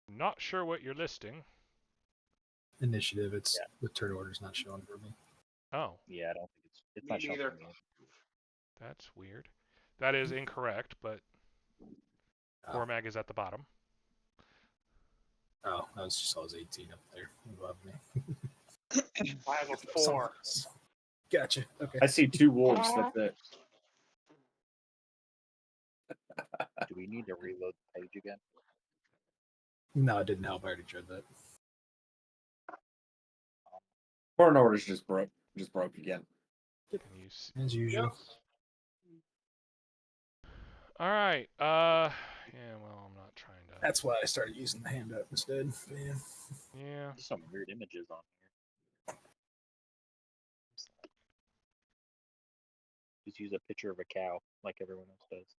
not sure what you're listing. Initiative. It's Yeah. the turn order's not showing for me. Oh, Yeah, I don't think it's Me not showing neither. for me. that's weird. That is incorrect, but Oh, Cormag is at the bottom. oh, I was just always 18 up there above me. I have a Something 4. else. Gotcha. Okay. I see 2 wolves. That's it. Do we need to reload the page again? No, it didn't help. I already tried that. Turn orders just broke. Just broke again. Can you see? As usual. Yep. All right. Yeah. Well, I'm not trying to. That's why I started using the handout instead. Man. Yeah. There's some weird images on here. Just use a picture of a cow like everyone else does.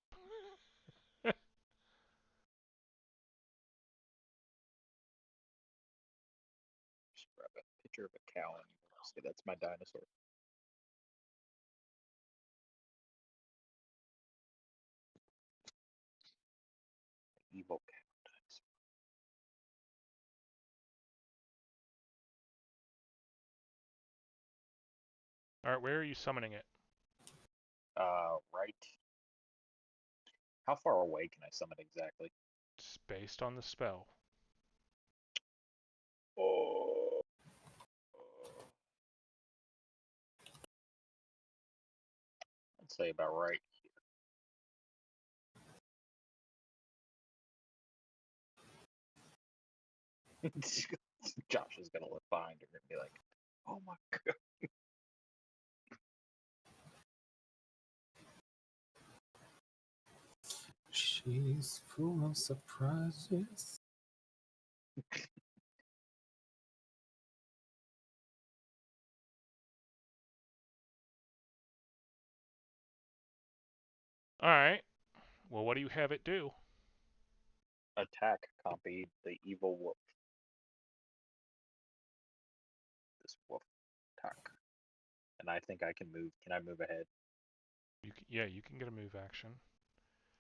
Just grab a picture of a cow and say that's my dinosaur. Evil cow dinosaur. All right. Where are you summoning it? Right. How far away can I summon exactly? It's based on the spell. Oh. I'd say about right here. Josh is gonna look behind her and be like, "Oh my god!" She's full of surprises. All right. Well, what do you have it do? Attack copied the evil wolf. This wolf attack. And I think I can move. Can I move ahead? Yeah, you can get a move action.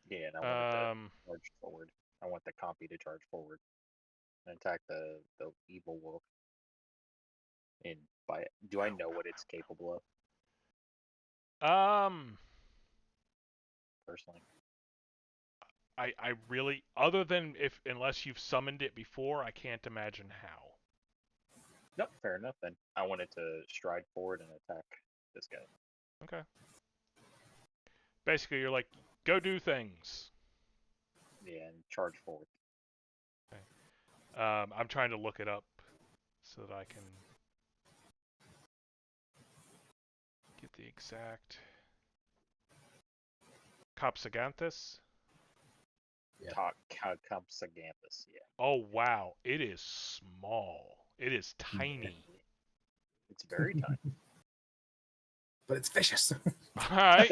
Yeah, and I want it to charge forward. I want the copy to charge forward and attack the evil wolf. And do I know what it's capable of personally? I really, other than unless you've summoned it before, I can't imagine how. Nope, fair enough then. I want it to stride forward and attack this guy. Okay. Basically, you're like, go do things. Yeah, and charge forward. I'm trying to look it up so that I can get the exact. Copsaganthus? Yeah. Compsognathus, yeah. Oh, wow. It is small. It is tiny. It's very tiny. But it's vicious. All right.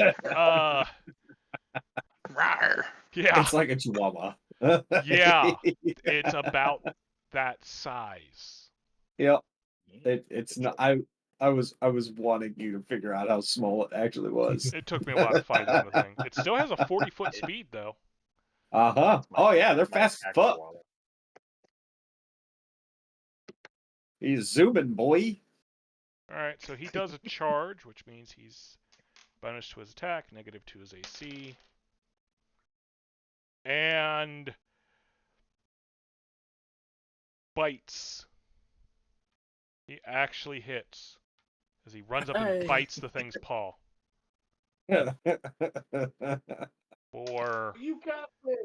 Rawr. Yeah. It's like a chihuahua. Yeah. It's about that size. Yep. Yeah, It's good not. job. I was wanting you to figure out how small it actually was. It took me a while to find out the thing. It still has a 40-foot speed, though. Uh-huh. It's my- Oh yeah, they're my fast as attack fuck. koala. He's zooming, boy. All right, so he does a charge, which means he's bonus to his attack, negative to his AC. And bites. He actually hits as he runs up and Hey. bites the thing's paw for You got this.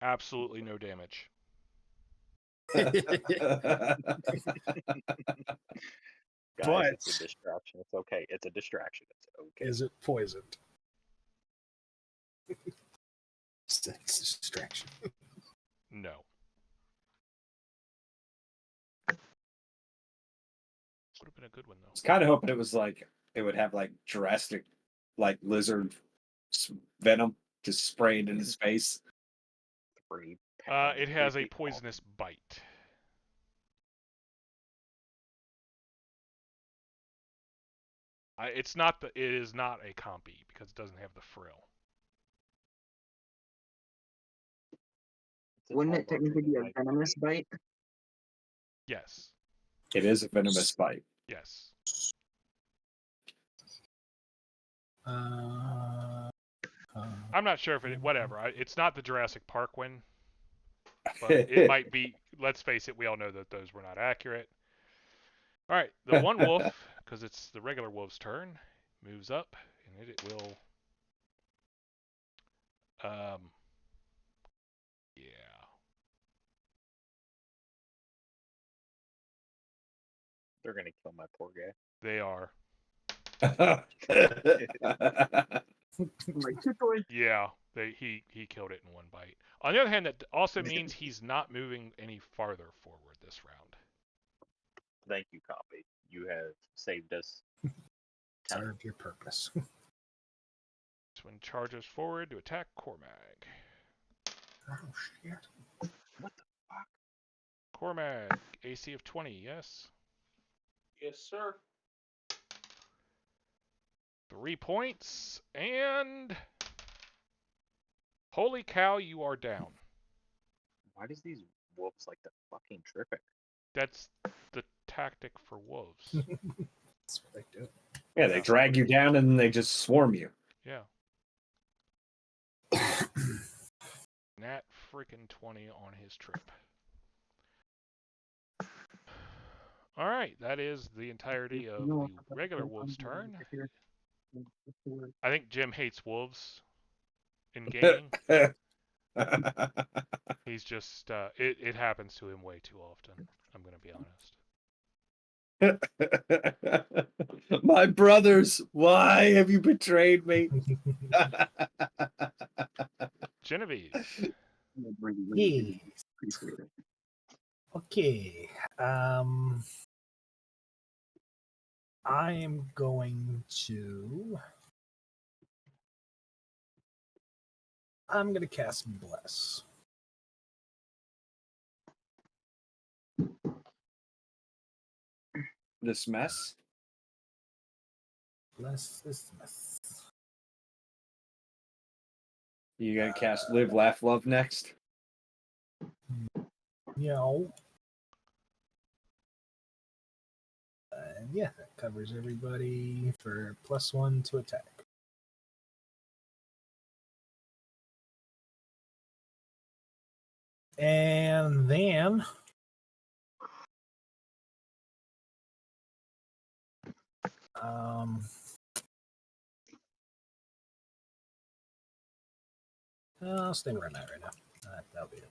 absolutely no damage. Guys, But it's a distraction. It's okay. It's a distraction. It's okay. is it poisoned? It's a distraction. No. a good one though. I was kind of hoping it was like it would have like drastic, like lizard venom just sprayed in his face. 3 It has a poisonous bite. It is not a compy because it doesn't have the frill. Wouldn't it technically be a venomous bite? Yes. It is a venomous bite. Yes. I'm not sure if it. Whatever. It's not the Jurassic Park one, but it might be. Let's face it. We all know that those were not accurate. All right. The one wolf, because it's the regular wolf's turn, moves up, and it will. Yeah. They're gonna kill my poor guy. They are. Yeah. He killed it in one bite. On the other hand, that also means he's not moving any farther forward this round. Thank you, Copy. You have saved us. Served your purpose. This one charges forward to attack Cormag. Oh shit. What the fuck? Cormag, AC of 20, yes? Yes, sir. 3 points, and... Holy cow, you are down. Why does these wolves like to fucking trip it? That's the tactic for wolves. That's what they do. Yeah, they drag you down and then they just swarm you. Yeah. Nat freaking 20 on his trip. Alright, that is the entirety of the regular wolf's turn. I think Jim hates wolves in gaming. He's just, it happens to him way too often. I'm going to be honest. My brothers, why have you betrayed me? Genevieve. Yes. Okay. I am going to. I'm going to cast Bless. This mess? Bless this mess. You gonna cast Live, Laugh, Love next? No. And yeah, that covers everybody for +1 to attack. And then I'll stay where I'm at right now. That'll be it.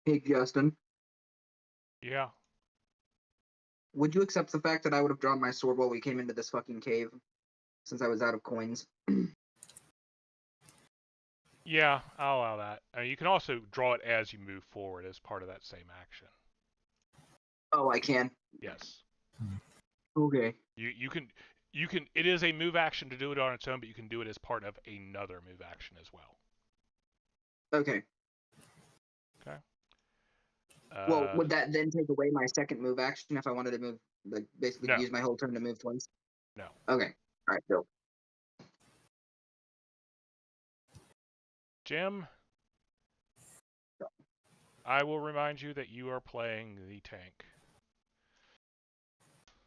Hey, Justin, Yeah. would you accept the fact that I would have drawn my sword while we came into this fucking cave, since I was out of coins? Yeah, I'll allow that. You can also draw it as you move forward as part of that same action. Oh, I can. Yes. Okay. You can it is a move action to do it on its own, but you can do it as part of another move action as well. Okay. Okay. Well, would that then take away my second move action if I wanted to move, like basically No. use my whole turn to move twice? No. Okay. All right, Bill. Jim, I will remind you that you are playing the tank.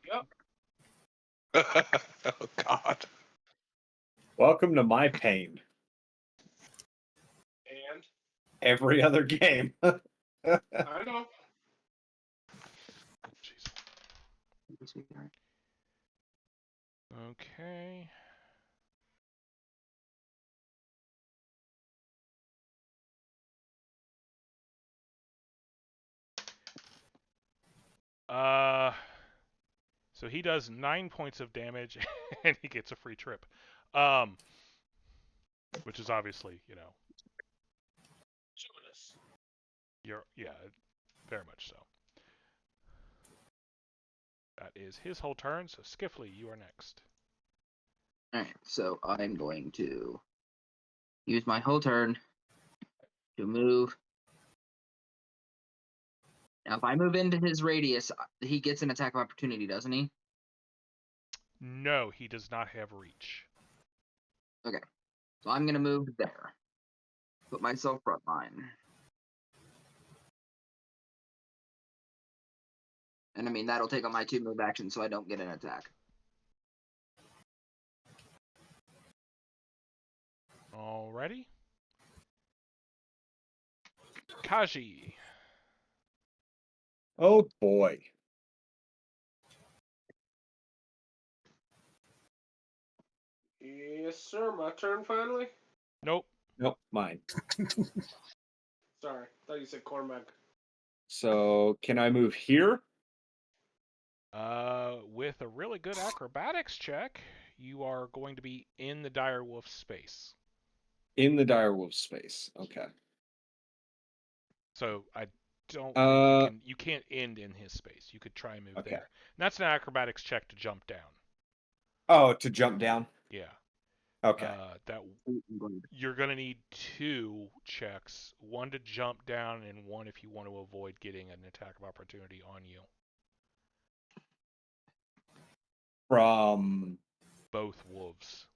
Yep. Oh God. Welcome to my pain. And Every other game. I know. Jeez. Okay. So he does 9 points of damage, and he gets a free trip. Um, which is obviously, yeah, very much so. That is his whole turn. So Skiffly, you are next. Alright, so I'm going to use my whole turn to move. Now, if I move into his radius, he gets an attack of opportunity, doesn't he? No, he does not have reach. Okay, so I'm going to move there. Put myself front line. And I mean, that'll take on my 2 move actions, so I don't get an attack. Alrighty. Kaji. Oh boy. Yes, sir. My turn finally. Nope. Nope, mine. Sorry, thought you said Cormac. So can I move here? With a really good acrobatics check, you are going to be in the direwolf space. In the direwolf space. Okay. So I don't think you can't end in his space. You could try and move Okay. there. And that's an acrobatics check to jump down. Oh, to jump down? Yeah. Okay. You're going to need 2 checks, one to jump down and one if you want to avoid getting an attack of opportunity on you. From Both wolves.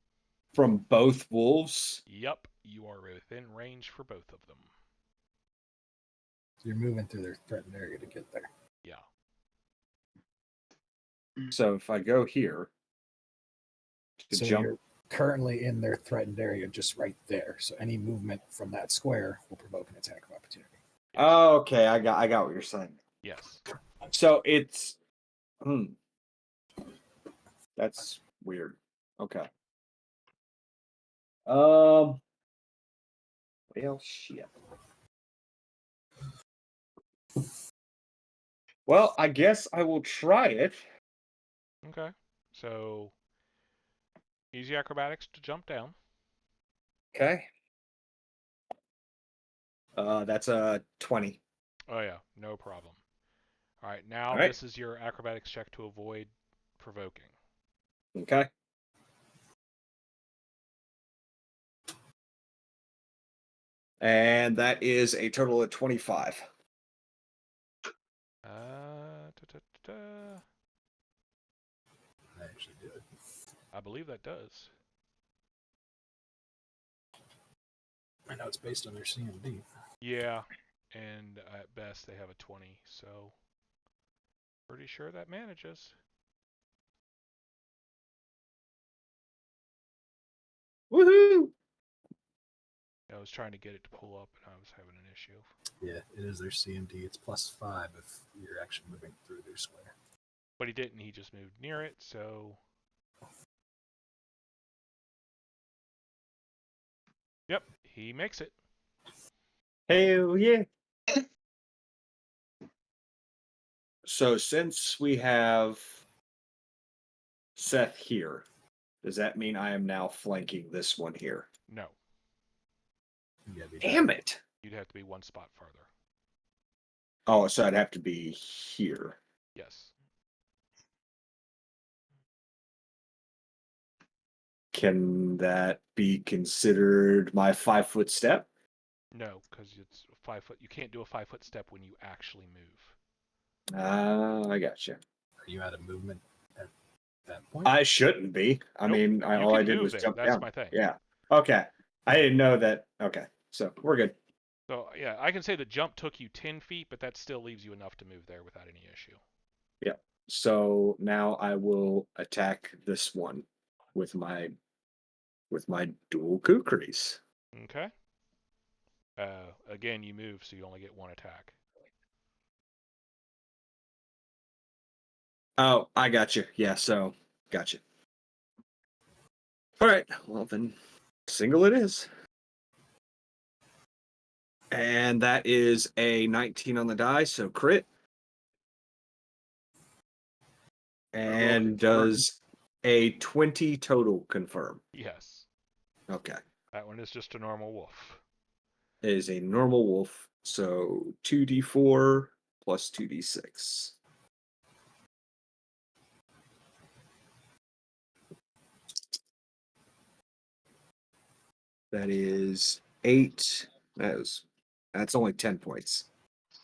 From both wolves? Yep, you are within range for both of them. You're moving through their threatened area to get there. Yeah. So if I go here to So jump, you're currently in their threatened area, just right there. So any movement from that square will provoke an attack of opportunity. oh, okay, I got what you're saying. Yes. So it's that's weird. Okay. Well, shit. Well, I guess I will try it. Okay. So easy acrobatics to jump down. Okay. That's a 20. Oh yeah, no problem. All right, now All right. this is your acrobatics check to avoid provoking. Okay. And that is a total of 25. I actually do it. I believe that does. I know it's based on their CMD. Yeah, and at best they have a 20, so pretty sure that manages. Woohoo! I was trying to get it to pull up, and I was having an issue. Yeah, it is their CMD. It's +5 if you're actually moving through their square. But he didn't. He just moved near it, so... Yep, he makes it. Hell yeah. So since we have Seth here, does that mean I am now flanking this one here? No. Damn it! You'd have to be 1 spot farther. Oh, so I'd have to be here. Yes. Can that be considered my 5-foot step? No, because it's 5 foot. You can't do a 5-foot step when you actually move. I gotcha. Are you out of movement at that point? I shouldn't be. I Nope. mean, all I did was there. jump That's down. my thing. Yeah. Okay. I didn't know that. Okay. So we're good. So, yeah, I can say the jump took you 10 feet, but that still leaves you enough to move there without any issue. Yeah. So now I will attack this one with my dual kukris. Okay. Again, you move, so you only get 1 attack. Oh, I got you. Yeah, so got you. All right. Well, then single it is. And that is a 19 on the die, so crit. And does a 20 total confirm? Yes. Okay. That one is just a normal wolf. It is a normal wolf, so 2d4 plus 2d6. That is 8. That's only 10 points.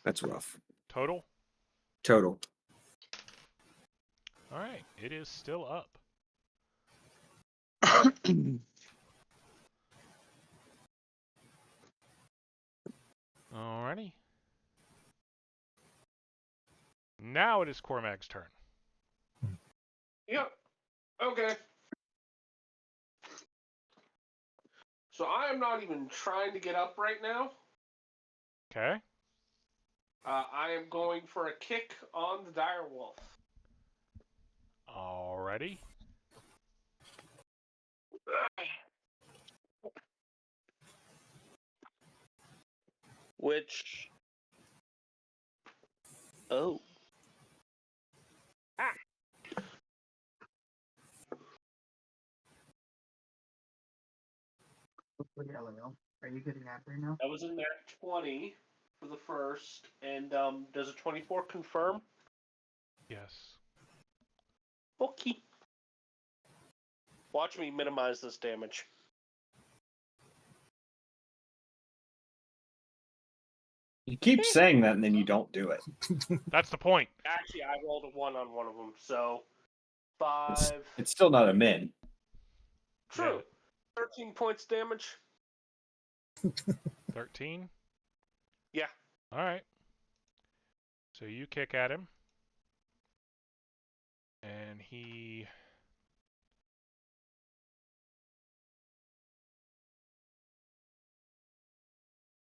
That's rough. Total? Total. Alright, it is still up. Alrighty. Now it is Cormac's turn. Yep. Okay. So I am not even trying to get up right now. Okay. I am going for a kick on the dire wolf. Alrighty. Which. Oh. Ah. Are you getting that right now? That was in there 20 for the first. And does a 24 confirm? Yes. Okay. Watch me minimize this damage. You keep saying that and then you don't do it. That's the point. Actually, I rolled a 1 on one of them, so 5. It's still not a min. True. 13 points damage. 13? Yeah. Alright. So you kick at him. And he...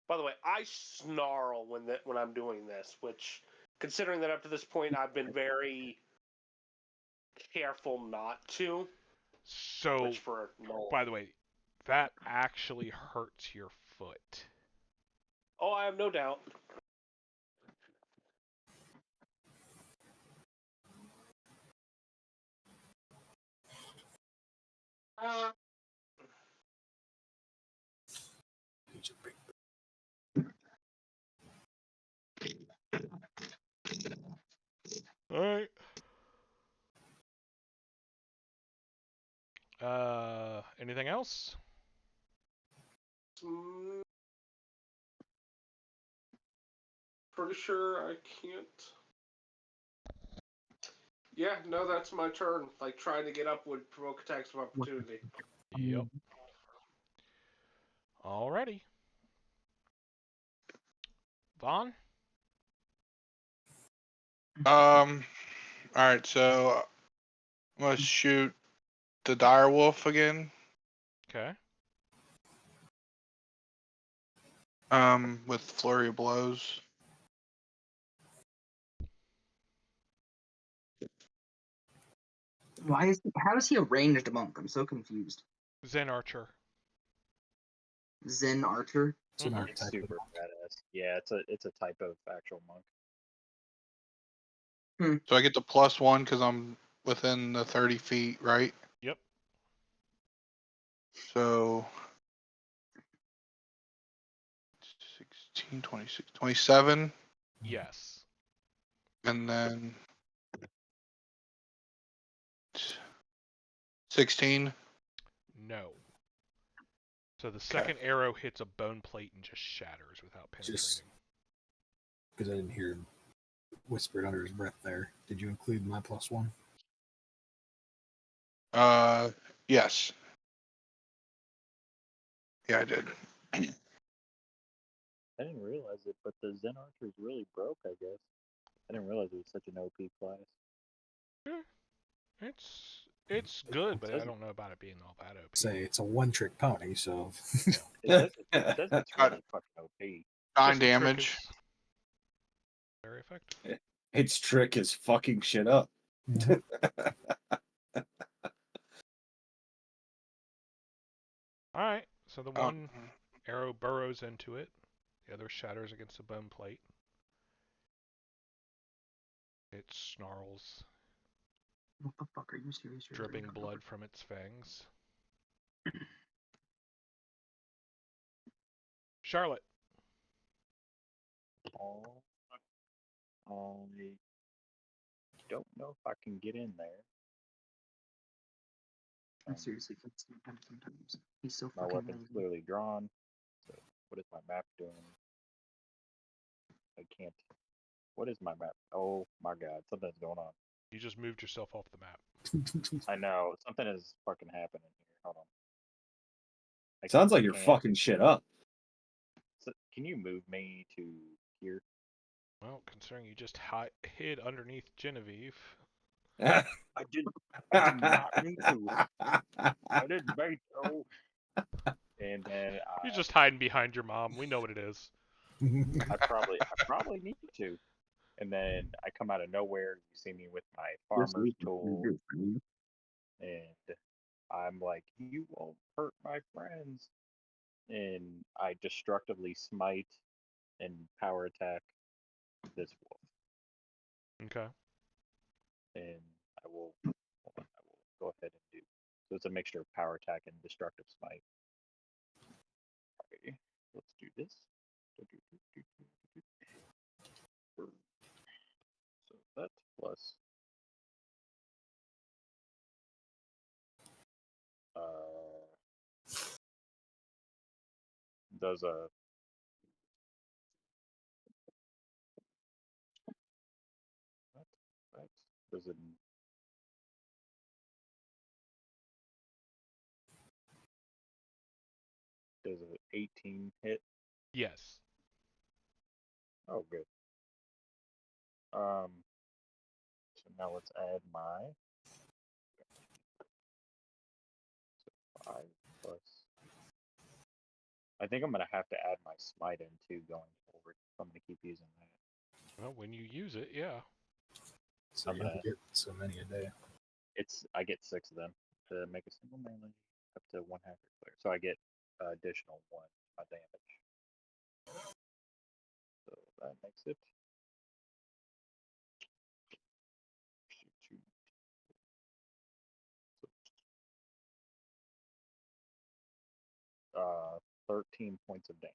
By the way, I snarl when I'm doing this, which, considering that up to this point I've been very careful not to. So, Which for no. by the way, that actually hurts your foot. Oh, I have no doubt. Alright. Anything else? Pretty sure I can't. Yeah, no, that's my turn. Like, trying to get up would provoke attacks of opportunity. Yep. Alrighty. Vaughn? Alright, so I'm gonna shoot the dire wolf again. Okay. With flurry of blows. How is he a ranged monk? I'm so confused. Zen Archer. Zen Archer? It's an Mhm. It's archetype. super badass. Yeah, it's a type of actual monk. So I get the +1 because I'm within the 30 feet, right? Yep. So 16, 26, 27, Yes. and then 16. No. So the second arrow hits a bone plate and just shatters without penetrating. Just because I didn't hear him whispered under his breath there. Did you include my +1? Yes. Yeah, I did. I didn't realize it, but the Zen Archer is really broke, I guess. I didn't realize it was such an OP class. It's good, but I says- don't know about it being all that OP. Say it's a one-trick pony, so It says it's really fucking OP. 9 Just the trick damage. is very effective. Its trick is fucking shit up. Alright, so the Oh, one arrow burrows into it, the other shatters against the bone plate. It snarls. What the fuck? Are you serious? You're dripping already blood from its fangs. Charlotte. Oh, I don't know if I can get in there. I seriously can't stand him sometimes. He's so My fucking weapon's lazy. clearly drawn. So what is my map doing? I can't. What is my map? Oh my god, something's going on. You just moved yourself off the map. I know something is fucking happening here. Hold on. Sounds like you're can't- fucking shit up. So, can you move me to here? Well, considering you just hid underneath Genevieve. I did not mean to. I didn't mean to. And then You're just hiding behind your mom. We know what it is. I probably need to. And then I come out of nowhere. You see me with my farmer's tool, and I'm like, "You won't hurt my friends." And I destructively smite and power attack this wolf. Okay. And I will go ahead and do. So it's a mixture of power attack and destructive smite. Okay, let's do this. So that plus does a that does a does an 18 hit. Yes. Oh, good. So now let's add my 5 plus. I think I'm gonna have to add my smite in too going forward. I'm gonna keep using that. Well, when you use it, yeah. So you only get so many a day. I get 6 of them to make a single melee up to 1 half your player. So I get additional 1 damage. So that makes it 13 points of damage.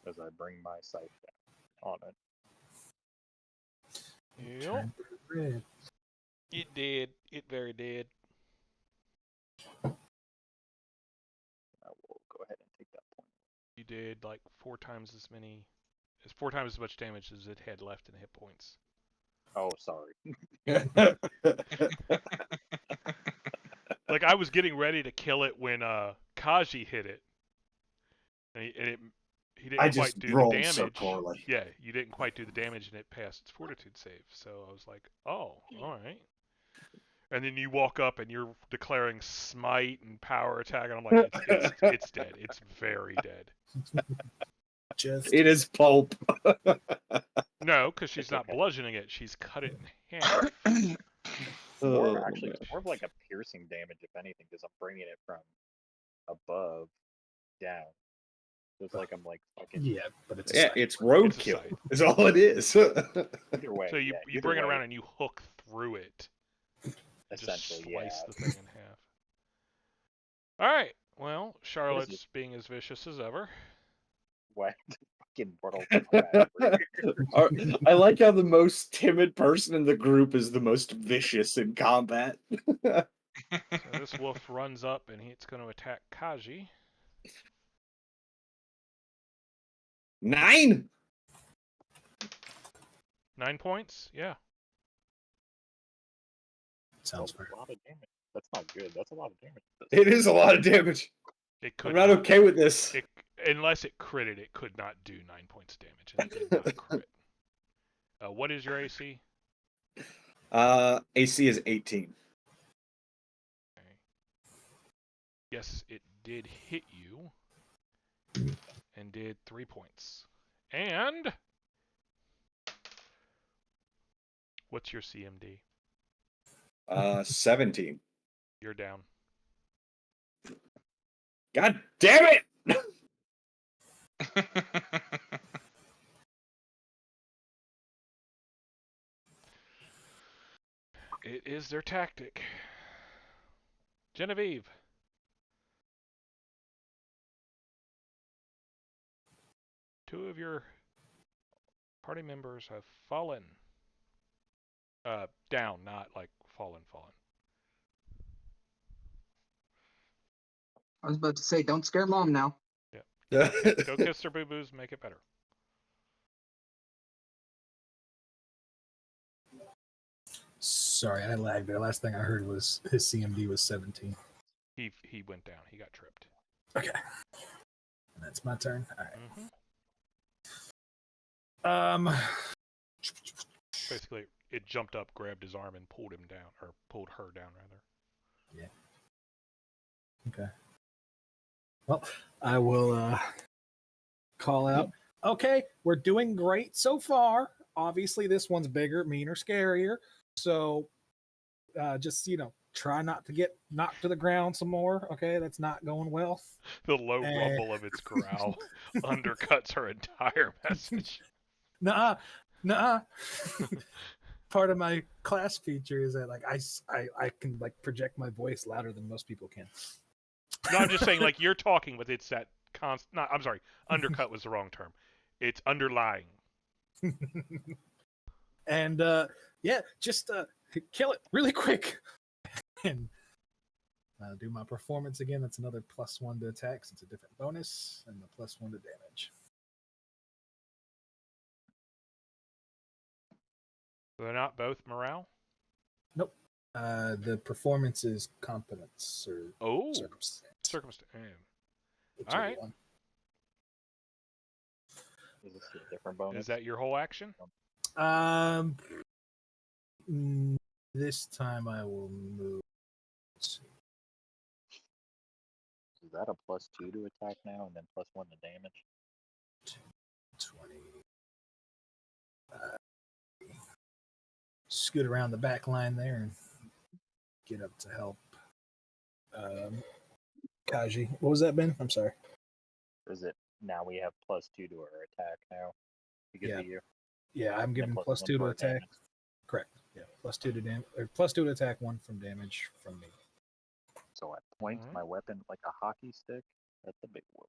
As I bring my sight down on it. Yep. Turn red. It did. It very did. I will go ahead and take that point. You did like 4 times as many. It's 4 times as much damage as it had left in hit points. Oh, sorry. Like I was getting ready to kill it when Kaji hit it. And he didn't I quite just do the rolled damage. so poorly. Yeah, you didn't quite do the damage and it passed its fortitude save. So I was like, oh, alright. And then you walk up and you're declaring smite and power attack, and I'm like, it's dead. It's very dead. Just It is pulp. No, because she's It's not okay. bludgeoning it. She's cut it in half. Oh, Actually, man. it's more of like a piercing damage, if anything, because I'm bringing it from above down. So it's like I'm like fucking. yeah, but it's a Yeah, side it's quest. It's a roadkill. scythe. Is all it is. Either way, So you yeah, you either bring it way, around and you hook through it. And just essentially, slice yeah. the thing in half. All right. Well, What is Charlotte's it? being as vicious as ever. What? Fucking Mortal Kombat. I like how the most timid person in the group is the most vicious in combat. So this wolf runs up and it's going to attack Kaji. 9? 9 points? Yeah. Sounds That's fair. a lot of damage. That's not good. That's a lot of damage. It is a lot of damage. It could I'm not okay with this. Unless it critted, it could not do 9 points of damage, and it did not crit. What is your AC? AC is 18. Okay. Yes, it did hit you, and did 3 points. And what's your CMD? 17. You're down. God damn it! It is their tactic. Genevieve. Two of your party members have fallen. Down, not like fallen. I was about to say, don't scare mom now. Go kiss their boo-boos, make it better. Sorry, I lagged there. Last thing I heard was his CMD was 17. He went down. He got tripped. Okay. That's my turn. All right. Mm-hmm. Um. Basically, it jumped up, grabbed his arm, and pulled him down, or pulled her down, rather. Yeah. Okay. Well, I will call out. Okay, we're doing great so far. Obviously, this one's bigger, meaner, scarier. So, just try not to get knocked to the ground some more. Okay, that's not going well. The low rumble of its growl undercuts her entire message. Nuh-uh. Part of my class feature is that I can project my voice louder than most people can. No, I'm just saying you're talking, but it's that constant. No, I'm sorry, undercut was the wrong term. It's underlying. And just kill it really quick and do my performance again. That's another +1 to attacks. It's a different bonus and the +1 to damage. They're not both morale? Nope. The performance is competence or circumstance. All right. One. Is this a different bonus? Is that your whole action? This time I will move. Let's see. Is that a +2 to attack now, and then +1 to damage? 20. Scoot around the back line there and get up to help. Kaji, what was that, Ben? I'm sorry. Is it now we have +2 to our attack now because of you? Yeah, I'm giving +2 to attack. Damage. Correct. Yeah, +2 to damage, or +2 to attack, 1 from damage from me. So I point my weapon like a hockey stick at the big wolf.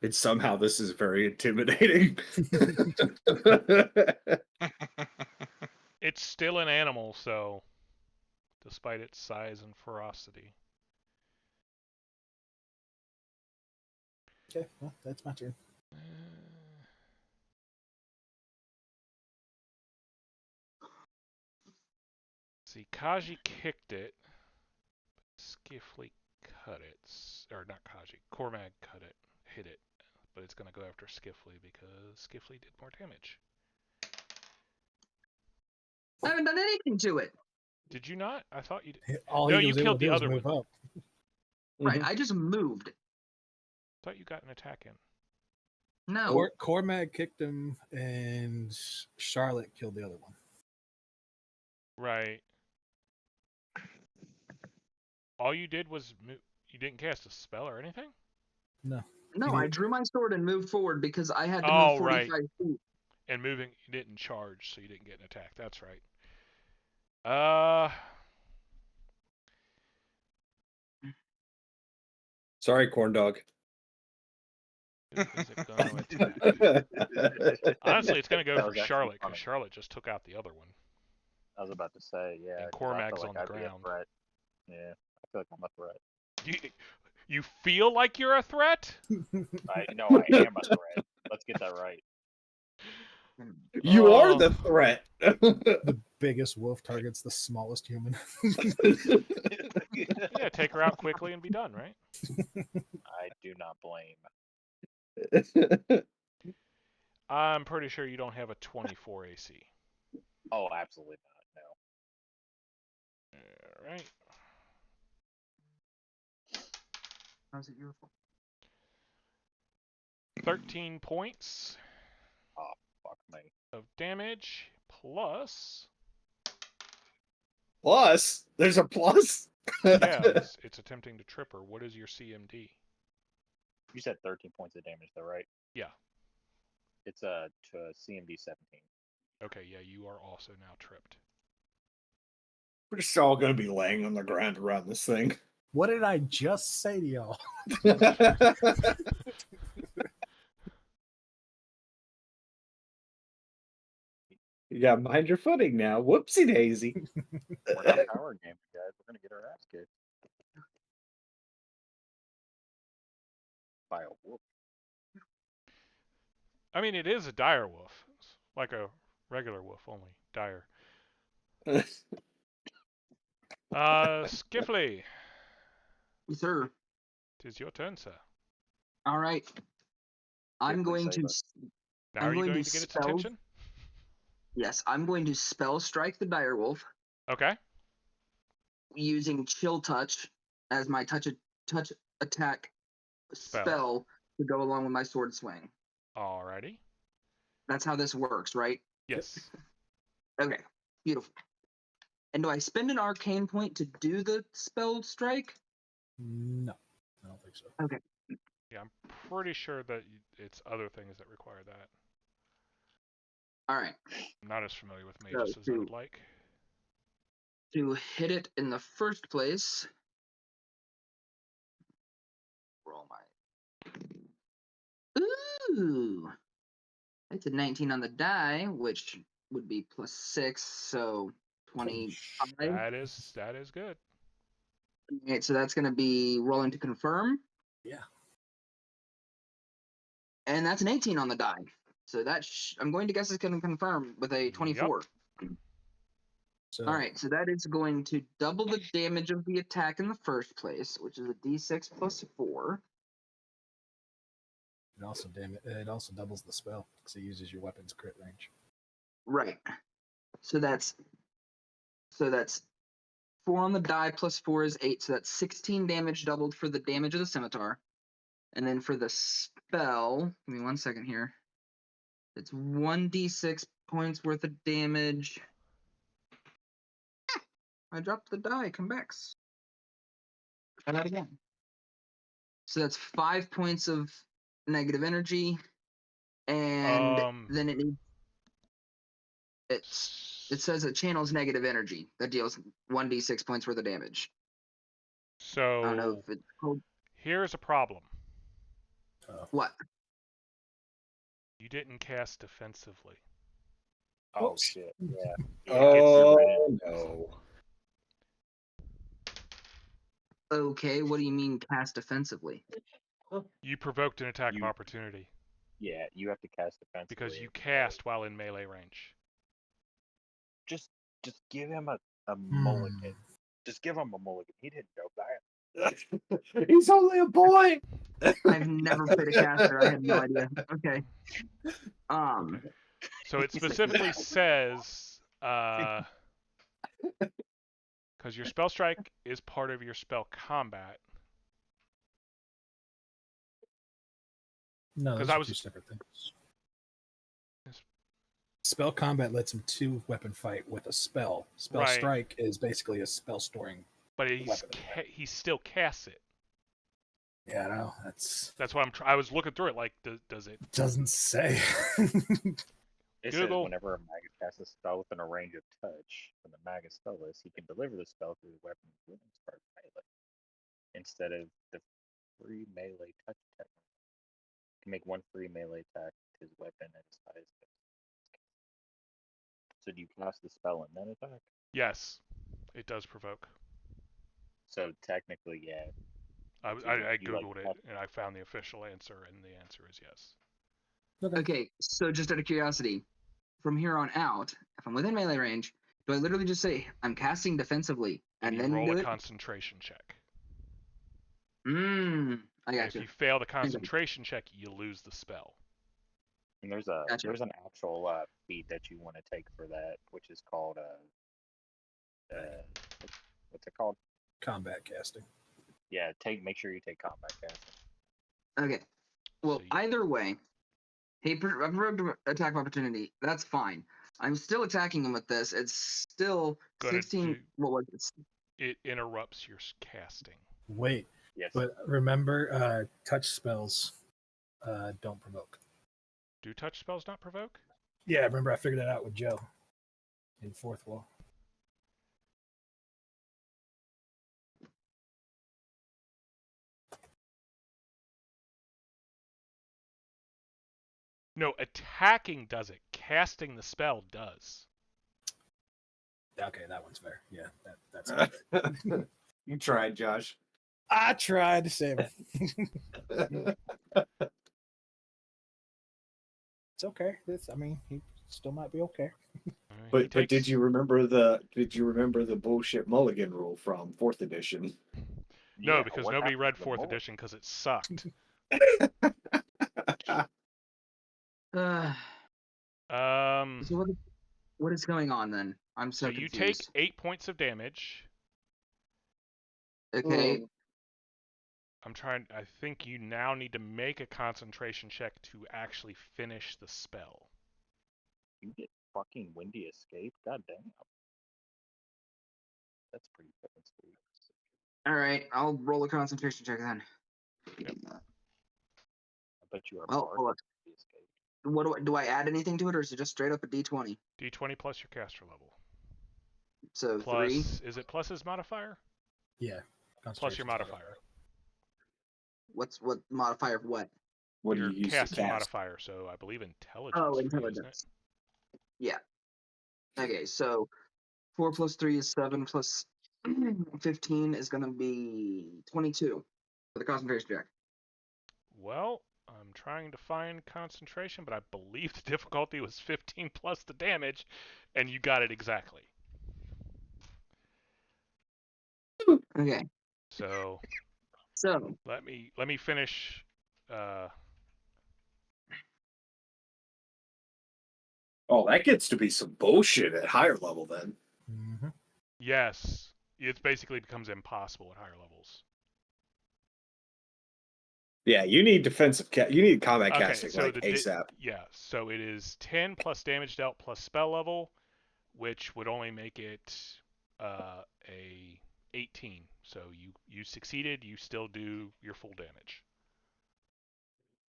And somehow this is very intimidating. It's still an animal, so despite its size and ferocity. Okay, well, that's my turn. See, Kaji kicked it. Skiffly cut it. Or not Kaji. Cormag cut it. Hit it. But it's going to go after Skiffly because Skiffly did more damage. I haven't done anything to it. Did you not? I thought you did. All No, he you was able killed to the do was other move one. up. Right, I just moved. I thought you got an attack in. No. Cormag kicked him, and Charlotte killed the other one. Right. All you did was you didn't cast a spell or anything? No. No, I drew my sword and moved forward because I had to Oh, move 45 right. feet. And moving, you didn't charge, so you didn't get an attack. That's right. Sorry, corn dog. Who is it going to attack? Honestly, it's going to go That for was actually Charlotte funny. because Charlotte just took out the other one. I was about to say, yeah. And 'cause I Cormag's feel on like the I'd be a ground. threat. Yeah, I feel like I'm a threat. You feel like you're a threat? I am a threat. Let's get that right. You are the threat. The biggest wolf targets the smallest human. Yeah, take her out quickly and be done, right? I do not blame. I'm pretty sure you don't have a 24 AC. Oh, absolutely not. No. All right. How's it your fault? 13 points Oh, fuck me. of damage plus. Plus, there's a plus. Yeah, it's attempting to trip her. What is your CMD? You said 13 points of damage, though, right? Yeah. It's to CMD 17. Okay, yeah, you are also now tripped. We're just all going to be laying on the ground around this thing. What did I just say to y'all? You got to mind your footing now. Whoopsie daisy. We're not power gaming, guys. We're gonna get our ass kicked by a wolf. I mean, it is a dire wolf. It's like a regular wolf, only dire. Skiffley, Yes, sir. tis your turn, sir. All right. I'm Quickly going save to. us. Now, I'm are you going going to to get its spell. attention? Yes, I'm going to spell strike the direwolf Okay. using chill touch as my touch attack spell to go along with my sword swing. Alrighty. That's how this works, right? Yes. Okay, beautiful. And do I spend an arcane point to do the spell strike? No, I don't think so. Okay. Yeah, I'm pretty sure that it's other things that require that. All right. I'm not as familiar with So mages as I would like. to hit it in the first place, roll my. Ooh, it's a 19 on the die, which would be +6, so 25. That is good. Okay, so that's going to be rolling to confirm. Yeah. And that's an 18 on the die. So that I'm going to guess it's going to confirm with a 24. So All right, so that is going to double the damage of the attack in the first place, which is a d6 + 4. it also doubles the spell because it uses your weapon's crit range. Right. So that's 4 on the die + 4 is 8. So that's 16 damage doubled for the damage of the scimitar. And then for the spell, give me 1 second here. It's 1d6 points worth of damage. I dropped the die. Come back. Try that again. So that's 5 points of negative energy, and then it says it channels negative energy that deals 1d6 points worth of damage. I don't know So if it's called here's a problem. what. You didn't cast defensively. Oh Oops. shit! Yeah. Oh, no. Okay, what do you mean cast defensively? You provoked an attack of You- opportunity Yeah, you have to cast defensively because you every cast while in melee range. Just give him a mulligan. Just give him a mulligan. He didn't know that. He's only a boy. I've never played a caster. I have no idea. Okay. Okay. So it specifically says, because your spell strike is part of your spell combat. No, those 'Cause I are was- two separate things. Yes. Spell combat lets him two weapon fight with a spell. Spell Right. strike is basically a spell storing. But he still casts it. Yeah, no, that's why I was looking through it like, does it? doesn't say. It Google. says whenever a magus casts a spell within a range of touch from the magus spell-list, he can deliver the spell through the weapon's wounds part of melee instead of the free melee touch attack. He can make one free melee attack with his weapon at his highest touch. So do you cast the spell and then attack? Yes, it does provoke. So technically, yeah. I You, like, googled it have- and I found the official answer, and the answer is yes. Okay, so just out of curiosity, from here on out, if I'm within melee range, do I literally just say I'm casting defensively And and you then roll do a it? concentration check. I And got if you. you fail the concentration check, you lose the spell. And there's Gotcha. an actual feat that you want to take for that, which is called what's it called? Combat casting. Yeah, make sure you take combat casting. Okay. Well, So either way, he provoked attack of opportunity. That's fine. I'm still attacking him with this. It's still Gonna 16. do- What was it? It interrupts your casting. Wait, Yes. but remember, touch spells don't provoke. Do touch spells not provoke? Yeah, I remember I figured that out with Joe in fourth wall. No, attacking does it. Casting the spell does. Okay, that one's fair. Yeah, that's good. You tried, Josh. I tried to save him. It's okay. I mean, he still might be okay. But did you remember the bullshit mulligan rule from 4th edition? No, Yeah, because what nobody happened read to the 4th mullet? edition because it sucked. So what is going on then? I'm so So you take confused. 8 points of damage. Okay. I think you now need to make a concentration check to actually finish the spell. You get fucking windy escape. God damn. That's pretty fucking sweet. All right. I'll roll a concentration check then. Yep. I bet you are Well, barred hold on. windy escape. What do I add anything to it, or is it just straight up a D20? D20 plus your caster level. So Plus, 3. is it plus his modifier? Yeah. Plus your Concentration's modifier. What modifier of what? What do Your you use to casting cast? modifier, so I believe intelligence Oh, for you, isn't it? intelligence. Yeah. Okay, so 4 plus 3 is 7 plus 15 is going to be 22 for the concentration check. Well, I'm trying to find concentration, but I believe the difficulty was 15 plus the damage, and you got it exactly. Okay. So So let me finish. Oh, that gets to be some bullshit at higher level then. Mm-hmm. Yes, it basically becomes impossible at higher levels. Yeah, you need you need combat Okay, casting so like ASAP. yeah, so it is 10 plus damage dealt plus spell level, which would only make it a 18. So you succeeded. You still do your full damage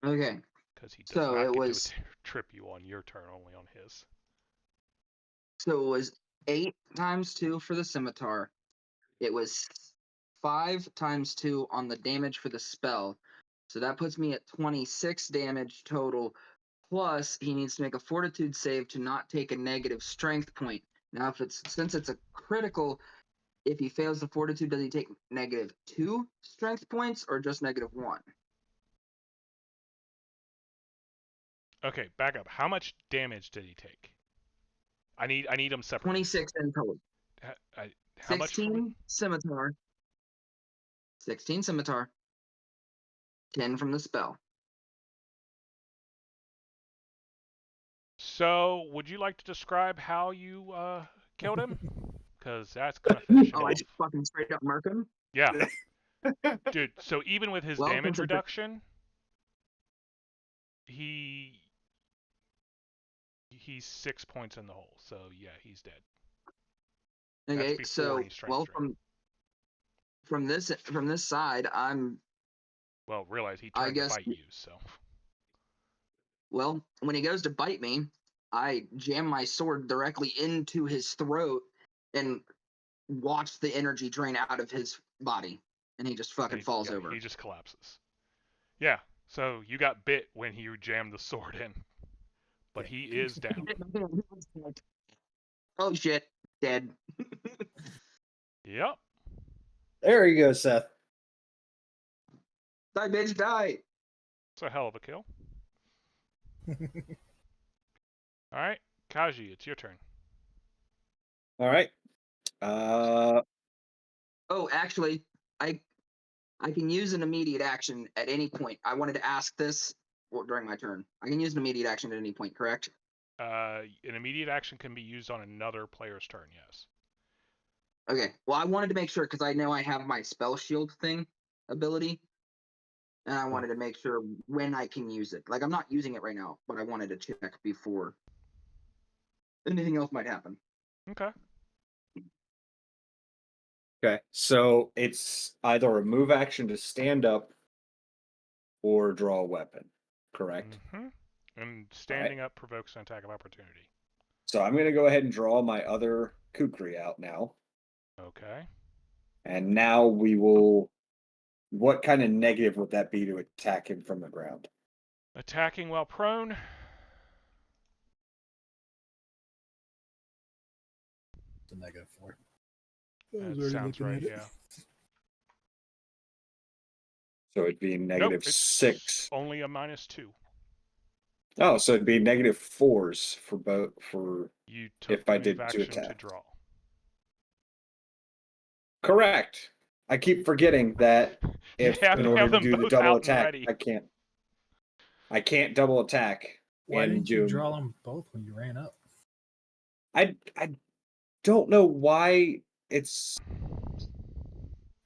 okay. because he does So not it get was to trip you on your turn, only on his. 8 times 2 for the scimitar. It was 5 times 2 on the damage for the spell. So that puts me at 26 damage total. Plus, he needs to make a fortitude save to not take a negative strength point. Now, since it's a critical, if he fails the fortitude, does he take negative 2 strength points or just negative 1? Okay, back up. How much damage did he take? I need them separately. 26 in total. How much for me? 16 scimitar. 10 from the spell. So, would you like to describe how you killed him? Because that's gonna finish him Oh, I off. just fucking straight up murk him? Yeah, dude. So even with his Well, damage since it's reduction, he's 6 points in the hole. So yeah, he's dead. That's okay, before so any strength drain. from this side, Well, realize he I turned to guess bite you, so. well, when he goes to bite me, I jam my sword directly into his throat and watch the energy drain out of his body, and he just fucking falls over. He just collapses. Yeah, so you got bit when you jammed the sword in, but he is down. Oh shit, dead. Yep. There you go, Seth. Die, bitch, die. It's a hell of a kill. All right, Kaji, it's your turn. All right. Oh, actually, I can use an immediate action at any point. I wanted to ask this during my turn. I can use an immediate action at any point, correct? An immediate action can be used on another player's turn, yes. Okay. Well, I wanted to make sure because I know I have my spell shield thing ability, and I wanted to make sure when I can use it. Like I'm not using it right now, but I wanted to check before anything else might happen. Okay. Okay. So it's either a move action to stand up or draw a weapon, correct? Mm-hmm. And standing up provokes an attack of opportunity. So I'm going to go ahead and draw my other kukri out now. Okay. And now we will. What kind of negative would that be to attack him from the ground? Attacking while prone. It's a -4. That sounds right, yeah. So it'd be Nope, negative it's 6. only a -2. Oh, so it'd be negative 4s for both You took if the I move did 2 action to attack. draw. Correct. I keep forgetting that You if have in to order have to them do the both double out and attack, ready. I can't double attack. Why and didn't you do. draw them both when you ran up? I don't know why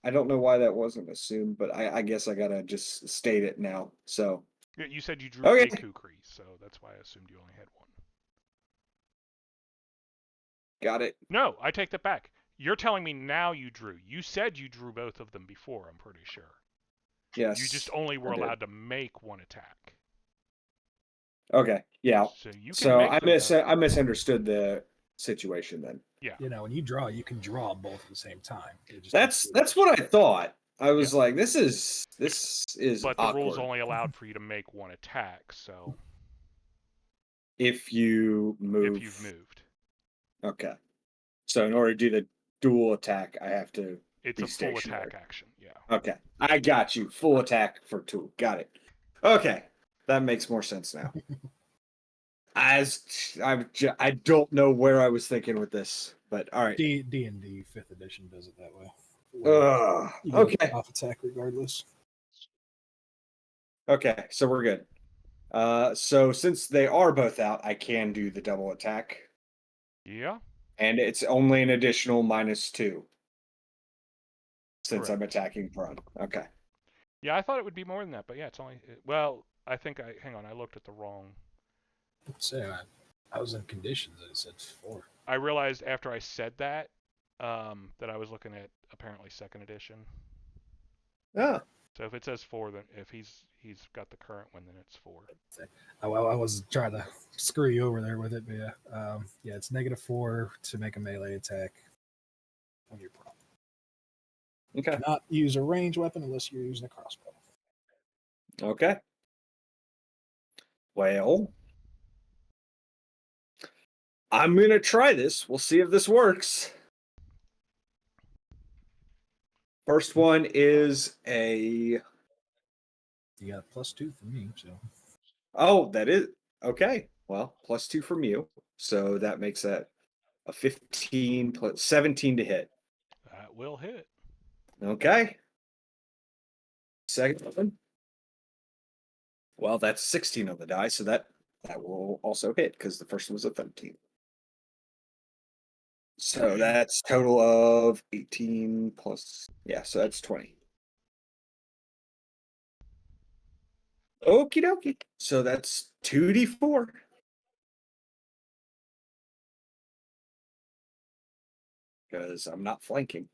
I don't know why that wasn't assumed, but I guess I gotta just state it now. So You said you drew Okay. a kukri, so that's why I assumed you only had one. got it. No, I take that back. You're telling me now you drew. You said you drew both of them before, I'm pretty sure. Yes. You just only were I did. allowed to make one attack. Okay. Yeah. So you can So make them both. I misunderstood the situation then. Yeah. You know, when you draw, you can draw both at the same time. That's what I thought. I was like, this is But the rules awkward. only allowed for you to make one attack, so If you move. if you've moved. Okay. So in order to do the dual attack, I have to It's be a full stationary. attack action, yeah. Okay. I got you. Full attack for 2. Got it. Okay. That makes more sense now. I don't know where I was thinking with this, but all right. D&D 5th edition does it that way. You get Okay. off attack regardless. Okay, so we're good. So since they are both out, I can do the double attack, Yeah, and it's only an additional -2 since I'm correct. attacking prone. Okay. Yeah, I thought it would be more than that, but yeah, it's only... Well, I think hang on, I looked at the wrong... Say I was in conditions and it said 4. I realized after I said that, that I was looking at apparently 2nd edition. Oh. So if it says 4, then if he's got the current one, then it's 4. I was trying to screw you over there with it, but yeah, it's -4 to make a melee attack when you're prone. Okay. Not use a ranged weapon unless you're using a crossbow. Okay. Well, I'm gonna try this. We'll see if this works. First one is a. You got a +2 from me, so Oh, that is okay. Well, +2 from you, so that makes that a 15 plus 17 to hit. That will hit. Okay. Second one. Well, that's 16 on the die, so that will also hit because the first one was a 13. So that's total of 18 plus, yeah, so that's 20. Okie dokie. So that's 2d4. Because I'm not flanking.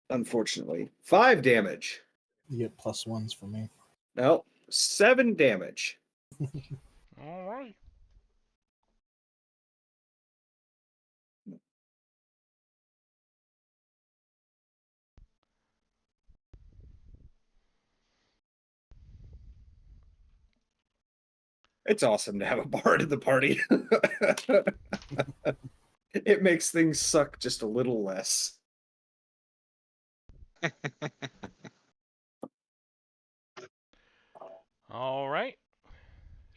Unfortunately. 5 damage. you get +1s from me. No, 7 damage. All right. It's awesome to have a bard in the party. It makes things suck just a little less. All right.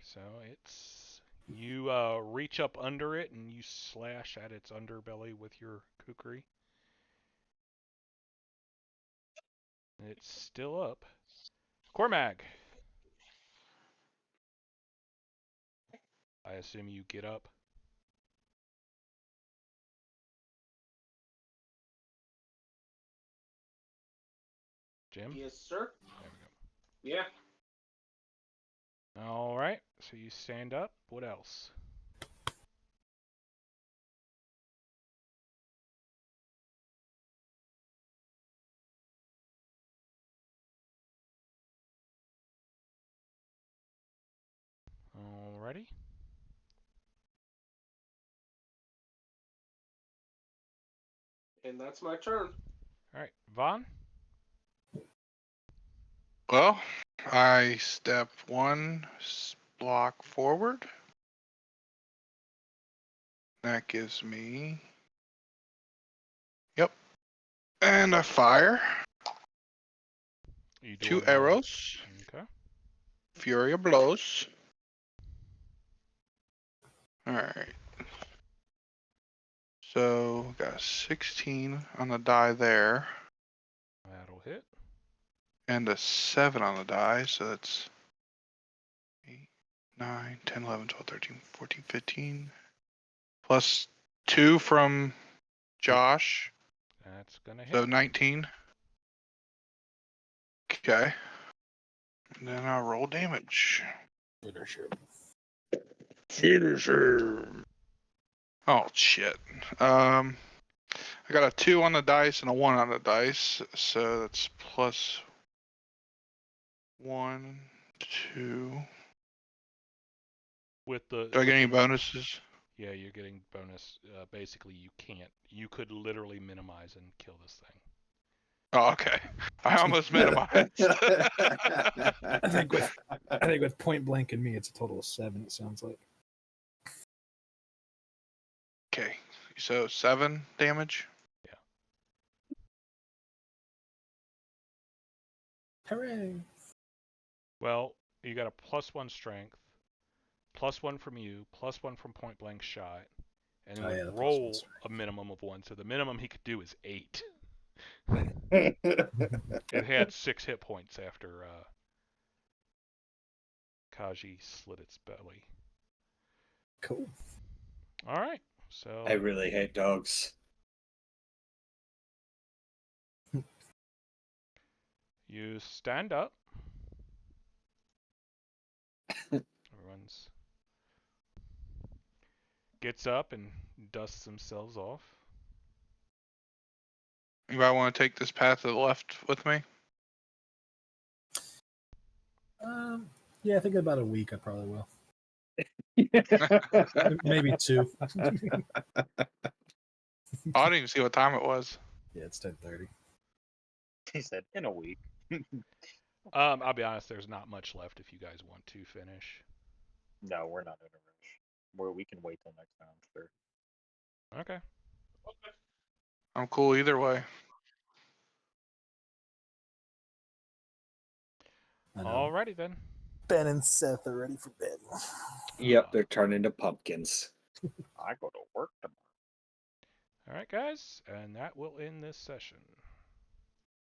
So it's you reach up under it and you slash at its underbelly with your kukri. It's still up. Cormag. I assume you get up. Jim? Yes, sir. There we go. Yeah. All right. So you stand up. What else? Alrighty. And that's my turn. Alright, Vaughn? Well, I step one block forward. That gives me. Yep. And I fire. You 2 doing arrows. Okay. Fury of blows. Alright. So, got a 16 on the die there. That'll hit. And a 7 on the die, so that's 8, 9, 10, 11, 12, 13, 14, 15. Plus 2 from Josh, That's gonna hit. so 19. Okay. And then I'll roll damage. Finisher. Oh, shit. I got a 2 on the dice and a 1 on the dice, so that's plus 1, 2. With the Do I get with any the- bonuses? Yeah, you're getting bonus. Basically, you can't. You could literally minimize and kill this thing. Oh, okay. I almost minimized. I think with point blank and me, it's a total of 7. It sounds like. Okay, so 7 damage. Hooray! Well, you got a +1 strength, +1 from you, +1 from point blank shot, and it Oh, would yeah, the +1 roll strength. a minimum of 1. So the minimum he could do is 8. Hey, It had 6 hit points after Kaji slit its belly. Cool. All right, so I really hate dogs. you stand up. Everyone's gets up and dusts themselves off. Anybody want to take this path to the left with me? Yeah, I think about a week I probably will. Maybe 2. I didn't even see what time it was. Yeah, it's 10:30. He said, in a week. I'll be honest, there's not much left if you guys want to finish. No, we're not in a rush. We can wait till next time, sure. Okay. I'm cool either way. I know. Alrighty then. Ben and Seth are ready for bed. Yep, they're turning into pumpkins. I go to work tomorrow. Alright, guys, and that will end this session.